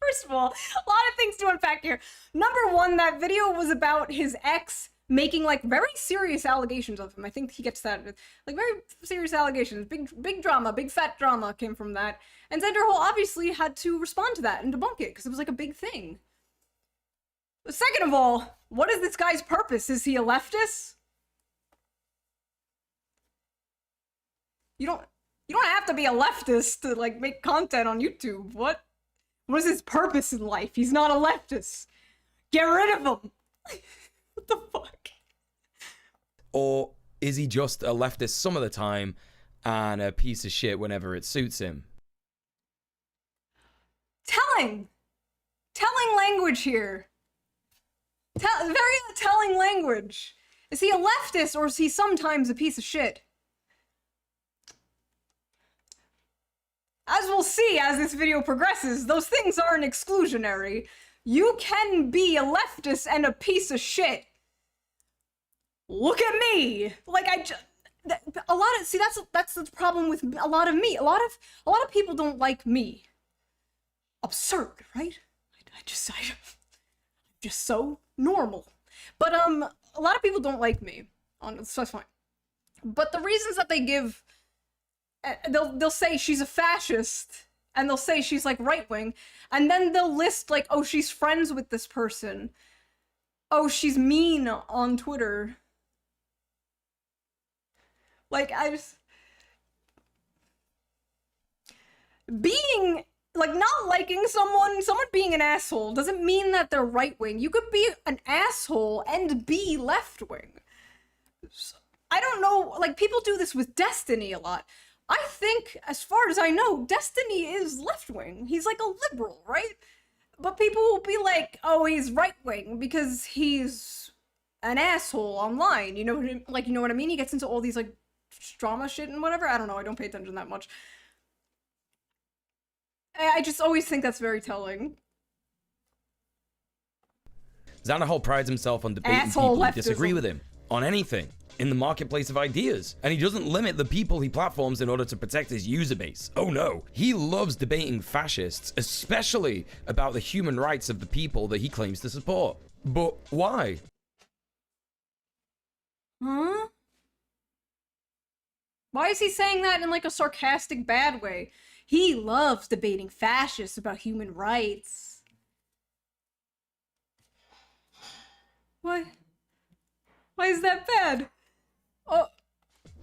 First of all, a lot of things to unpack here. Number one, that video was about his ex making, like, very serious allegations of him. I think he gets that. Like, very serious allegations. Big drama, big fat drama came from that. And Xanderhal obviously had to respond to that and debunk it, because it was, like, a big thing. Second of all, what is this guy's purpose? Is he a leftist? You don't have to be a leftist to, like, make content on YouTube. What is his purpose in life? He's not a leftist. Get rid of him. What the fuck? Or is he just a leftist some of the time and a piece of shit whenever it suits him? Telling language here. Very telling language. Is he a leftist or is he sometimes a piece of shit? As we'll see as this video progresses, those things aren't exclusionary. You can be a leftist and a piece of shit. Look at me! Like, that's the problem with a lot of me. A lot of people don't like me. Absurd, right? I'm just so normal. But, a lot of people don't like me. So that's fine. But the reasons that they give... They'll say she's a fascist, and they'll say she's, like, right-wing, and then they'll list, like, oh, she's friends with this person. Oh, she's mean on Twitter. Like, being, like, not liking someone being an asshole doesn't mean that they're right-wing. You could be an asshole and be left-wing. I don't know, like, people do this with Destiny a lot. I think, as far as I know, Destiny is left-wing. He's like a liberal, right? But people will be like, oh, he's right-wing because he's an asshole online. You know what I mean? He gets into all these, like, drama shit and whatever. I don't know, I don't pay attention that much. I just always think that's very telling. Xanderhal prides himself on debating Asshole people who leftism. disagree with him on anything in the marketplace of ideas, and he doesn't limit the people he platforms in order to protect his user base. Oh no, he loves debating fascists, especially about the human rights of the people that he claims to support. But why? Huh? Why is he saying that in, like, a sarcastic, bad way? He loves debating fascists about human rights. Why? Why is that bad? Oh.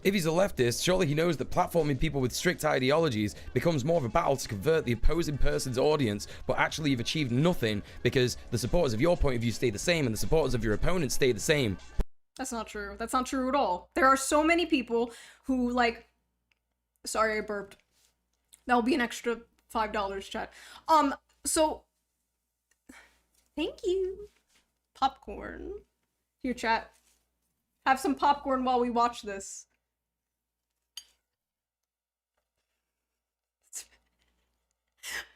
If he's a leftist, surely he knows that platforming people with strict ideologies becomes more of a battle to convert the opposing person's audience, but actually you've achieved nothing because the supporters of your point of view stay the same and the supporters of your opponent stay the same. That's not true. That's not true at all. There are so many people who, like... Sorry, I burped. That'll be an extra $5, chat. So... Thank you. Popcorn. Here, chat. Have some popcorn while we watch this.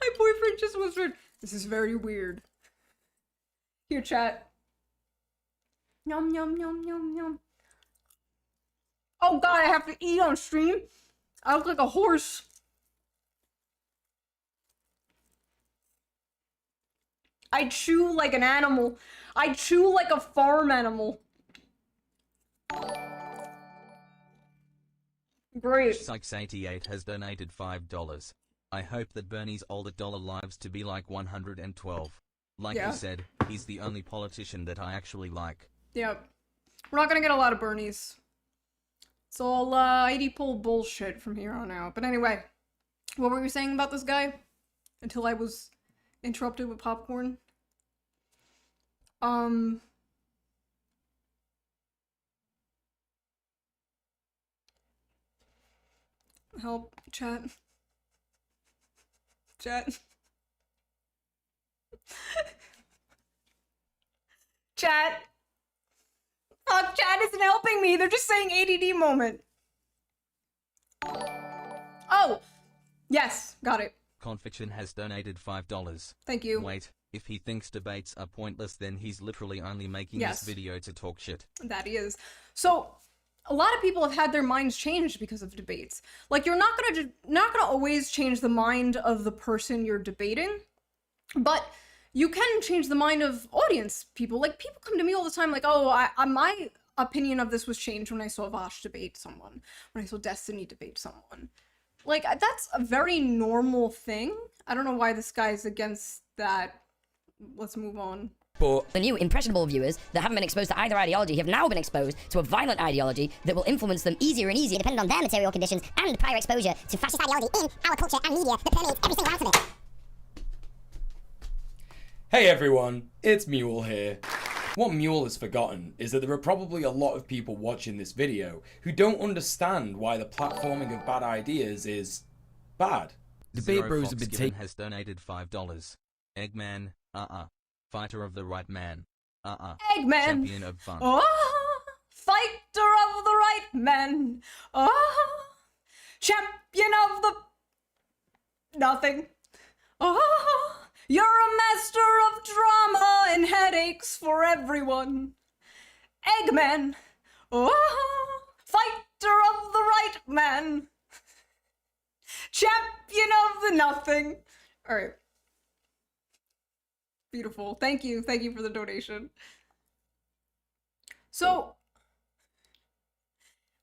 My boyfriend just whispered, "This is very weird." Here, chat. Yum, yum, yum, yum, yum. Oh god, I have to eat on stream? I look like a horse. I chew like an animal. I chew like a farm animal. Great. Sykes88 has donated $5. I hope that Bernie's older dollar lives to be like 112. Like Yeah. you said, he's the only politician that I actually like. Yep. We're not gonna get a lot of Bernies. It's all, 80 pull bullshit from here on out. But anyway, what were we saying about this guy? Until I was interrupted with popcorn? Help, chat. Chat. Chat. Fuck, chat isn't helping me. They're just saying ADD moment. Oh! Yes, got it. Confiction has donated $5. Thank you. Wait, if he thinks debates are pointless, then he's literally only making Yes. this video to talk shit. That he is. So, a lot of people have had their minds changed because of debates. Like, you're not gonna always change the mind of the person you're debating, but you can change the mind of audience people. Like, people come to me all the time like, oh, my opinion of this was changed when I saw Vosh debate someone, when I saw Destiny debate someone. Like, that's a very normal thing. I don't know why this guy's against that. Let's move on. But The new impressionable viewers that haven't been exposed to either ideology have now been exposed to a violent ideology that will influence them easier and easier depending on their material conditions and prior exposure to fascist ideology in our culture and media that permeates every single ounce of it. hey everyone, it's Mule here. What Mule has forgotten is that there are probably a lot of people watching this video who don't understand why the platforming of bad ideas is bad. Debate Zero bros Fox have been Given taking. has donated $5. Eggman, Fighter of the right man, Eggman! Champion of fun. Oh, fighter of the right man. Oh, champion of the... Nothing. Oh, you're a master of drama and headaches for everyone. Eggman. Oh, fighter of the right man. Champion of the nothing. Alright. Beautiful. Thank you. Thank you for the donation. So,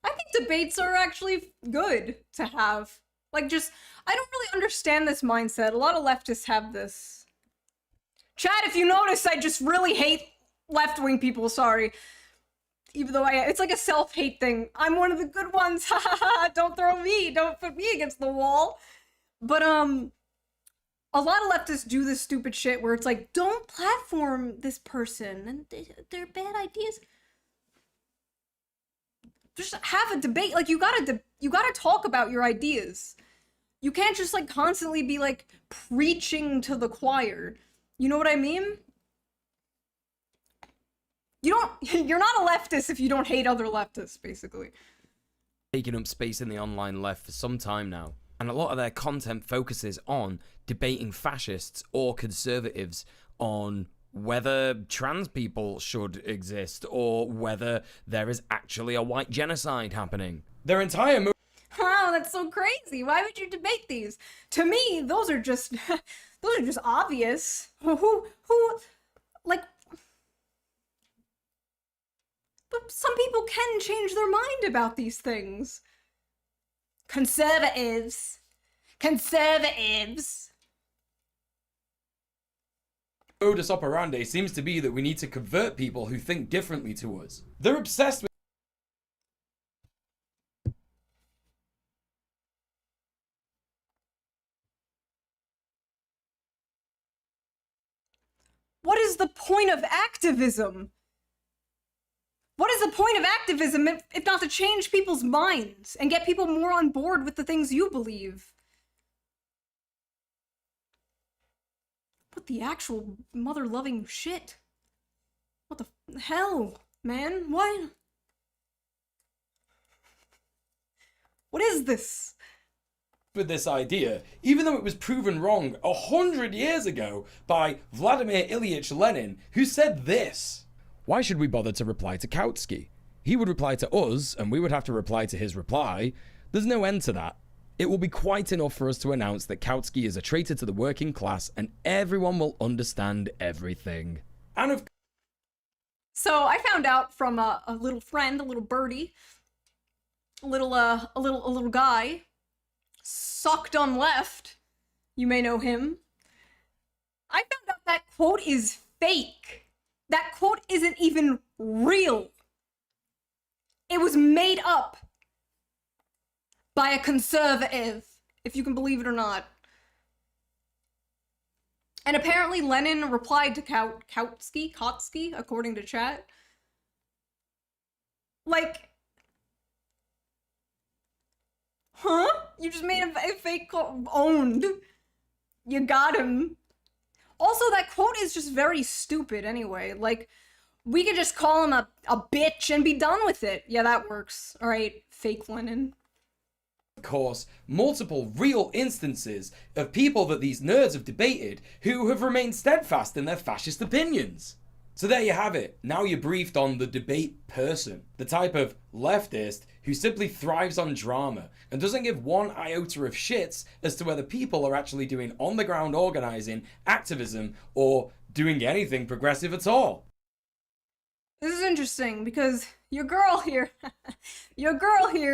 I think debates are actually good to have. Like, just, I don't really understand this mindset. A lot of leftists have this. Chat, if you notice, I just really hate left-wing people, sorry. Even though it's like a self-hate thing. I'm one of the good ones, ha ha ha, don't throw me, don't put me against the wall. But, a lot of leftists do this stupid shit where it's like, don't platform this person, and they're bad ideas. Just have a debate. Like, you gotta talk about your ideas. You can't just, like, constantly be, like, preaching to the choir. You know what I mean? You're not a leftist if you don't hate other leftists, basically. Taking up space in the online left for some time now, and a lot of their content focuses on debating fascists or conservatives on whether trans people should exist or whether there is actually a white genocide happening. Their entire Wow, that's so crazy. Why would you debate these? To me, those are just obvious. Who, like... But some people can change their mind about these things. Conservatives. modus operandi seems to be that we need to convert people who think differently to us. They're obsessed with What is the point of activism? What is the point of activism if not to change people's minds and get people more on board with the things you believe? What the actual mother-loving shit? What the hell, man? What? What is this? with this idea, even though it was proven wrong 100 years ago by Vladimir Ilyich Lenin, who said this. Why should we bother to reply to Kautsky? He would reply to us, and we would have to reply to his reply. There's no end to that. It will be quite enough for us to announce that Kautsky is a traitor to the working class, and everyone will understand everything. And of So I found out from a little friend, a little birdie, a little guy, Sucked on Left. You may know him. I found out that quote is fake. That quote isn't even real. It was made up by a conservative, if you can believe it or not. And apparently Lenin replied to Kautsky, according to chat. Like, huh? You just made a fake quote. Owned. You got him. Also, that quote is just very stupid anyway. Like, we could just call him a bitch and be done with it. Yeah, that works. Alright, fake Lenin. course, multiple real instances of people that these nerds have debated who have remained steadfast in their fascist opinions. So there you have it. Now you're briefed on the debate person, the type of leftist who simply thrives on drama and doesn't give one iota of shits as to whether people are actually doing on-the-ground organizing, activism, or doing anything progressive at all. This is interesting because your girl here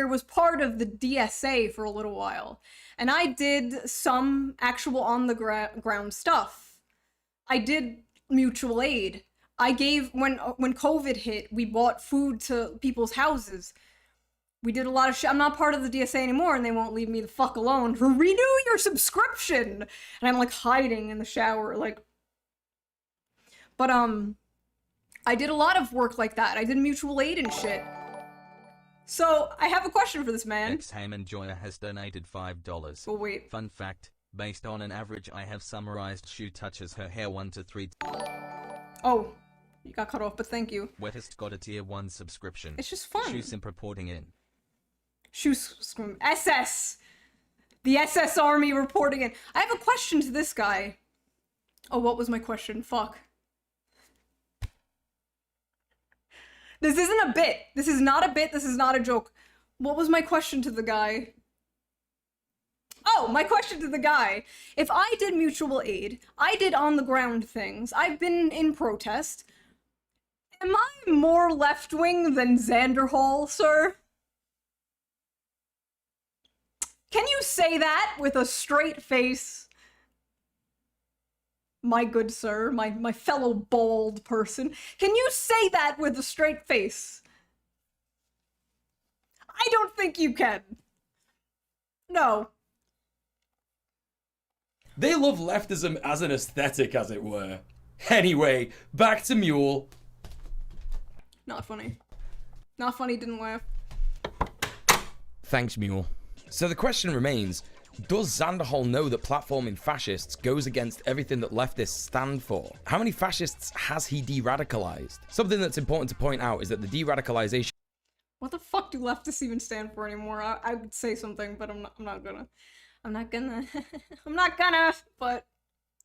was part of the DSA for a little while, and I did some actual on-the-ground stuff. I did mutual aid. I gave, when COVID hit, we bought food to people's houses. We did a lot of shit. I'm not part of the DSA anymore, and they won't leave me the fuck alone. Renew your subscription! And I'm like hiding in the shower, like. But I did a lot of work like that. I did mutual aid and shit. So I have a question for this man. X Heyman Joya has donated $5. Oh wait. Fun fact: based on an average, I have summarized. Shu touches her hair 1 to 3. Oh, you got cut off, but thank you. Wettest got a tier 1 subscription. It's just fun. Shu simp reporting in. SS! The SS Army reporting in. I have a question to this guy. Oh, what was my question? Fuck. This isn't a bit. This is not a bit. This is not a joke. What was my question to the guy? Oh, my question to the guy. If I did mutual aid, I did on-the-ground things, I've been in protest, am I more left-wing than Xanderhal, sir? Can you say that with a straight face? My good sir, my fellow bald person. Can you say that with a straight face? I don't think you can. No. They love leftism as an aesthetic, as it were. Anyway, back to Mule. Not funny. Not funny, didn't laugh. Thanks, Mule. So the question remains, does Xanderhal know that platforming fascists goes against everything that leftists stand for? How many fascists has he de-radicalized? Something that's important to point out is that the de-radicalization What the fuck do leftists even stand for anymore? I would say something, but I'm not gonna, but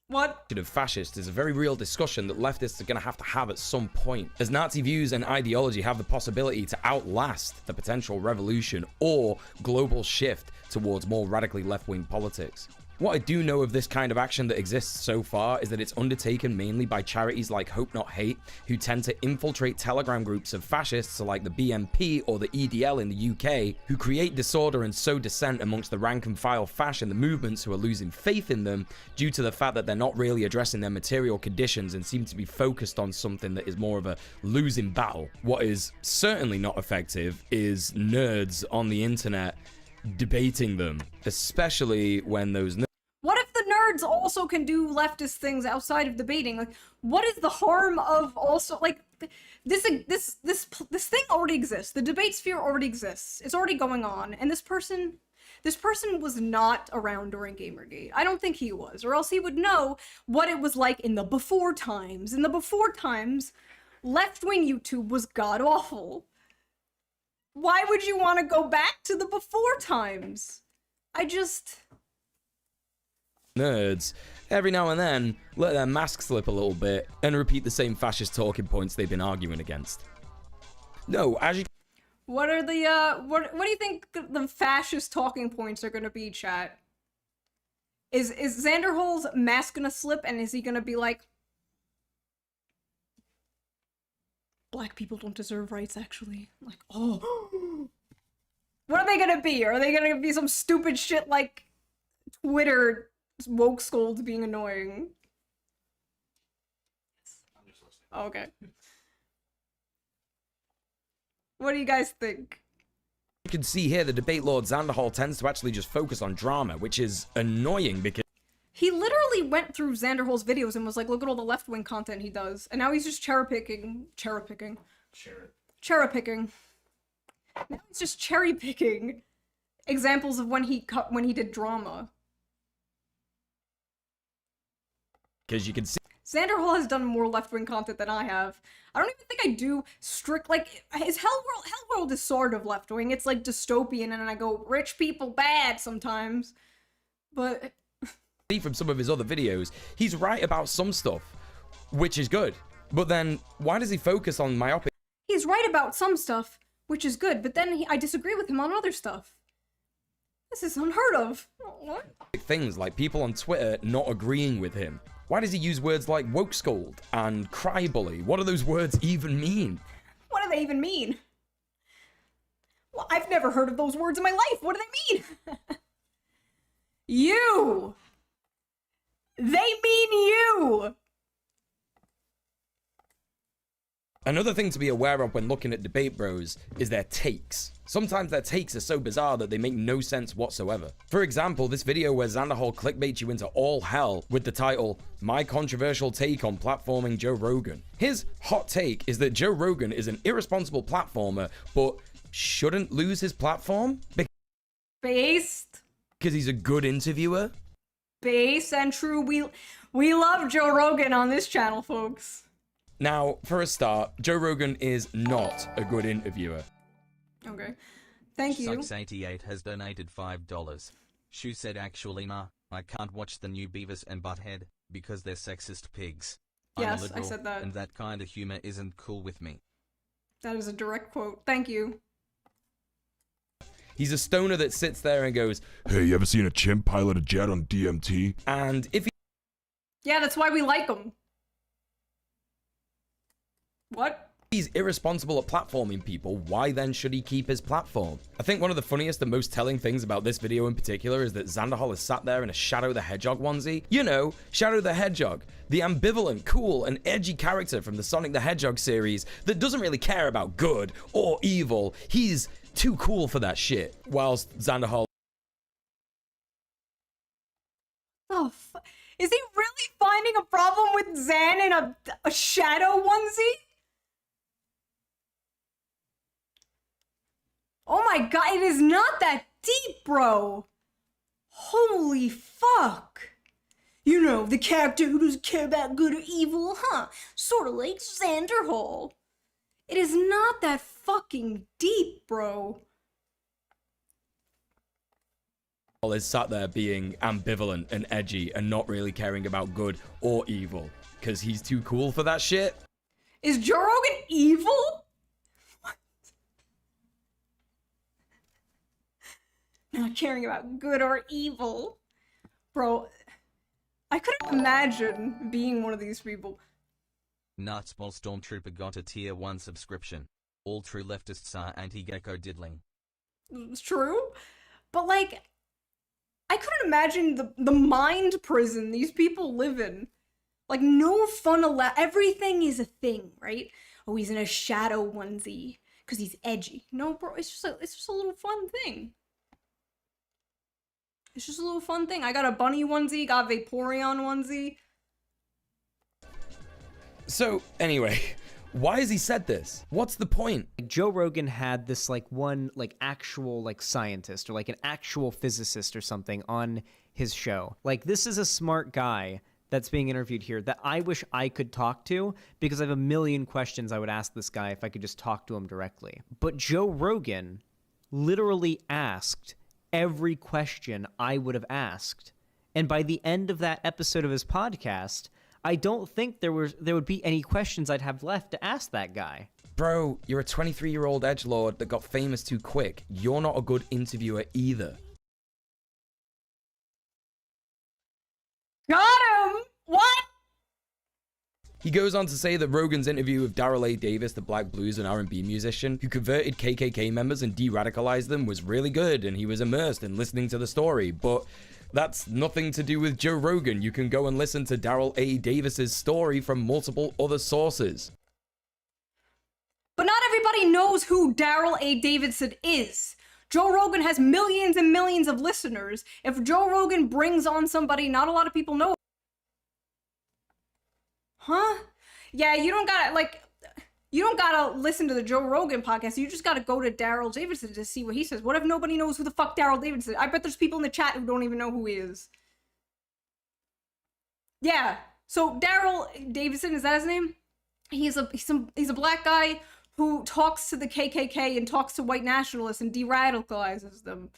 what? of fascist is a very real discussion that leftists are going to have at some point, as Nazi views and ideology have the possibility to outlast the potential revolution or global shift towards more radically left-wing politics. What I do know of this kind of action that exists so far is that it's undertaken mainly by charities like Hope Not Hate, who tend to infiltrate telegram groups of fascists like the BNP or the EDL in the UK, who create disorder and sow dissent amongst the rank and file fash and the movements who are losing faith in them due to the fact that they're not really addressing their material conditions and seem to be focused on something that is more of a losing battle. What is certainly not effective is nerds on the internet debating them, especially when those What if the nerds also can do leftist things outside of debating? Like, what is the harm of also, like, this thing already exists. The debate sphere already exists. It's already going on, and this person was not around during Gamergate. I don't think he was, or else he would know what it was like in the before times. In the before times, left-wing YouTube was god-awful. Why would you want to go back to the before times? nerds every now and then let their mask slip a little bit and repeat the same fascist talking points they've been arguing against. No, as you What are the, what do you think the fascist talking points are gonna be, chat? Is Xanderhal's mask gonna slip, and is he gonna be like, black people don't deserve rights, actually? Like, oh. What are they gonna be? Are they gonna be some stupid shit like Twitter woke scolds being annoying? I'm just listening. Oh, okay. What do you guys think? You can see here the debate lord Xanderhal tends to actually just focus on drama, which is annoying because He literally went through Xanderhal's videos and was like, look at all the left-wing content he does. And now he's just cherry-picking. Share it. Cherry-picking. Now he's just cherry-picking examples of when he did drama. you can see Xanderhal has done more left-wing content than I have. I don't even think I do like, his Hellworld is sort of left-wing. It's like dystopian, and I go, rich people bad sometimes. But from some of his other videos, he's right about some stuff, which is good. But then, why does he focus on myopic he's right about some stuff, which is good, but then I disagree with him on other stuff. This is unheard of. What? things like people on Twitter not agreeing with him? Why does he use words like woke scold and cry bully? What do those words even mean? What do they even mean? Well, I've never heard of those words in my life. What do they mean? You! They mean you! Another thing to be aware of when looking at debate bros is their takes. Sometimes their takes are so bizarre that they make no sense whatsoever. For example, this video where Xanderhal clickbaits you into all hell with the title, My Controversial Take on Platforming Joe Rogan. His hot take is that Joe Rogan is an irresponsible platformer, but shouldn't lose his platform Based. because he's a good interviewer. Base and true. We love Joe Rogan on this channel, folks. Now, for a start, Joe Rogan is not a good interviewer. Okay. Thank you. Sucks88 has donated $5. Shu said actually nah, I can't watch the new Beavis and Butthead, because they're sexist pigs. I'm a Yes, I liberal, said that. and that kind of humor isn't cool with me. That is a direct quote. Thank you. He's a stoner that sits there and goes, Hey, you ever seen a chimp pilot a jet on DMT? and if Yeah, that's why we like him. What? he's irresponsible at platforming people, why then should he keep his platform? I think one of the funniest and most telling things about this video in particular is that Xanderhal is sat there in a Shadow the Hedgehog onesie. You know, Shadow the Hedgehog, the ambivalent, cool, and edgy character from the Sonic the Hedgehog series that doesn't really care about good or evil. He's too cool for that shit. Whilst Xanderhal Oh, is he really finding a problem with Xan in a shadow onesie? Oh my god, it is not that deep, bro. Holy fuck. You know, the character who doesn't care about good or evil, huh? Sorta like Xanderhal. It is not that fucking deep, bro. is sat there being ambivalent and edgy and not really caring about good or evil because he's too cool for that shit. Is Joe Rogan evil? What? Not caring about good or evil. Bro, I couldn't imagine being one of these people. Nutsball Stormtrooper got a tier 1 subscription. All true leftists are anti-gecko diddling. It's true. But like, I couldn't imagine the mind prison these people live in. Like, no fun allowed. Everything is a thing, right? Oh, he's in a shadow onesie because he's edgy. No, bro, it's just a little fun thing. It's just a little fun thing. I got a bunny onesie, got a Vaporeon onesie. So, anyway, why has he said this? What's the point? Joe Rogan had this one actual scientist or an actual physicist or something on his show. Like, this is a smart guy that's being interviewed here that I wish I could talk to, because I have a million questions I would ask this guy if I could just talk to him directly. But Joe Rogan literally asked every question I would have asked. And by the end of that episode of his podcast, I don't think there would be any questions I'd have left to ask that guy. Bro, you're a 23-year-old edgelord that got famous too quick. You're not a good interviewer either. Got him! What? He goes on to say that Rogan's interview with Daryl A. Davis, the black blues and R&B musician who converted KKK members and de-radicalized them, was really good, and he was immersed in listening to the story, but that's nothing to do with Joe Rogan. You can go and listen to Daryl A. Davis's story from multiple other sources. But not everybody knows who Daryl A. Davidson is. Joe Rogan has millions and millions of listeners. If Joe Rogan brings on somebody not a lot of people know. Huh? Yeah, you don't gotta listen to the Joe Rogan podcast. You just gotta go to Daryl Davidson to see what he says. What if nobody knows who the fuck Daryl Davidson is? I bet there's people in the chat who don't even know who he is. Yeah, so Daryl Davidson, is that his name? He's a black guy who talks to the KKK and talks to white nationalists and de-radicalizes them.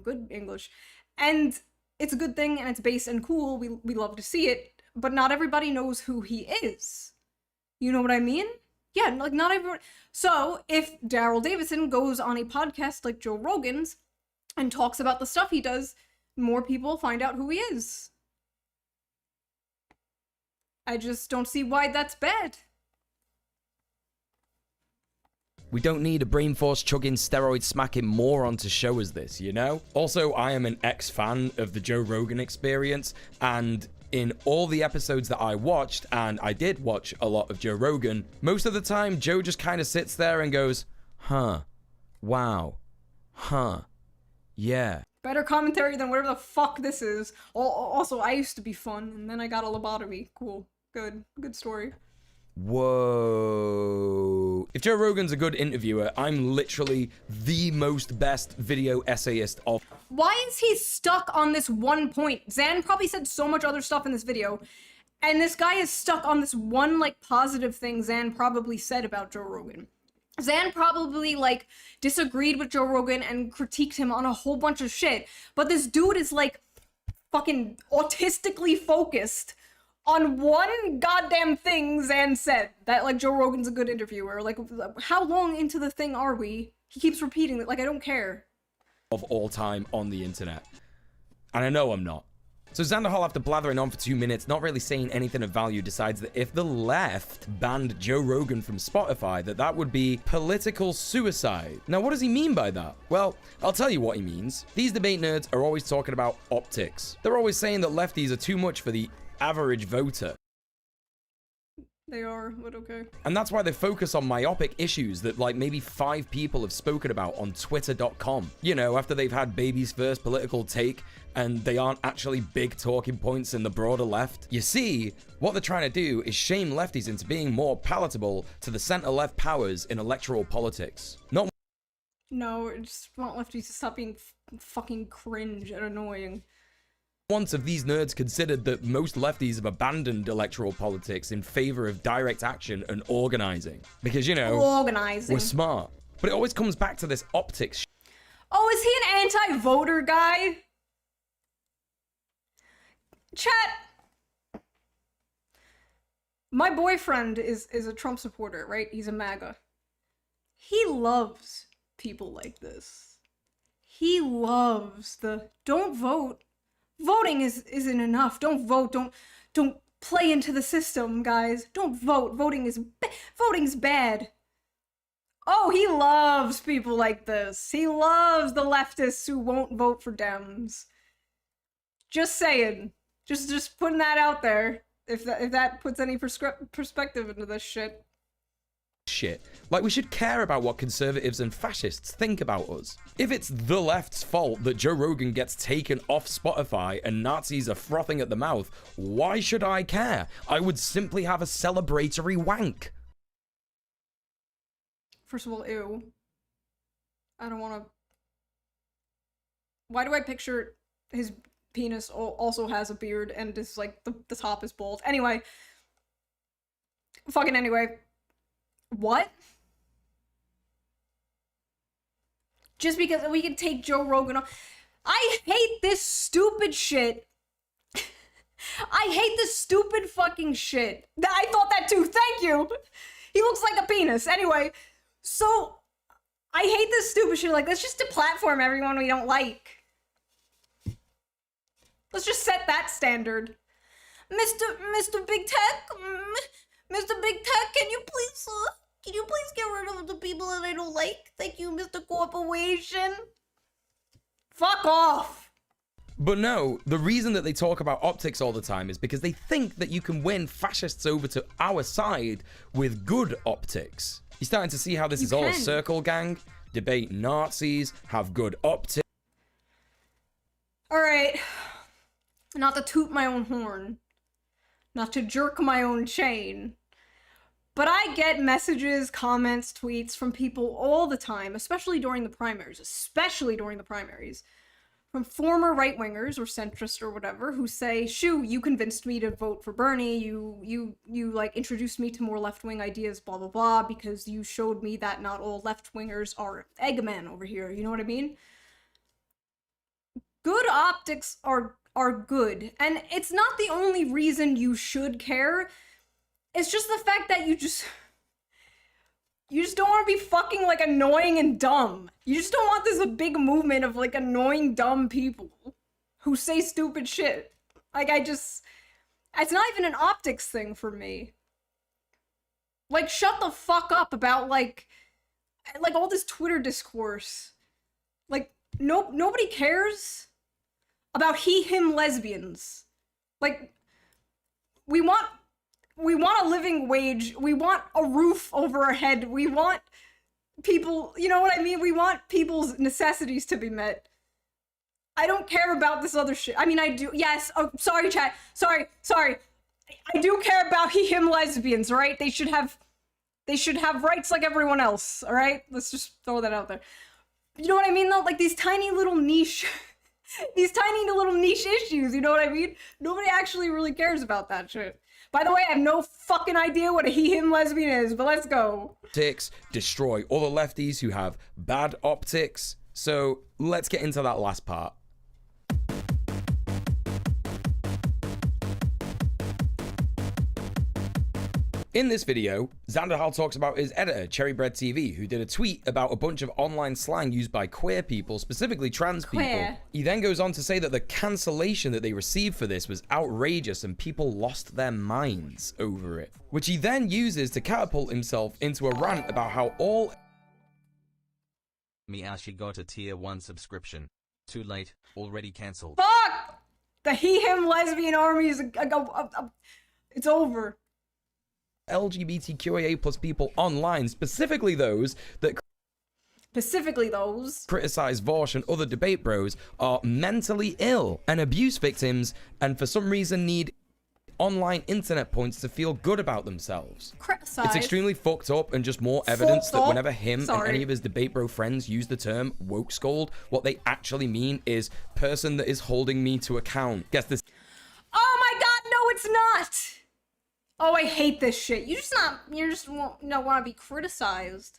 Good English. And it's a good thing, and it's base and cool. We love to see it, but not everybody knows who he is. You know what I mean? Yeah, like not everyone. So if Daryl Davidson goes on a podcast like Joe Rogan's and talks about the stuff he does, more people find out who he is. I just don't see why that's bad. We don't need a brain force chugging, steroid smacking moron to show us this, you know? Also, I am an ex-fan of the Joe Rogan Experience, and in all the episodes that I watched, and I did watch a lot of Joe Rogan, most of the time Joe just kind of sits there and goes, huh, wow, huh, yeah. Better commentary than whatever the fuck this is. Also, I used to be fun, and then I got a lobotomy. Cool. Good story. Whoa. If Joe Rogan's a good interviewer, I'm literally the most best video essayist of. Why is he stuck on this one point? Zan probably said so much other stuff in this video, and this guy is stuck on this one, like, positive thing Zan probably said about Joe Rogan. Zan probably, like, disagreed with Joe Rogan and critiqued him on a whole bunch of shit, but this dude is, like, fucking autistically focused on one goddamn thing Zan said, that, like, Joe Rogan's a good interviewer. Like, how long into the thing are we? He keeps repeating it, like, I don't care. Of all time on the internet. And I know I'm not. So Xanderhal, after blathering on for 2 minutes, not really saying anything of value, decides that if the left banned Joe Rogan from Spotify, that would be political suicide. Now, what does he mean by that? Well, I'll tell you what he means. These debate nerds are always talking about optics. They're always saying that lefties are too much for the average voter. They are, but okay. And that's why they focus on myopic issues that, like, maybe 5 people have spoken about on twitter.com. You know, after they've had baby's first political take and they aren't actually big talking points in the broader left. You see, what they're trying to do is shame lefties into being more palatable to the center-left powers in electoral politics. Not No, I just want lefties to stop being fucking cringe and annoying. once have these nerds considered that most lefties have abandoned electoral politics in favor of direct action and organizing. Because, you know, Organizing. we're smart. But it always comes back to this optics. Oh, is he an anti-voter guy? Chat. My boyfriend is a Trump supporter, right? He's a MAGA. He loves people like this. He loves the don't vote. Voting isn't enough. Don't vote. Don't play into the system, guys. Don't vote. Voting's bad. Oh, he loves people like this. He loves the leftists who won't vote for Dems. Just saying. Just putting that out there. If that puts any perspective into this shit. Like, we should care about what conservatives and fascists think about us. If it's the left's fault that Joe Rogan gets taken off Spotify and Nazis are frothing at the mouth, why should I care? I would simply have a celebratory wank. First of all, ew. I don't want to... Why do I picture his penis also has a beard and is, like, the top is bald? Anyway. Fucking anyway. What? Just because we can take Joe Rogan off. I hate this stupid shit. I hate this stupid fucking shit. I thought that too. Thank you. He looks like a penis. Anyway, so I hate this stupid shit. Like, let's just deplatform everyone we don't like. Let's just set that standard. Mr. Big Tech, Mr. Big Tech, can you please get rid of the people that I don't like? Thank you, Mr. Corporation. Fuck off. But no, the reason that they talk about optics all the time is because they think that you can win fascists over to our side with good optics. You're starting to see how this is all a circle gang, debate Nazis, have good optics. All right, not to toot my own horn, not to jerk my own chain, but I get messages, comments, tweets from people all the time, especially during the primaries, from former right-wingers or centrists or whatever who say, shoo, you convinced me to vote for Bernie, you like introduced me to more left-wing ideas, blah, blah, blah, because you showed me that not all left-wingers are Eggman over here, you know what I mean? Good optics are good, and it's not the only reason you should care. It's just the fact that you just don't want to be fucking like annoying and dumb. You just don't want this big movement of like annoying dumb people who say stupid shit. Like it's not even an optics thing for me. Like, shut the fuck up about like all this Twitter discourse. Like, nobody cares about he/him lesbians. Like, we want a living wage. We want a roof over our head. We want people, you know what I mean? We want people's necessities to be met. I don't care about this other shit. I mean, I do. Yes. Oh, sorry, chat. Sorry. I do care about he/him lesbians, all right? They should have rights like everyone else, all right? Let's just throw that out there. You know what I mean, though? Like, these tiny little niche issues, you know what I mean? Nobody actually really cares about that shit. By the way, I have no fucking idea what a he/him lesbian is, but let's go. Optics, destroy all the lefties who have bad optics. So let's get into that last part. In this video, Xanderhal talks about his editor, Cherrybread TV, who did a tweet about a bunch of online slang used by queer people, specifically trans people. He then goes on to say that the cancellation that they received for this was outrageous and people lost their minds over it, which he then uses to catapult himself into a rant about how all Miashi got a tier 1 subscription. Too late, already cancelled. Fuck! The he/him lesbian army is it's over. LGBTQIA plus people online, specifically those criticize Vosh and other debate bros, are mentally ill and abuse victims, and for some reason need online internet points to feel good about themselves. It's extremely fucked up, and just more evidence that whenever him and any of his debate bro friends use the term woke scold, what they actually mean is person that is holding me to account. Guess this. Oh my god, no it's not! Oh, I hate this shit. You just want to be criticized.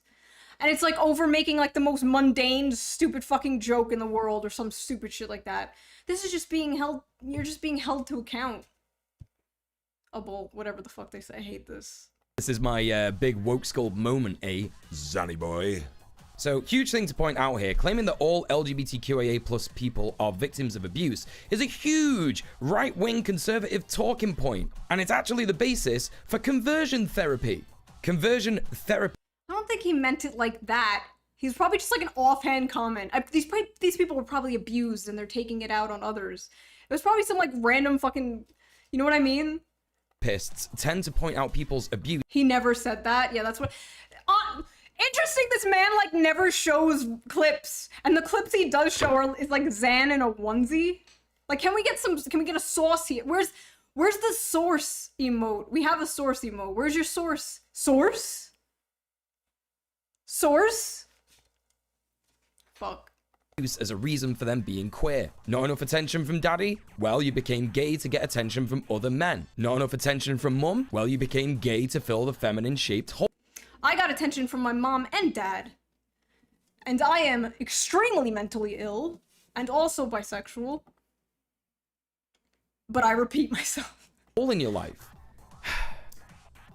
And it's like over making like the most mundane, stupid fucking joke in the world or some stupid shit like that. This is just being held, you're just being held to account. Whatever the fuck they say, I hate this. This is my big woke skull moment, Zanny boy. So, huge thing to point out here, claiming that all LGBTQIA plus people are victims of abuse is a huge right-wing conservative talking point, and it's actually the basis for conversion therapy. Conversion therapy. I don't think he meant it like that. He's probably just like an offhand comment. These people were probably abused and they're taking it out on others. It was probably some like random fucking, you know what I mean? Therapists tend to point out people's abuse. He never said that. Yeah, that's what... Interesting, this man, like, never shows clips. And the clips he does show is, like, Xan in a onesie. Like, can we get a source here? Where's the source emote? We have a source emote. Where's your source? Source? Source? Fuck. As a reason for them being queer. Not enough attention from daddy? Well, you became gay to get attention from other men. Not enough attention from mum? Well, you became gay to fill the feminine-shaped hole. I got attention from my mom and dad. And I am extremely mentally ill, and also bisexual. But I repeat myself. All in your life.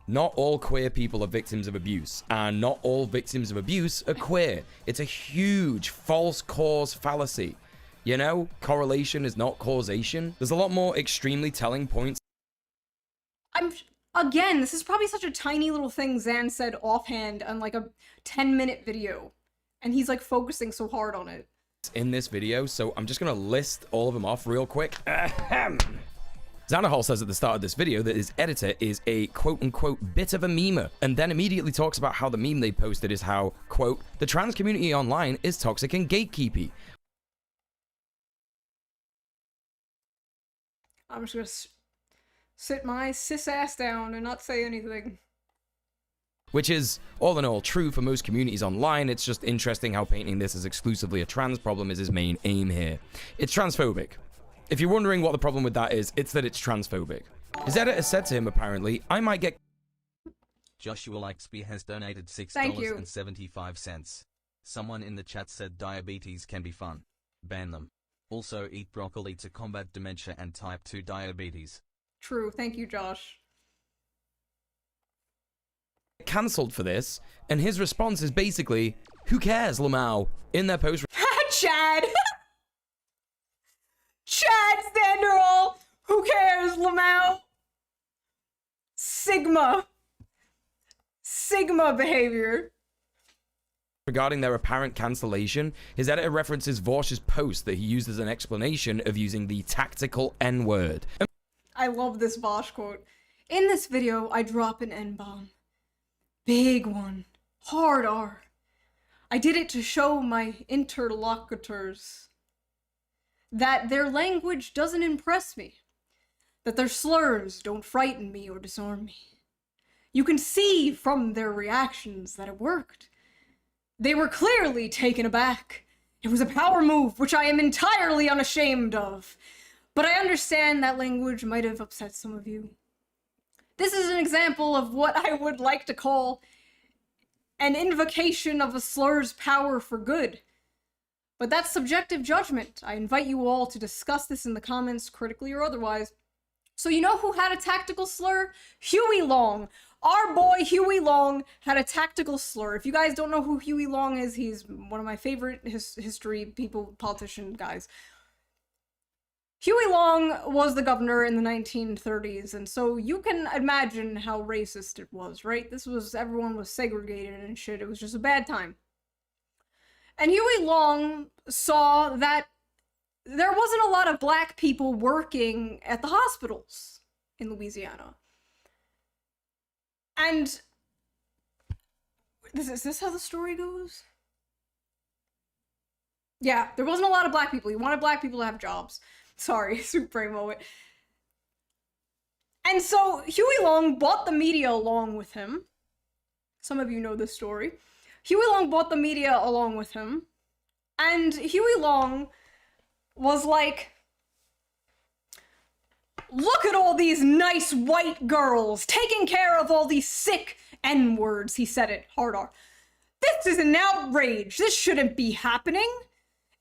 Not all queer people are victims of abuse, and not all victims of abuse are queer. It's a huge false cause fallacy. You know, correlation is not causation. There's a lot more extremely telling points. Again, this is probably such a tiny little thing Xan said offhand on like a 10-minute video, and he's like focusing so hard on it. In this video, so I'm just gonna list all of them off real quick. Xanderhal says at the start of this video that his editor is a quote-unquote bit of a memer, and then immediately talks about how the meme they posted is how, quote, the trans community online is toxic and gatekeepy. I'm just gonna sit my cis ass down and not say anything. Which is, all in all, true for most communities online. It's just interesting how painting this as exclusively a trans problem is his main aim here. It's transphobic. If you're wondering what the problem with that is, it's that it's transphobic. His editor said to him, apparently, I might get... Joshua Likesby has donated Thank you. $6.75. Someone in the chat said diabetes can be fun. Ban them. Also eat broccoli to combat dementia and type 2 diabetes. True, thank you, Josh. Cancelled for this, and his response is basically, who cares, Lamau? In their post... Chad! Chad Xanderhal! Who cares, Lamau? Sigma behavior. Regarding their apparent cancellation, his editor references Vorsh's post that he used as an explanation of using the tactical N-word. I love this Vosh quote. In this video, I drop an N-bomb. Big one. Hard R. I did it to show my interlocutors that their language doesn't impress me. That their slurs don't frighten me or disarm me. You can see from their reactions that it worked. They were clearly taken aback. It was a power move, which I am entirely unashamed of. But I understand that language might have upset some of you. This is an example of what I would like to call an invocation of a slur's power for good. But that's subjective judgment. I invite you all to discuss this in the comments, critically or otherwise. So you know who had a tactical slur? Huey Long. Our boy Huey Long had a tactical slur. If you guys don't know who Huey Long is, he's one of my favorite history people, politician guys. Huey Long was the governor in the 1930s, and so you can imagine how racist it was, right? Everyone was segregated and shit. It was just a bad time. And Huey Long saw that there wasn't a lot of black people working at the hospitals in Louisiana. And is this how the story goes? Yeah, there wasn't a lot of black people. He wanted black people to have jobs. Sorry, super brain moment. And so Huey Long bought the media along with him. Some of you know this story. Huey Long bought the media along with him. And Huey Long was like, look at all these nice white girls taking care of all these sick N-words. He said it, hard R. This is an outrage. This shouldn't be happening.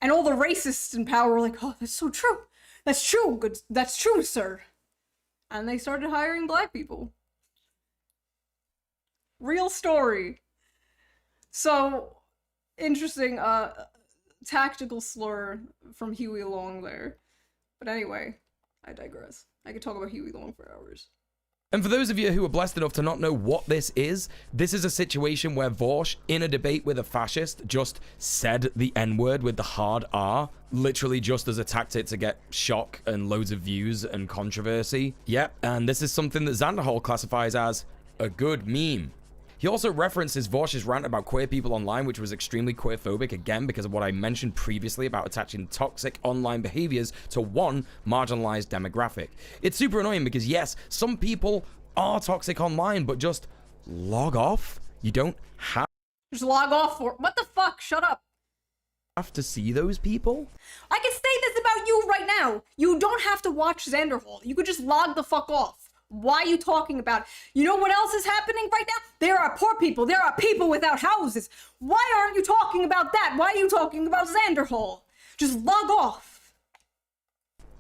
And all the racists in power were like, oh, that's so true. That's true. Good. That's true, sir. And they started hiring black people. Real story. So, interesting, tactical slur from Huey Long there. But anyway, I digress. I could talk about Huey Long for hours. And for those of you who are blessed enough to not know what this is a situation where Vorsh, in a debate with a fascist, just said the N-word with the hard R, literally just as a tactic to get shock and loads of views and controversy. Yep, and this is something that Xanderhal classifies as a good meme. He also references Vorsh's rant about queer people online, which was extremely queerphobic, again, because of what I mentioned previously about attaching toxic online behaviors to one marginalized demographic. It's super annoying because, yes, some people are toxic online, but just log off. You don't have... Just log off for... What the fuck? Shut up. Have to see those people? I can say this about you right now. You don't have to watch Xanderhal. You could just log the fuck off. Why are you talking about it? You know what else is happening right now? There are poor people. There are people without houses. Why aren't you talking about that? Why are you talking about Xanderhal? Just log off.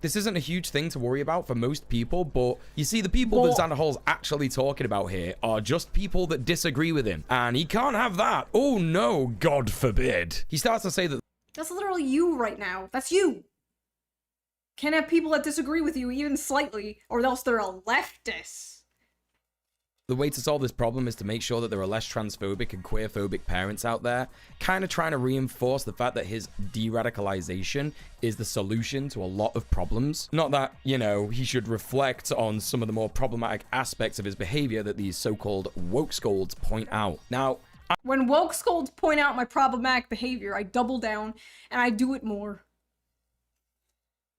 This isn't a huge thing to worry about for most people, but you see, the people that Xanderhal's actually talking about here are just people that disagree with him. And he can't have that. Oh no, God forbid. He starts to say that That's literally you right now. That's you. Can't have people that disagree with you even slightly, or else they're a leftist. the way to solve this problem is to make sure that there are less transphobic and queerphobic parents out there, kind of trying to reinforce the fact that his de-radicalization is the solution to a lot of problems. Not that, you know, he should reflect on some of the more problematic aspects of his behavior that these so-called woke scolds point out. Now, when woke scolds point out my problematic behavior, I double down and I do it more.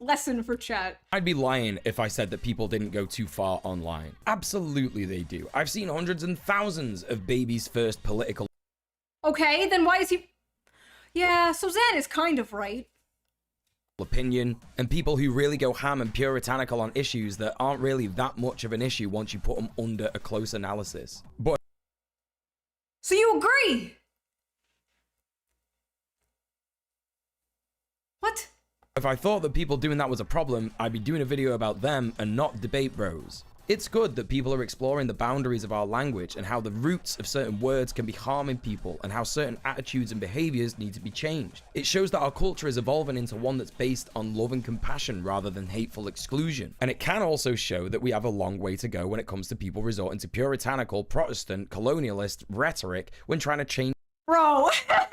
Lesson for chat. I'd be lying if I said that people didn't go too far online. Absolutely they do. I've seen hundreds and thousands of babies' first political Okay, then why is he... Yeah, so Zan is kind of right. opinion, and people who really go ham and puritanical on issues that aren't really that much of an issue once you put them under a close analysis. But So you agree? What? if I thought that people doing that was a problem, I'd be doing a video about them and not debate bros. It's good that people are exploring the boundaries of our language and how the roots of certain words can be harming people and how certain attitudes and behaviors need to be changed. It shows that our culture is evolving into one that's based on love and compassion rather than hateful exclusion. And it can also show that we have a long way to go when it comes to people resorting to puritanical, Protestant, colonialist rhetoric when trying to change. Bro, imagine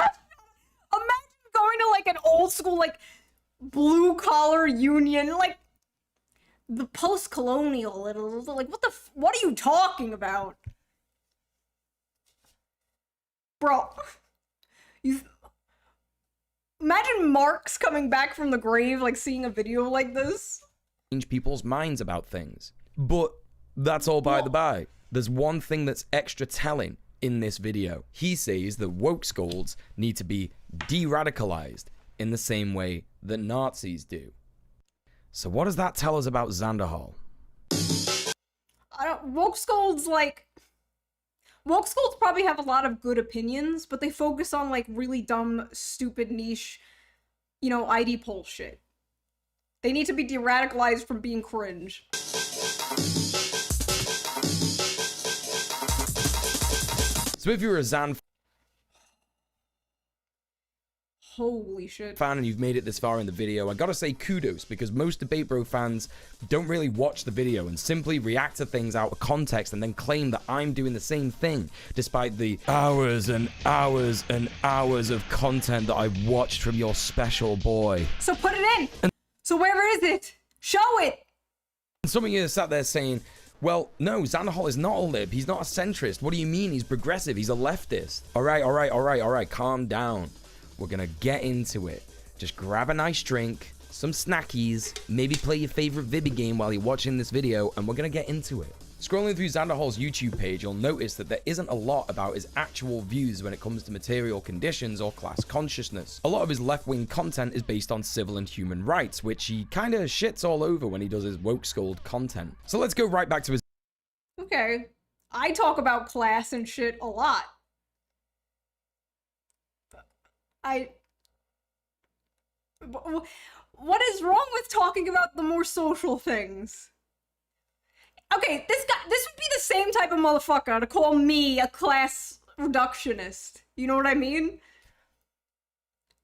going to like an old school, like, blue collar union, like, the post-colonial, like, what are you talking about? Bro, imagine Marx coming back from the grave, like, seeing a video like this. Change people's minds about things. But that's all by the by. There's one thing that's extra telling in this video. He says that woke scolds need to be de-radicalized in the same way that Nazis do. So what does that tell us about Xanderhal? Woke scolds, like... Woke scolds probably have a lot of good opinions, but they focus on, like, really dumb, stupid, niche, you know, ID poll shit. They need to be de-radicalized from being cringe. So if you're a Xan Holy shit. fan and you've made it this far in the video, I gotta say kudos, because most Debate Bro fans don't really watch the video and simply react to things out of context and then claim that I'm doing the same thing, despite the hours and hours and hours of content that I've watched from your special boy. So put it in! So where is it? Show it! And some of you sat there saying, well, no, Xanderhal is not a lib, he's not a centrist. What do you mean? He's progressive, he's a leftist. Alright, calm down. We're gonna get into it. Just grab a nice drink, some snackies, maybe play your favorite Vibby game while you're watching this video, and we're gonna get into it. Scrolling through Xanderhal's YouTube page, you'll notice that there isn't a lot about his actual views when it comes to material conditions or class consciousness. A lot of his left-wing content is based on civil and human rights, which he kinda shits all over when he does his woke scold content. So let's go right back to his... Okay. I talk about class and shit a lot. What is wrong with talking about the more social things? Okay, this would be the same type of motherfucker to call me a class reductionist. You know what I mean?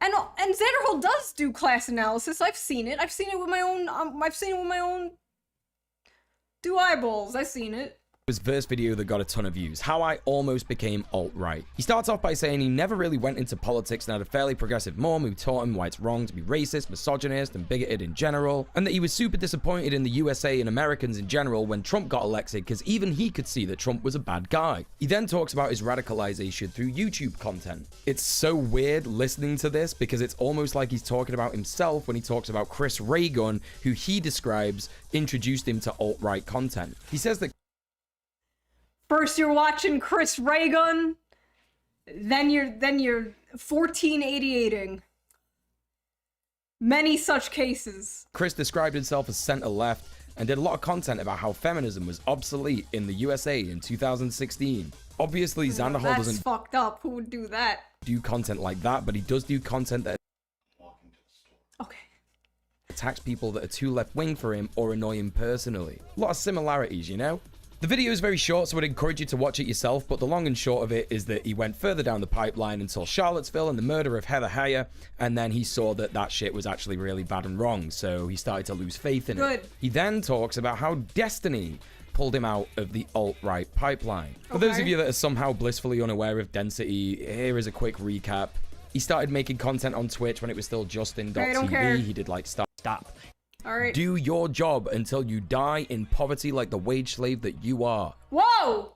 And Xanderhal does do class analysis. I've seen it. I've seen it with my own two eyeballs. I've seen it. His first video that got a ton of views, how I almost became alt-right. He starts off by saying he never really went into politics and had a fairly progressive mom who taught him why it's wrong to be racist, misogynist, and bigoted in general, and that he was super disappointed in the USA and Americans in general when Trump got elected because even he could see that Trump was a bad guy. He then talks about his radicalization through YouTube content. It's so weird listening to this because it's almost like he's talking about himself when he talks about Chris Ray Gun, who he describes introduced him to alt-right content. He says that First you're watching Chris Ray Gun, then you're 1488ing. Many such cases. Chris described himself as center-left and did a lot of content about how feminism was obsolete in the USA in 2016. Obviously, Xanderhal That's doesn't fucked up. Who would do that? do content like that, but he does do content that Okay. attacks people that are too left-wing for him or annoy him personally. A lot of similarities, you know? The video is very short, so I'd encourage you to watch it yourself, but the long and short of it is that he went further down the pipeline and saw Charlottesville and the murder of Heather Heyer, and then he saw that that shit was actually really bad and wrong, so he started to lose faith in it. He then talks about how Destiny pulled him out of the alt-right pipeline. For those of you that are somehow blissfully unaware of Density, here is a quick recap. He started making content on Twitch when it was still Justin.tv. He did like stop. All right. Do your job until you die in poverty like the wage slave that you are. Whoa!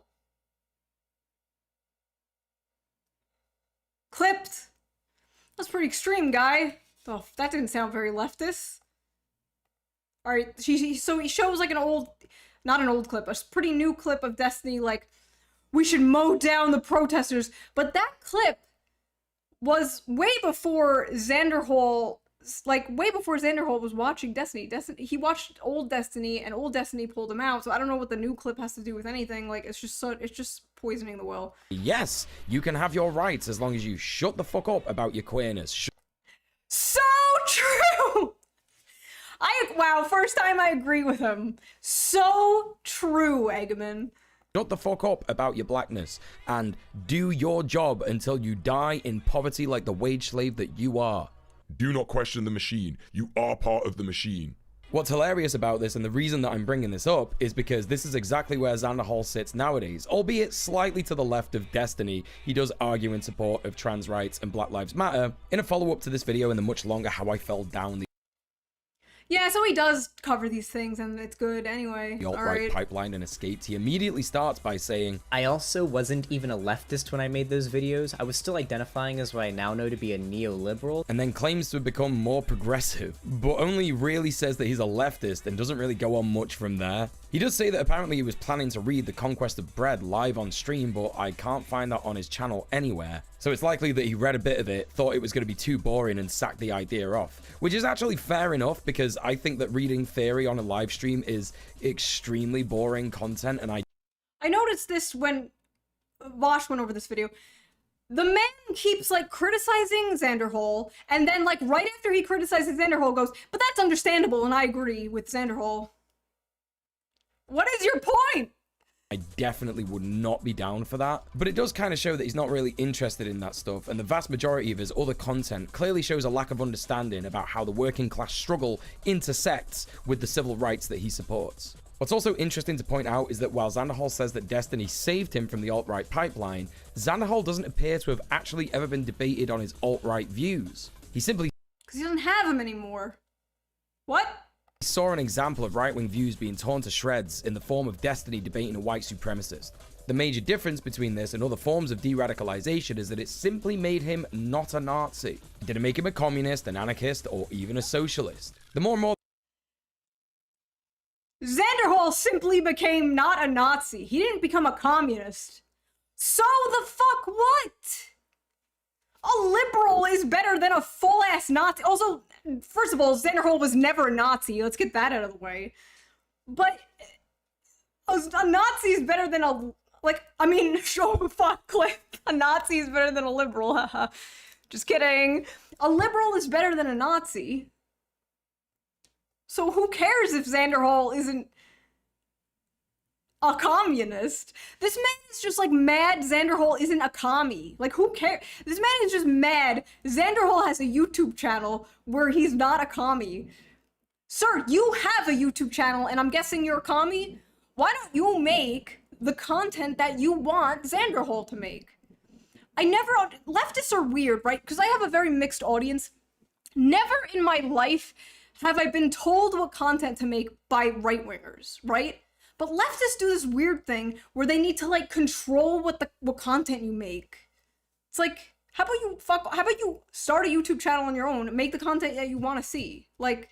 Clipped. That's pretty extreme, guy. Oh, that didn't sound very leftist. All right, so he shows like an old, not an old clip, a pretty new clip of Destiny, like, we should mow down the protesters. But that clip was way before Xanderhal, like, way before Xanderhal was watching Destiny. He watched old Destiny, and old Destiny pulled him out, so I don't know what the new clip has to do with anything. Like, it's just poisoning the well. Yes, you can have your rights as long as you shut the fuck up about your queerness. So true! Wow, first time I agree with him. So true, Eggman. Shut the fuck up about your blackness and do your job until you die in poverty like the wage slave that you are. Do not question the machine. You are part of the machine. What's hilarious about this, and the reason that I'm bringing this up, is because this is exactly where Xanderhal sits nowadays. Albeit slightly to the left of Destiny, he does argue in support of trans rights and Black Lives Matter in a follow-up to this video in the much longer How I Fell Down the Yeah, so he does cover these things, and it's good anyway. alt-right pipeline and escaped. He immediately starts by saying, I also wasn't even a leftist when I made those videos. I was still identifying as what I now know to be a neoliberal. And then claims to have become more progressive, but only really says that he's a leftist and doesn't really go on much from there. He does say that apparently he was planning to read The Conquest of Bread live on stream, but I can't find that on his channel anywhere. So it's likely that he read a bit of it, thought it was going to be too boring, and sacked the idea off. Which is actually fair enough, because I think that reading theory on a live stream is extremely boring content, and I noticed this when Vosh went over this video. The man keeps, like, criticizing Xanderhal, and then, like, right after he criticizes Xanderhal goes, but that's understandable, and I agree with Xanderhal. What is your point? I definitely would not be down for that. But it does kind of show that he's not really interested in that stuff, and the vast majority of his other content clearly shows a lack of understanding about how the working class struggle intersects with the civil rights that he supports. What's also interesting to point out is that while Xanderhal says that Destiny saved him from the alt-right pipeline, Xanderhal doesn't appear to have actually ever been debated on his alt-right views. He simply Because he doesn't have them anymore. What? saw an example of right-wing views being torn to shreds in the form of Destiny debating a white supremacist. The major difference between this and other forms of de-radicalization is that it simply made him not a Nazi. It didn't make him a communist, an anarchist, or even a socialist. The more and more Xanderhal simply became not a Nazi. He didn't become a communist. So the fuck what? A liberal is better than a full-ass Nazi. Also, first of all, Xanderhal was never a Nazi. Let's get that out of the way. But a Nazi is better than a, like, I mean, show fuck, click. A Nazi is better than a liberal, haha. Just kidding. A liberal is better than a Nazi. So who cares if Xanderhal isn't a communist? This man is just like mad Xanderhal isn't a commie. Like, who cares? This man is just mad Xanderhal has a YouTube channel where he's not a commie. Sir, you have a YouTube channel and I'm guessing you're a commie? Why don't you make the content that you want Xanderhal to make? Leftists are weird, right? Because I have a very mixed audience. Never in my life have I been told what content to make by right-wingers, right? But leftists do this weird thing where they need to, like, control what content you make. It's like, how about you start a YouTube channel on your own, make the content that you want to see? Like,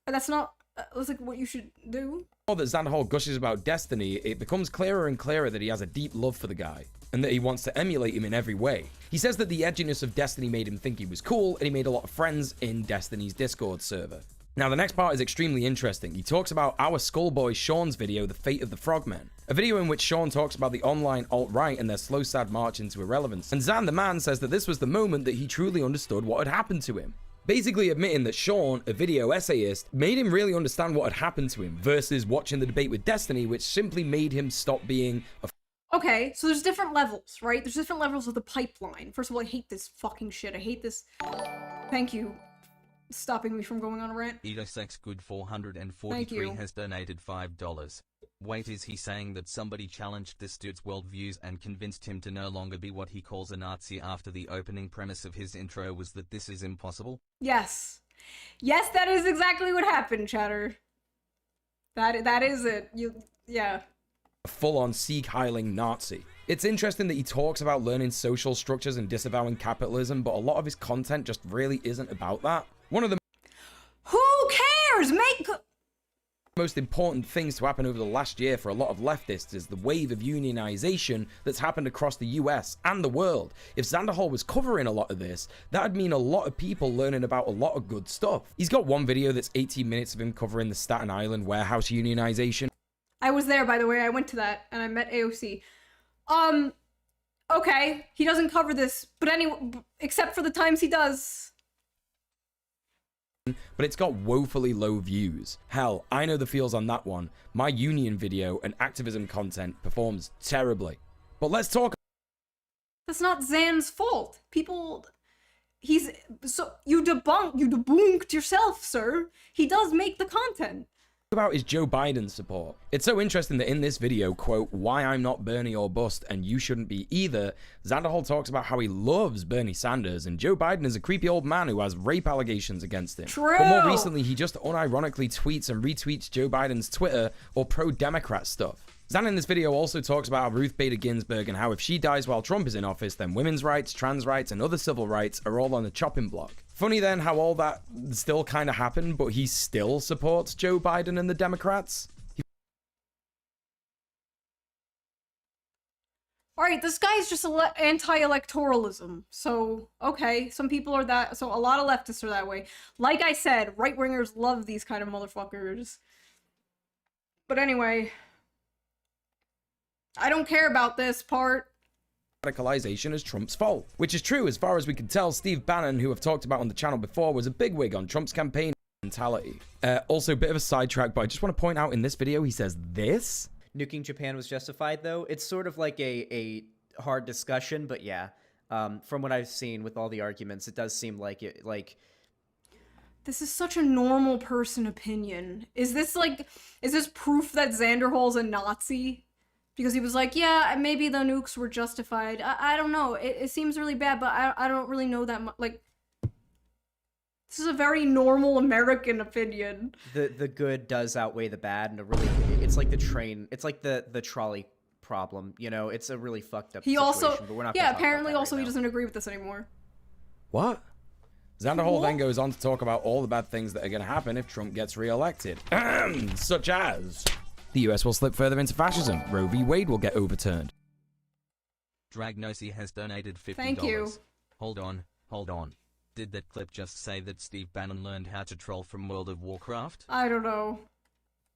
that's not, that's like what you should do. that Xanderhal gushes about Destiny, it becomes clearer and clearer that he has a deep love for the guy, and that he wants to emulate him in every way. He says that the edginess of Destiny made him think he was cool, and he made a lot of friends in Destiny's Discord server. Now, the next part is extremely interesting. He talks about our schoolboy Sean's video, The Fate of the Frogmen. A video in which Sean talks about the online alt-right and their slow, sad march into irrelevance. And Xan the man says that this was the moment that he truly understood what had happened to him. basically admitting that Sean, a video essayist, made him really understand what had happened to him versus watching the debate with Destiny, which simply made him stop being a Okay, so there's different levels, right? There's different levels of the pipeline. First of all, I hate this fucking shit. I hate this. Thank you. Stopping me from going on a rant. EdoSexGood Thank 443 you. has donated $5. Wait, is he saying that somebody challenged this dude's worldviews and convinced him to no longer be what he calls a Nazi after the opening premise of his intro was that this is impossible? Yes. Yes, that is exactly what happened, Chatter. That is it. Yeah. full-on Sieg-heiling Nazi. It's interesting that he talks about learning social structures and disavowing capitalism, but a lot of his content just really isn't about that. One of the Who cares? Make most important things to happen over the last year for a lot of leftists is the wave of unionization that's happened across the US and the world. If Xanderhal was covering a lot of this, that'd mean a lot of people learning about a lot of good stuff. He's got one video that's 18 minutes of him covering the Staten Island warehouse unionization. I was there, by the way. I went to that and I met AOC. Okay, he doesn't cover this, but anyway, except for the times he does. But it's got woefully low views. Hell, I know the feels on that one. My union video and activism content performs terribly. But let's talk That's not Zan's fault. You debunked yourself, sir. He does make the content. about his Joe Biden support. It's so interesting that in this video, quote, "Why I'm not Bernie or bust and you shouldn't be either," Xanderhal talks about how he loves Bernie Sanders and Joe Biden is a creepy old man who has rape allegations against him. True. But more recently, he just unironically tweets and retweets Joe Biden's Twitter or pro-Democrat stuff. Xan in this video also talks about how Ruth Bader Ginsburg and how if she dies while Trump is in office, then women's rights, trans rights, and other civil rights are all on the chopping block. Funny then how all that still kind of happened, but he still supports Joe Biden and the Democrats. Alright, this guy's just anti-electoralism. So, okay, some people are that, so a lot of leftists are that way. Like I said, right-wingers love these kind of motherfuckers. But anyway, I don't care about this part. Radicalization is Trump's fault, which is true as far as we can tell. Steve Bannon, who I've talked about on the channel before, was a bigwig on Trump's campaign mentality. Also, a bit of a sidetrack, but I just want to point out in this video, he says this. Nuking Japan was justified, though. It's sort of like a hard discussion, but yeah. From what I've seen with all the arguments, it does seem like it, like... This is such a normal person opinion. Is this proof that Xanderhal's a Nazi? Because he was like, yeah, maybe the nukes were justified. I don't know. It seems really bad, but I don't really know that much. Like, this is a very normal American opinion. The good does outweigh the bad, and it's like the train. It's like the trolley problem. You know, it's a really fucked up situation. But we're not gonna talk apparently about that also right he now. doesn't agree with this anymore. What? Xanderhal then goes on to talk about all the bad things that are going to happen if Trump gets re-elected. Such as... the US will slip further into fascism. Roe v. Wade will get overturned. Dragnosi has donated $50. Thank you. Hold on. Did that clip just say that Steve Bannon learned how to troll from World of Warcraft? I don't know.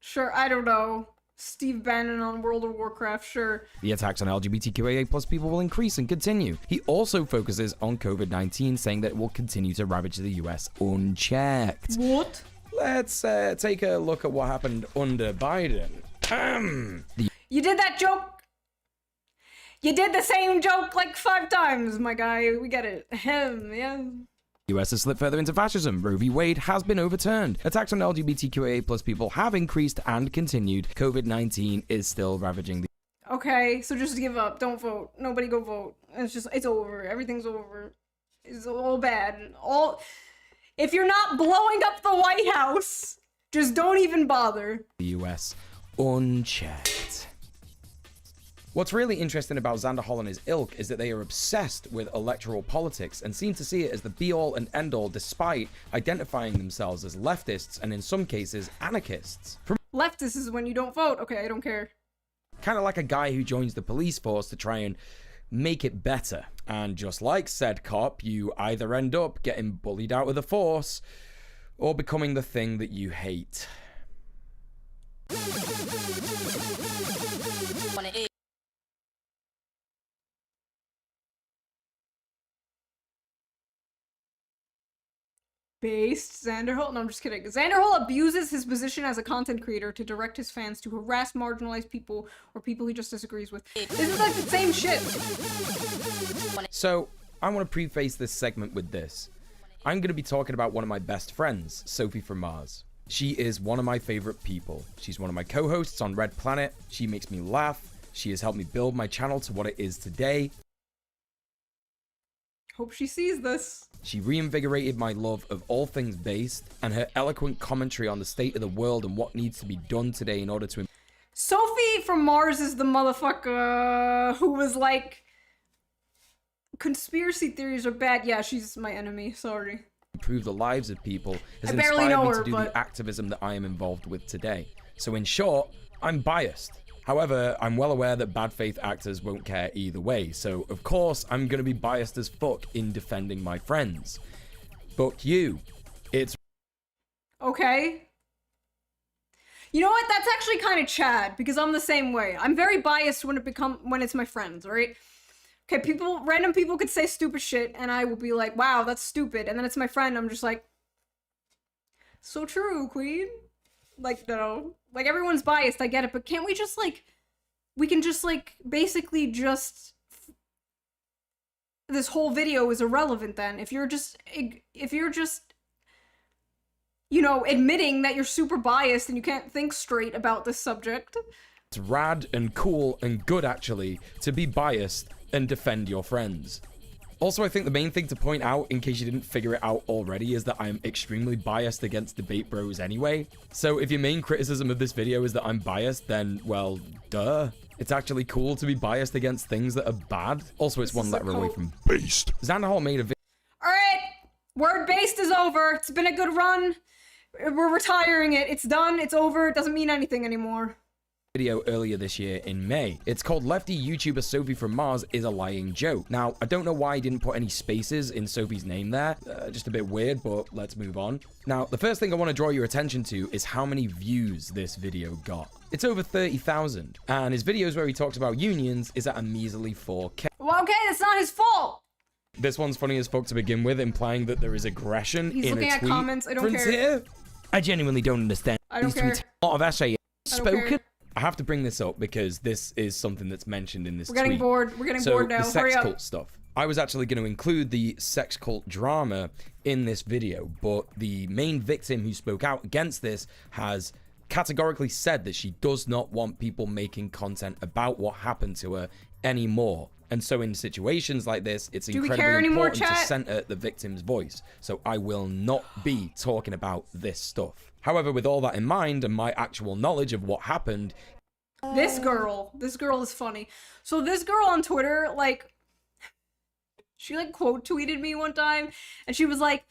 Sure, I don't know. Steve Bannon on World of Warcraft, sure. The attacks on LGBTQIA+ people will increase and continue. He also focuses on COVID-19, saying that it will continue to ravage the US unchecked. What? Let's take a look at what happened under Biden. You did that joke. You did the same joke like 5 times, my guy. We get it. Yeah. US has slipped further into fascism. Roe v. Wade has been overturned. Attacks on LGBTQIA+ people have increased and continued. COVID-19 is still ravaging the... Okay, so just give up. Don't vote. Nobody go vote. It's over. Everything's over. It's all bad. If you're not blowing up the White House, just don't even bother. The US unchecked. What's really interesting about Xanderhal and his ilk is that they are obsessed with electoral politics and seem to see it as the be-all and end-all despite identifying themselves as leftists and in some cases anarchists. Leftist is when you don't vote. Okay, I don't care. Kind of like a guy who joins the police force to try and make it better. And just like said cop, you either end up getting bullied out of the force or becoming the thing that you hate. based. Xanderhal? No, I'm just kidding. Xanderhal abuses his position as a content creator to direct his fans to harass marginalized people or people he just disagrees with. This is like the same shit. So, I want to preface this segment with this. I'm going to be talking about one of my best friends, Sophie from Mars. She is one of my favorite people. She's one of my co-hosts on Red Planet. She makes me laugh. She has helped me build my channel to what it is today. Hope she sees this. She reinvigorated my love of all things based, and her eloquent commentary on the state of the world and what needs to be done today in order to... Sophie from Mars is the motherfucker who was like, conspiracy theories are bad. Yeah, she's my enemy, sorry. improve the lives of people has I barely inspired know me her, to do but... the activism that I am involved with today. So in short, I'm biased. However, I'm well aware that bad faith actors won't care either way, so of course I'm gonna be biased as fuck in defending my friends. Fuck you. It's... Okay. You know what? That's actually kind of Chad, because I'm the same way. I'm very biased when it's my friends, right? Okay, random people could say stupid shit, and I will be like, wow, that's stupid. And then it's my friend, I'm just like, so true, queen. Like, no. Like, everyone's biased, I get it, but can't we just, like, basically just... This whole video is irrelevant then. If you're just, you know, admitting that you're super biased and you can't think straight about this subject. It's rad and cool and good, actually, to be biased and defend your friends. Also, I think the main thing to point out, in case you didn't figure it out already, is that I'm extremely biased against debate bros anyway. So if your main criticism of this video is that I'm biased, then, well, duh. It's actually cool to be biased against things that are bad. Also, it's one letter away from Based. Xanderhal made a video. Alright! Word based is over. It's been a good run. We're retiring it. It's done. It's over. It doesn't mean anything anymore. Video earlier this year in May. It's called Lefty YouTuber Sophie from Mars is a Lying Joke. Now, I don't know why I didn't put any spaces in Sophie's name there. Just a bit weird, but let's move on. Now, the first thing I want to draw your attention to is how many views this video got. It's over 30,000, and his videos where he talks about unions is at a measly 4K. Well, okay, that's not his fault. This one's funny as fuck to begin with, implying that there is aggression He's in looking a at tweet. comments. I don't care. Frontier? I genuinely don't understand. I don't These care. tweets, a lot of essay I don't care. spoken. I have to bring this up because this is something that's mentioned in this tweet. We're getting bored. We're getting bored now. The sex Hurry up. cult stuff. I was actually going to include the sex cult drama in this video, but the main victim who spoke out against this has categorically said that she does not want people making content about what happened to her anymore. And so in situations like this, it's incredibly important to center the victim's voice. So I will not be talking about this stuff. However, with all that in mind and my actual knowledge of what happened... This girl is funny. So this girl on Twitter, like, she like quote tweeted me one time, and she was like,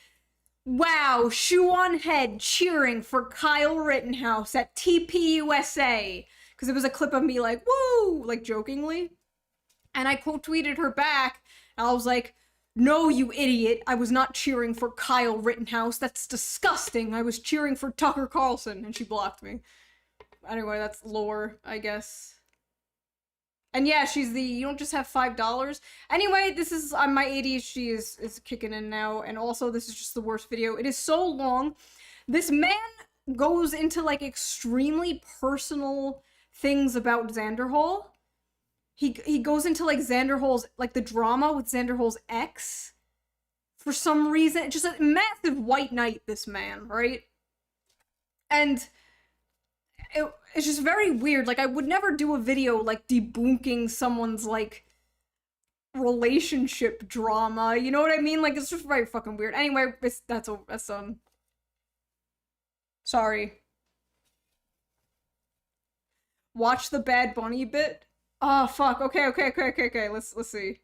wow, shoe on head cheering for Kyle Rittenhouse at TPUSA. Because it was a clip of me like, woo, like jokingly. And I quote tweeted her back, and I was like, no, you idiot. I was not cheering for Kyle Rittenhouse. That's disgusting. I was cheering for Tucker Carlson. And she blocked me. Anyway, that's lore, I guess. And yeah, she's the, you don't just have $5. Anyway, this is, my ADHD is kicking in now. And also, this is just the worst video. It is so long. This man goes into, like, extremely personal things about Xanderhal. He goes into, like, Xanderhal's, like, the drama with Xanderhal's ex. For some reason. Just a massive white knight, this man, right? And it's just very weird. Like, I would never do a video, like, debunking someone's, like, relationship drama. You know what I mean? Like, it's just very fucking weird. Anyway, that's sorry. Watch the Bad Bunny bit? Oh, fuck. Okay. Let's see.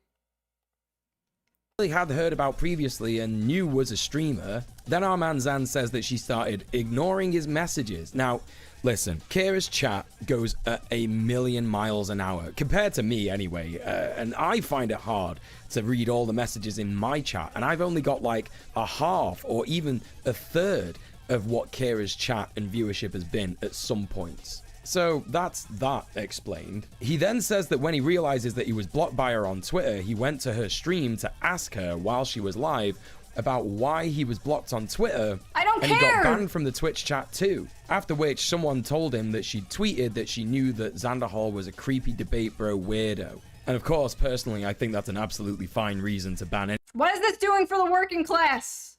Had heard about previously and knew was a streamer. Then our man Xan says that she started ignoring his messages. Now, listen, Kira's chat goes at 1,000,000 miles an hour, compared to me anyway, and I find it hard to read all the messages in my chat, and I've only got like a half or even a third of what Kira's chat and viewership has been at some points. So that's that explained. He then says that when he realizes that he was blocked by her on Twitter, he went to her stream to ask her while she was live about why he was blocked on Twitter. I don't and care! he got banned from the Twitch chat too. After which, someone told him that she tweeted that she knew that Xanderhal was a creepy debate bro weirdo. And of course, personally, I think that's an absolutely fine reason to ban it. What is this doing for the working class?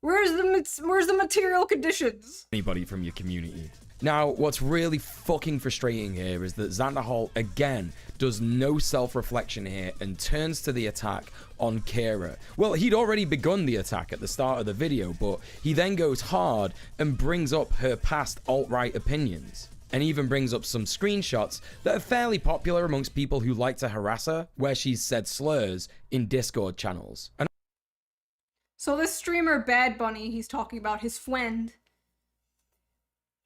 Where's the material conditions? Anybody from your community. Now, what's really fucking frustrating here is that Xanderhal, again, does no self-reflection here and turns to the attack on Kira. Well, he'd already begun the attack at the start of the video, but he then goes hard and brings up her past alt-right opinions. And even brings up some screenshots that are fairly popular amongst people who like to harass her, where she's said slurs in Discord channels. And So this streamer, Bad Bunny, he's talking about his friend.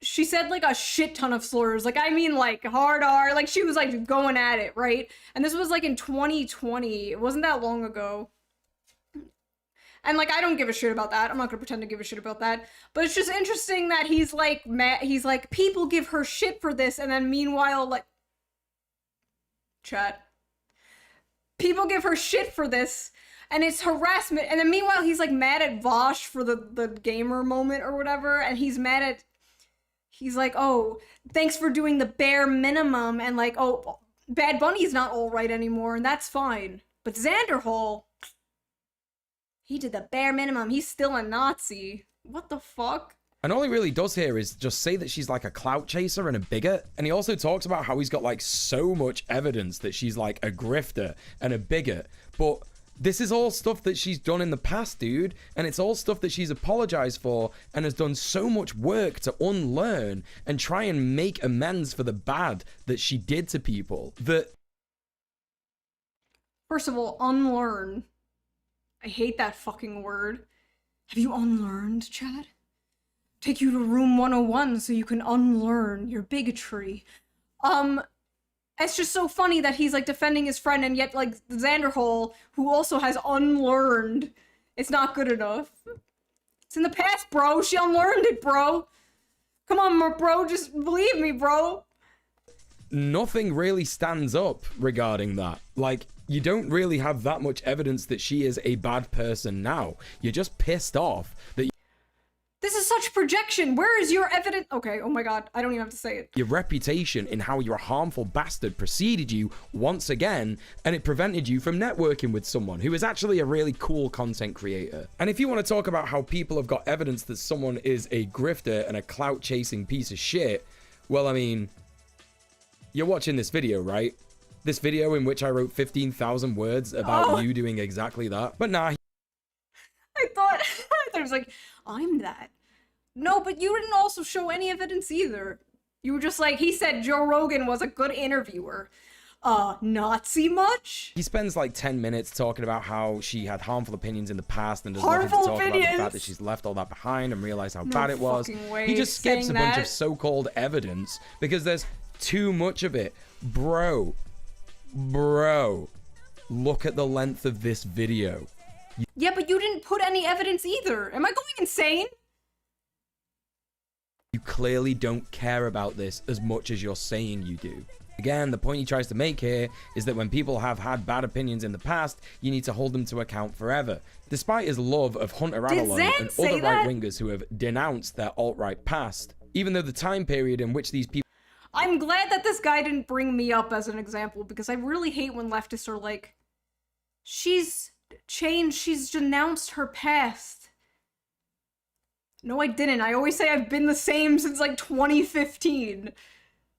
She said like a shit ton of slurs. Like, I mean like hard R. Like she was like going at it, right? And this was like in 2020. It wasn't that long ago. And like, I don't give a shit about that. I'm not gonna pretend to give a shit about that. But it's just interesting that he's like, he's like, people give her shit for this. And then meanwhile, like, chat. People give her shit for this. And it's harassment. And then meanwhile, he's like mad at Vosh for the gamer moment or whatever. And he's mad at, he's like, oh, thanks for doing the bare minimum. And like, oh, Bad Bunny's not all right anymore. And that's fine. But Xanderhal, he did the bare minimum. He's still a Nazi. What the fuck? And all he really does here is just say that she's like a clout chaser and a bigot. And he also talks about how he's got like so much evidence that she's like a grifter and a bigot. But this is all stuff that she's done in the past, dude. And it's all stuff that she's apologized for and has done so much work to unlearn and try and make amends for the bad that she did to people. That, first of all, unlearn. I hate that fucking word. Have you unlearned, Chad? Take you to room 101 so you can unlearn your bigotry. It's just so funny that he's like defending his friend and yet like Xanderhal, who also has unlearned, it's not good enough. It's in the past, bro. She unlearned it, bro. Come on, bro. Just believe me, bro. nothing really stands up regarding that. Like, you don't really have that much evidence that she is a bad person now. You're just pissed off that this is such projection. Where is your evidence? Okay, oh my god, I don't even have to say it. your reputation in how you're a harmful bastard preceded you once again, and it prevented you from networking with someone who is actually a really cool content creator. And if you want to talk about how people have got evidence that someone is a grifter and a clout-chasing piece of shit, well, I mean, you're watching this video, right? This video in which I wrote 15,000 words about you doing exactly that. But nah. I thought it was like, I'm that. No, but you didn't also show any evidence either. You were just like, he said Joe Rogan was a good interviewer. Nazi much? He spends like 10 minutes talking about how she had harmful opinions in the past and does Harmful nothing to talk opinions? about the fact that she's left all that behind and realized how No bad it was. fucking way He just skips saying a bunch that. of so-called evidence because there's too much of it. Bro, look at the length of this video. Yeah, but you didn't put any evidence either. Am I going insane? You clearly don't care about this as much as you're saying you do. Again, the point he tries to make here is that when people have had bad opinions in the past, you need to hold them to account forever. Despite his love of Hunter Avalon Zan and say other that? right-wingers who have denounced their alt-right past, even though the time period in which these people I'm glad that this guy didn't bring me up as an example, because I really hate when leftists are like, she's changed, she's denounced her past. No, I didn't. I always say I've been the same since like 2015.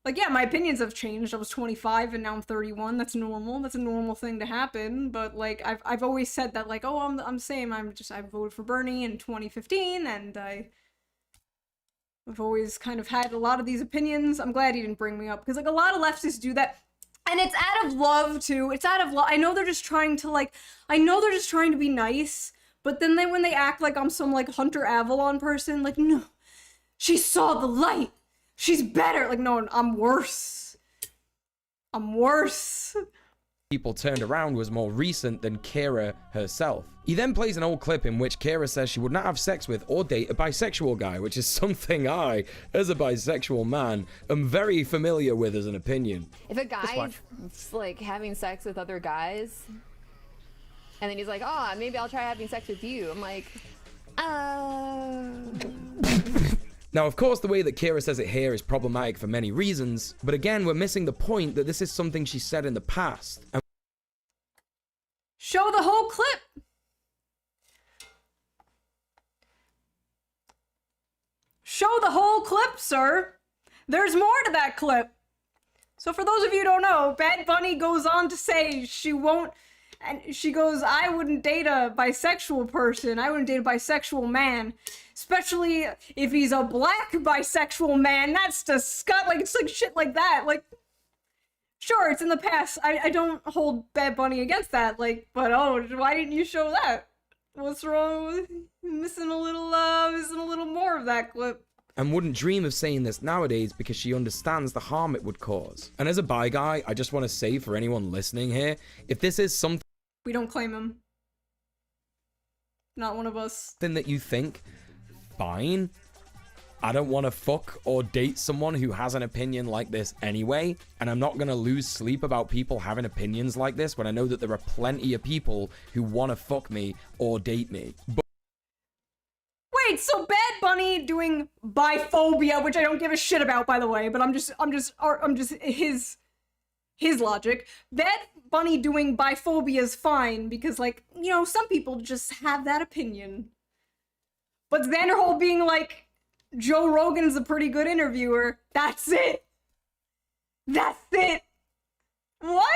Like, yeah, my opinions have changed. I was 25 and now I'm 31. That's normal. That's a normal thing to happen. But like, I've always said that, like, oh, I'm the same. I voted for Bernie in 2015, and I've always kind of had a lot of these opinions. I'm glad he didn't bring me up, because like a lot of leftists do that. And it's out of love too. It's out of love. I know they're just trying to be nice, but then when they act like I'm some like Hunter Avalon person, like, no, she saw the light. She's better. Like, no, I'm worse. I'm worse. people turned around was more recent than Kira herself. He then plays an old clip in which Kira says she would not have sex with or date a bisexual guy, which is something I, as a bisexual man, am very familiar with as an opinion. If a guy's like having sex with other guys, And then he's like, oh, maybe I'll try having sex with you. I'm like, Now, of course, the way that Kira says it here is problematic for many reasons, but again, we're missing the point that this is something she said in the past. And Show the whole clip. Show the whole clip, sir. There's more to that clip. So for those of you who don't know, Bad Bunny goes on to say she won't, and she goes, I wouldn't date a bisexual person. I wouldn't date a bisexual man. Especially if he's a black bisexual man. That's disgusting. Like, it's like shit like that. Like, sure, it's in the past. I don't hold Bad Bunny against that. Like, but oh, why didn't you show that? What's wrong with missing a little more of that clip? and wouldn't dream of saying this nowadays because she understands the harm it would cause. And as a bi guy, I just want to say for anyone listening here, if this is something We don't claim him. Not one of us. that you think, fine. I don't want to fuck or date someone who has an opinion like this anyway, and I'm not going to lose sleep about people having opinions like this when I know that there are plenty of people who want to fuck me or date me. But Wait, so Bad Bunny doing biphobia, which I don't give a shit about, by the way, but I'm just his logic. Bad Bunny doing biphobia is fine because, like, you know, some people just have that opinion. But Xanderhal being like, Joe Rogan's a pretty good interviewer. That's it. That's it. What?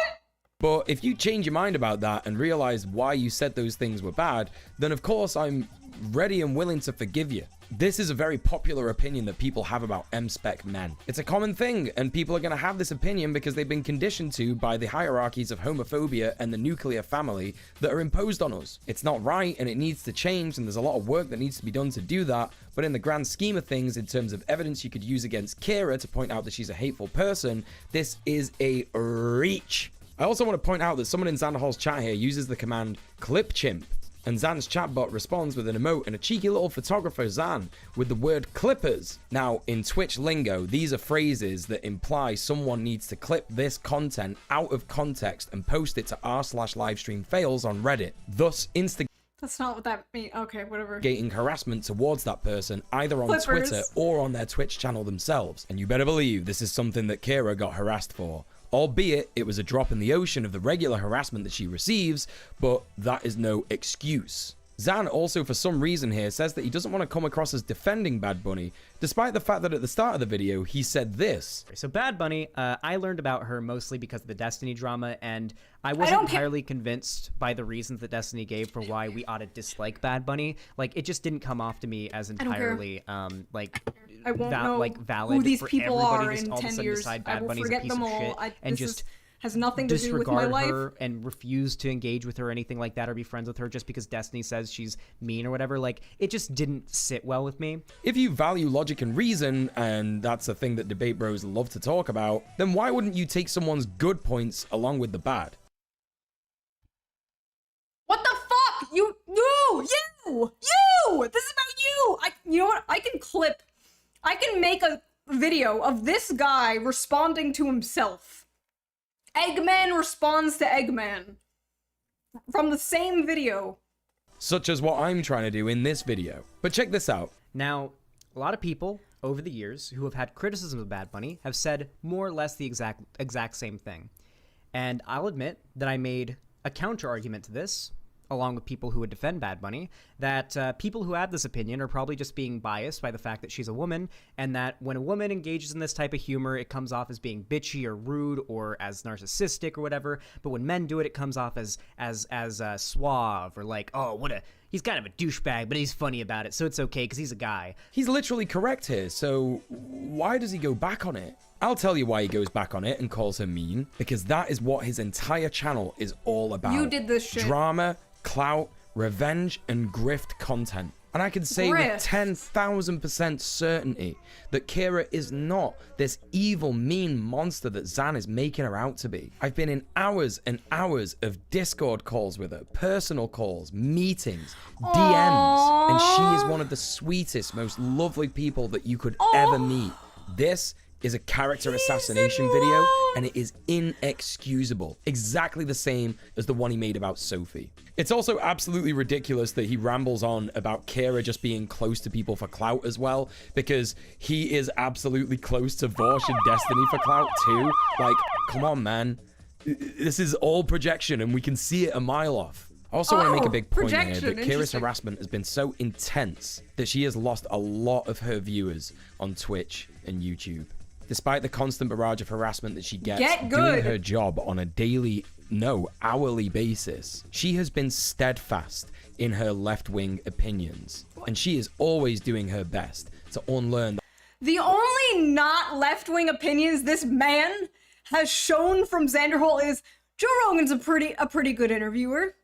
But if you change your mind about that and realize why you said those things were bad, then of course I'm ready and willing to forgive you. This is a very popular opinion that people have about M-spec men. It's a common thing, and people are going to have this opinion because they've been conditioned to by the hierarchies of homophobia and the nuclear family that are imposed on us. It's not right, and it needs to change, and there's a lot of work that needs to be done to do that, but in the grand scheme of things, in terms of evidence you could use against Kira to point out that she's a hateful person, this is a reach. I also want to point out that someone in Xanderhal's chat here uses the command clipchimp, and Zan's chatbot responds with an emote and a cheeky little photographer Zan with the word clippers. Now, in Twitch lingo, these are phrases that imply someone needs to clip this content out of context and post it to r/livestreamfails on Reddit, thus instigating That's not what that means. Okay, whatever. harassment towards that person either on Clippers. Twitter or on their Twitch channel themselves. And you better believe this is something that Kira got harassed for. Albeit, it was a drop in the ocean of the regular harassment that she receives, but that is no excuse. Zan also, for some reason here, says that he doesn't want to come across as defending Bad Bunny, despite the fact that at the start of the video, he said this. So Bad Bunny, I learned about her mostly because of the Destiny drama, and I wasn't entirely convinced by the reasons that Destiny gave for why we ought to dislike Bad Bunny. Like, it just didn't come off to me as entirely, like, I won't know valid who these for people everybody are just in all of a 10 sudden years. decide I Bad will Bunny's a forget piece them of all. shit and just has nothing to do with my life. her and refuse to engage with her or anything like that or be friends with her just because Destiny says she's mean or whatever. Like, it just didn't sit well with me. If you value logic and reason, and that's a thing that debate bros love to talk about, then why wouldn't you take someone's good points along with the bad? What the fuck? You! This is about you! You know what? I can make a video of this guy responding to himself. Eggman responds to Eggman. From the same video. Such as what I'm trying to do in this video. But check this out. Now, a lot of people over the years who have had criticism of Bad Bunny have said more or less the exact same thing. And I'll admit that I made a counter argument to this, along with people who would defend Bad Bunny, that people who have this opinion are probably just being biased by the fact that she's a woman, and that when a woman engages in this type of humor, it comes off as being bitchy or rude or as narcissistic or whatever, but when men do it, it comes off as suave or like, oh, he's kind of a douchebag, but he's funny about it, so it's okay because he's a guy. He's literally correct here, so why does he go back on it? I'll tell you why he goes back on it and calls her mean, because that is what his entire channel is all about. You did this shit. Drama, clout, revenge, and grift content. And I can say with 10,000% certainty that Kira is not this evil, mean monster that Zan is making her out to be. I've been in hours and hours of Discord calls with her, personal calls, meetings, DMs, and she is one of the sweetest, most lovely people that you could ever meet. This is a character assassination video, and it is inexcusable. Exactly the same as the one he made about Sophie. It's also absolutely ridiculous that he rambles on about Kira just being close to people for clout as well, because he is absolutely close to Vorsh and Destiny for clout too. Like, come on, man. This is all projection, and we can see it a mile off. I also want to make a big point here that Kira's harassment has been so intense that she has lost a lot of her viewers on Twitch and YouTube. Despite the constant barrage of harassment that she gets doing her job on a daily, no, hourly basis, she has been steadfast in her left-wing opinions. And she is always doing her best to unlearn. The only not left-wing opinions this man has shown from Xanderhal is Joe Rogan's a pretty good interviewer.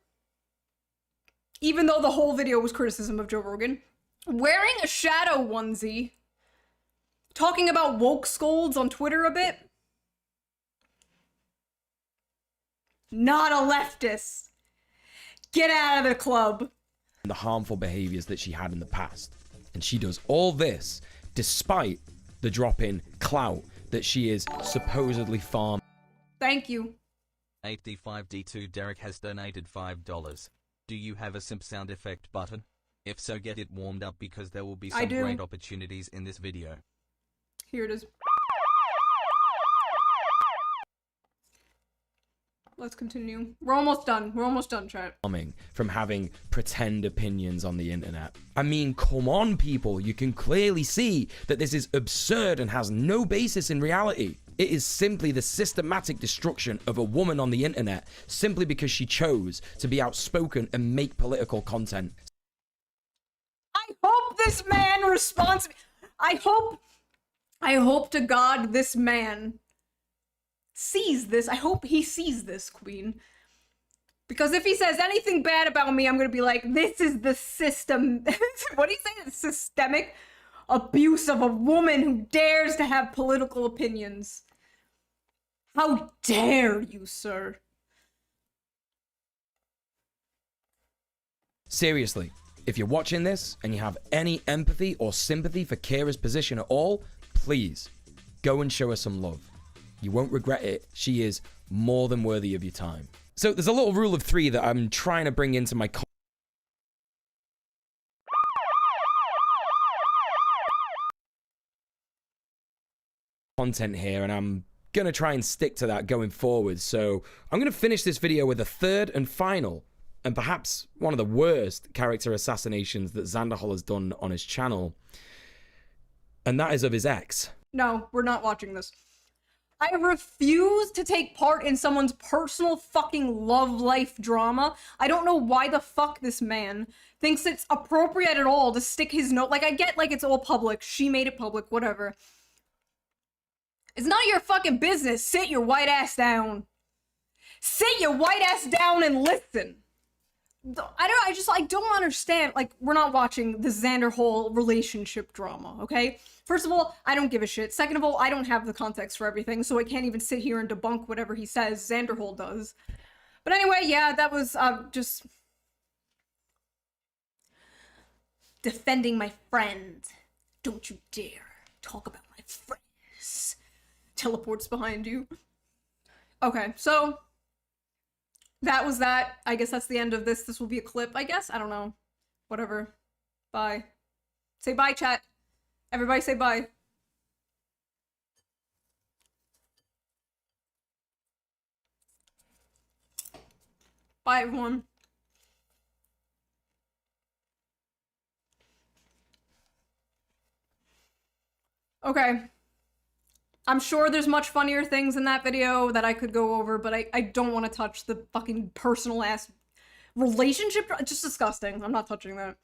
Even though the whole video was criticism of Joe Rogan. Wearing a shadow onesie. Talking about woke scolds on Twitter a bit. Not a leftist. Get out of the club. The harmful behaviors that she had in the past. And she does all this despite the drop in clout that she is supposedly farming. Thank you. 8D5D2 Derek has donated $5. Do you have a simp sound effect button? If so, get it warmed up because there will be some great opportunities in this video. Here it is. Let's continue. We're almost done. We're almost done, chat. From having pretend opinions on the internet. I mean, come on, people. You can clearly see that this is absurd and has no basis in reality. It is simply the systematic destruction of a woman on the internet simply because she chose to be outspoken and make political content. I hope this man responds. I hope to God this man sees this. I hope he sees this, Queen. Because if he says anything bad about me, I'm gonna be like, this is the system. What do you say? The systemic abuse of a woman who dares to have political opinions. How dare you, sir? Seriously, if you're watching this and you have any empathy or sympathy for Kira's position at all, please go and show her some love. You won't regret it. She is more than worthy of your time. So there's a little rule of 3 that I'm trying to bring into my content here, and I'm gonna try and stick to that going forward. So I'm gonna finish this video with a third and final, and perhaps one of the worst character assassinations that Xanderhal has done on his channel, and that is of his ex. No, we're not watching this. I refuse to take part in someone's personal fucking love life drama. I don't know why the fuck this man thinks it's appropriate at all to stick his note. Like, I get, like, it's all public. She made it public, whatever. It's none of your fucking business. Sit your white ass down. Sit your white ass down and listen. I don't understand. Like, we're not watching the Xanderhal relationship drama, okay? First of all, I don't give a shit. Second of all, I don't have the context for everything, so I can't even sit here and debunk whatever he says. Xanderhal does. But anyway, yeah, that was, just defending my friend. Don't you dare talk about my friends. Teleports behind you. Okay, so that was that. I guess that's the end of this. This will be a clip, I guess. I don't know. Whatever. Bye. Say bye, chat. Everybody say bye. Bye, everyone. Okay. I'm sure there's much funnier things in that video that I could go over, but I don't want to touch the fucking personal ass relationship. It's just disgusting. I'm not touching that.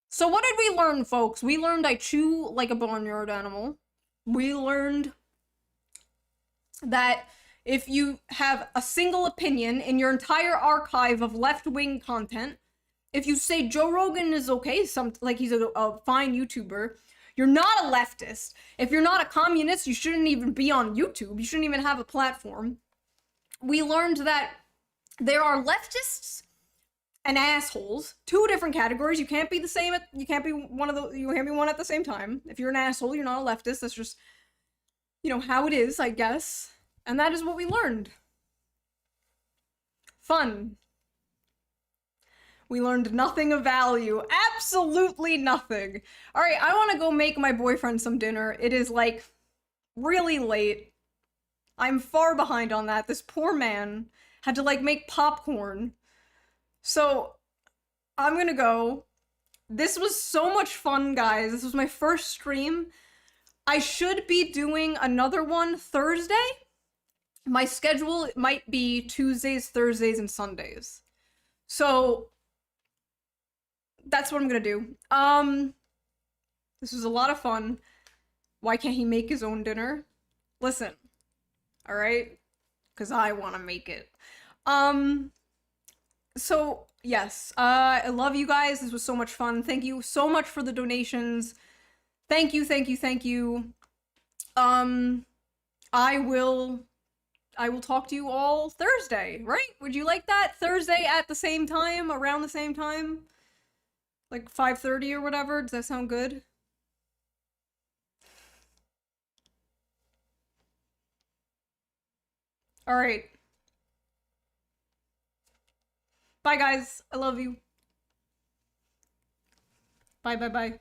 So what did we learn, folks? We learned I chew like a barnyard animal. We learned that if you have a single opinion in your entire archive of left-wing content, if you say Joe Rogan is okay, like he's a fine YouTuber, you're not a leftist. If you're not a communist, you shouldn't even be on YouTube. You shouldn't even have a platform. We learned that there are leftists and assholes. Two different categories. You can't be the same at, you can't be one at the same time. If you're an asshole, you're not a leftist. That's just, you know, how it is, I guess. And that is what we learned. Fun. We learned nothing of value. Absolutely nothing. Alright, I want to go make my boyfriend some dinner. It is, like, really late. I'm far behind on that. This poor man had to, like, make popcorn. So, I'm gonna go. This was so much fun, guys. This was my first stream. I should be doing another one Thursday. My schedule might be Tuesdays, Thursdays, and Sundays. So, that's what I'm gonna do. This was a lot of fun. Why can't he make his own dinner? Listen, alright? Because I want to make it. So, yes, I love you guys. This was so much fun. Thank you so much for the donations. Thank you, thank you, thank you. I will talk to you all Thursday, right? Would you like that? Thursday at the same time? Around the same time? Like 5:30 or whatever? Does that sound good? Alright. Bye, guys. I love you. Bye, bye, bye.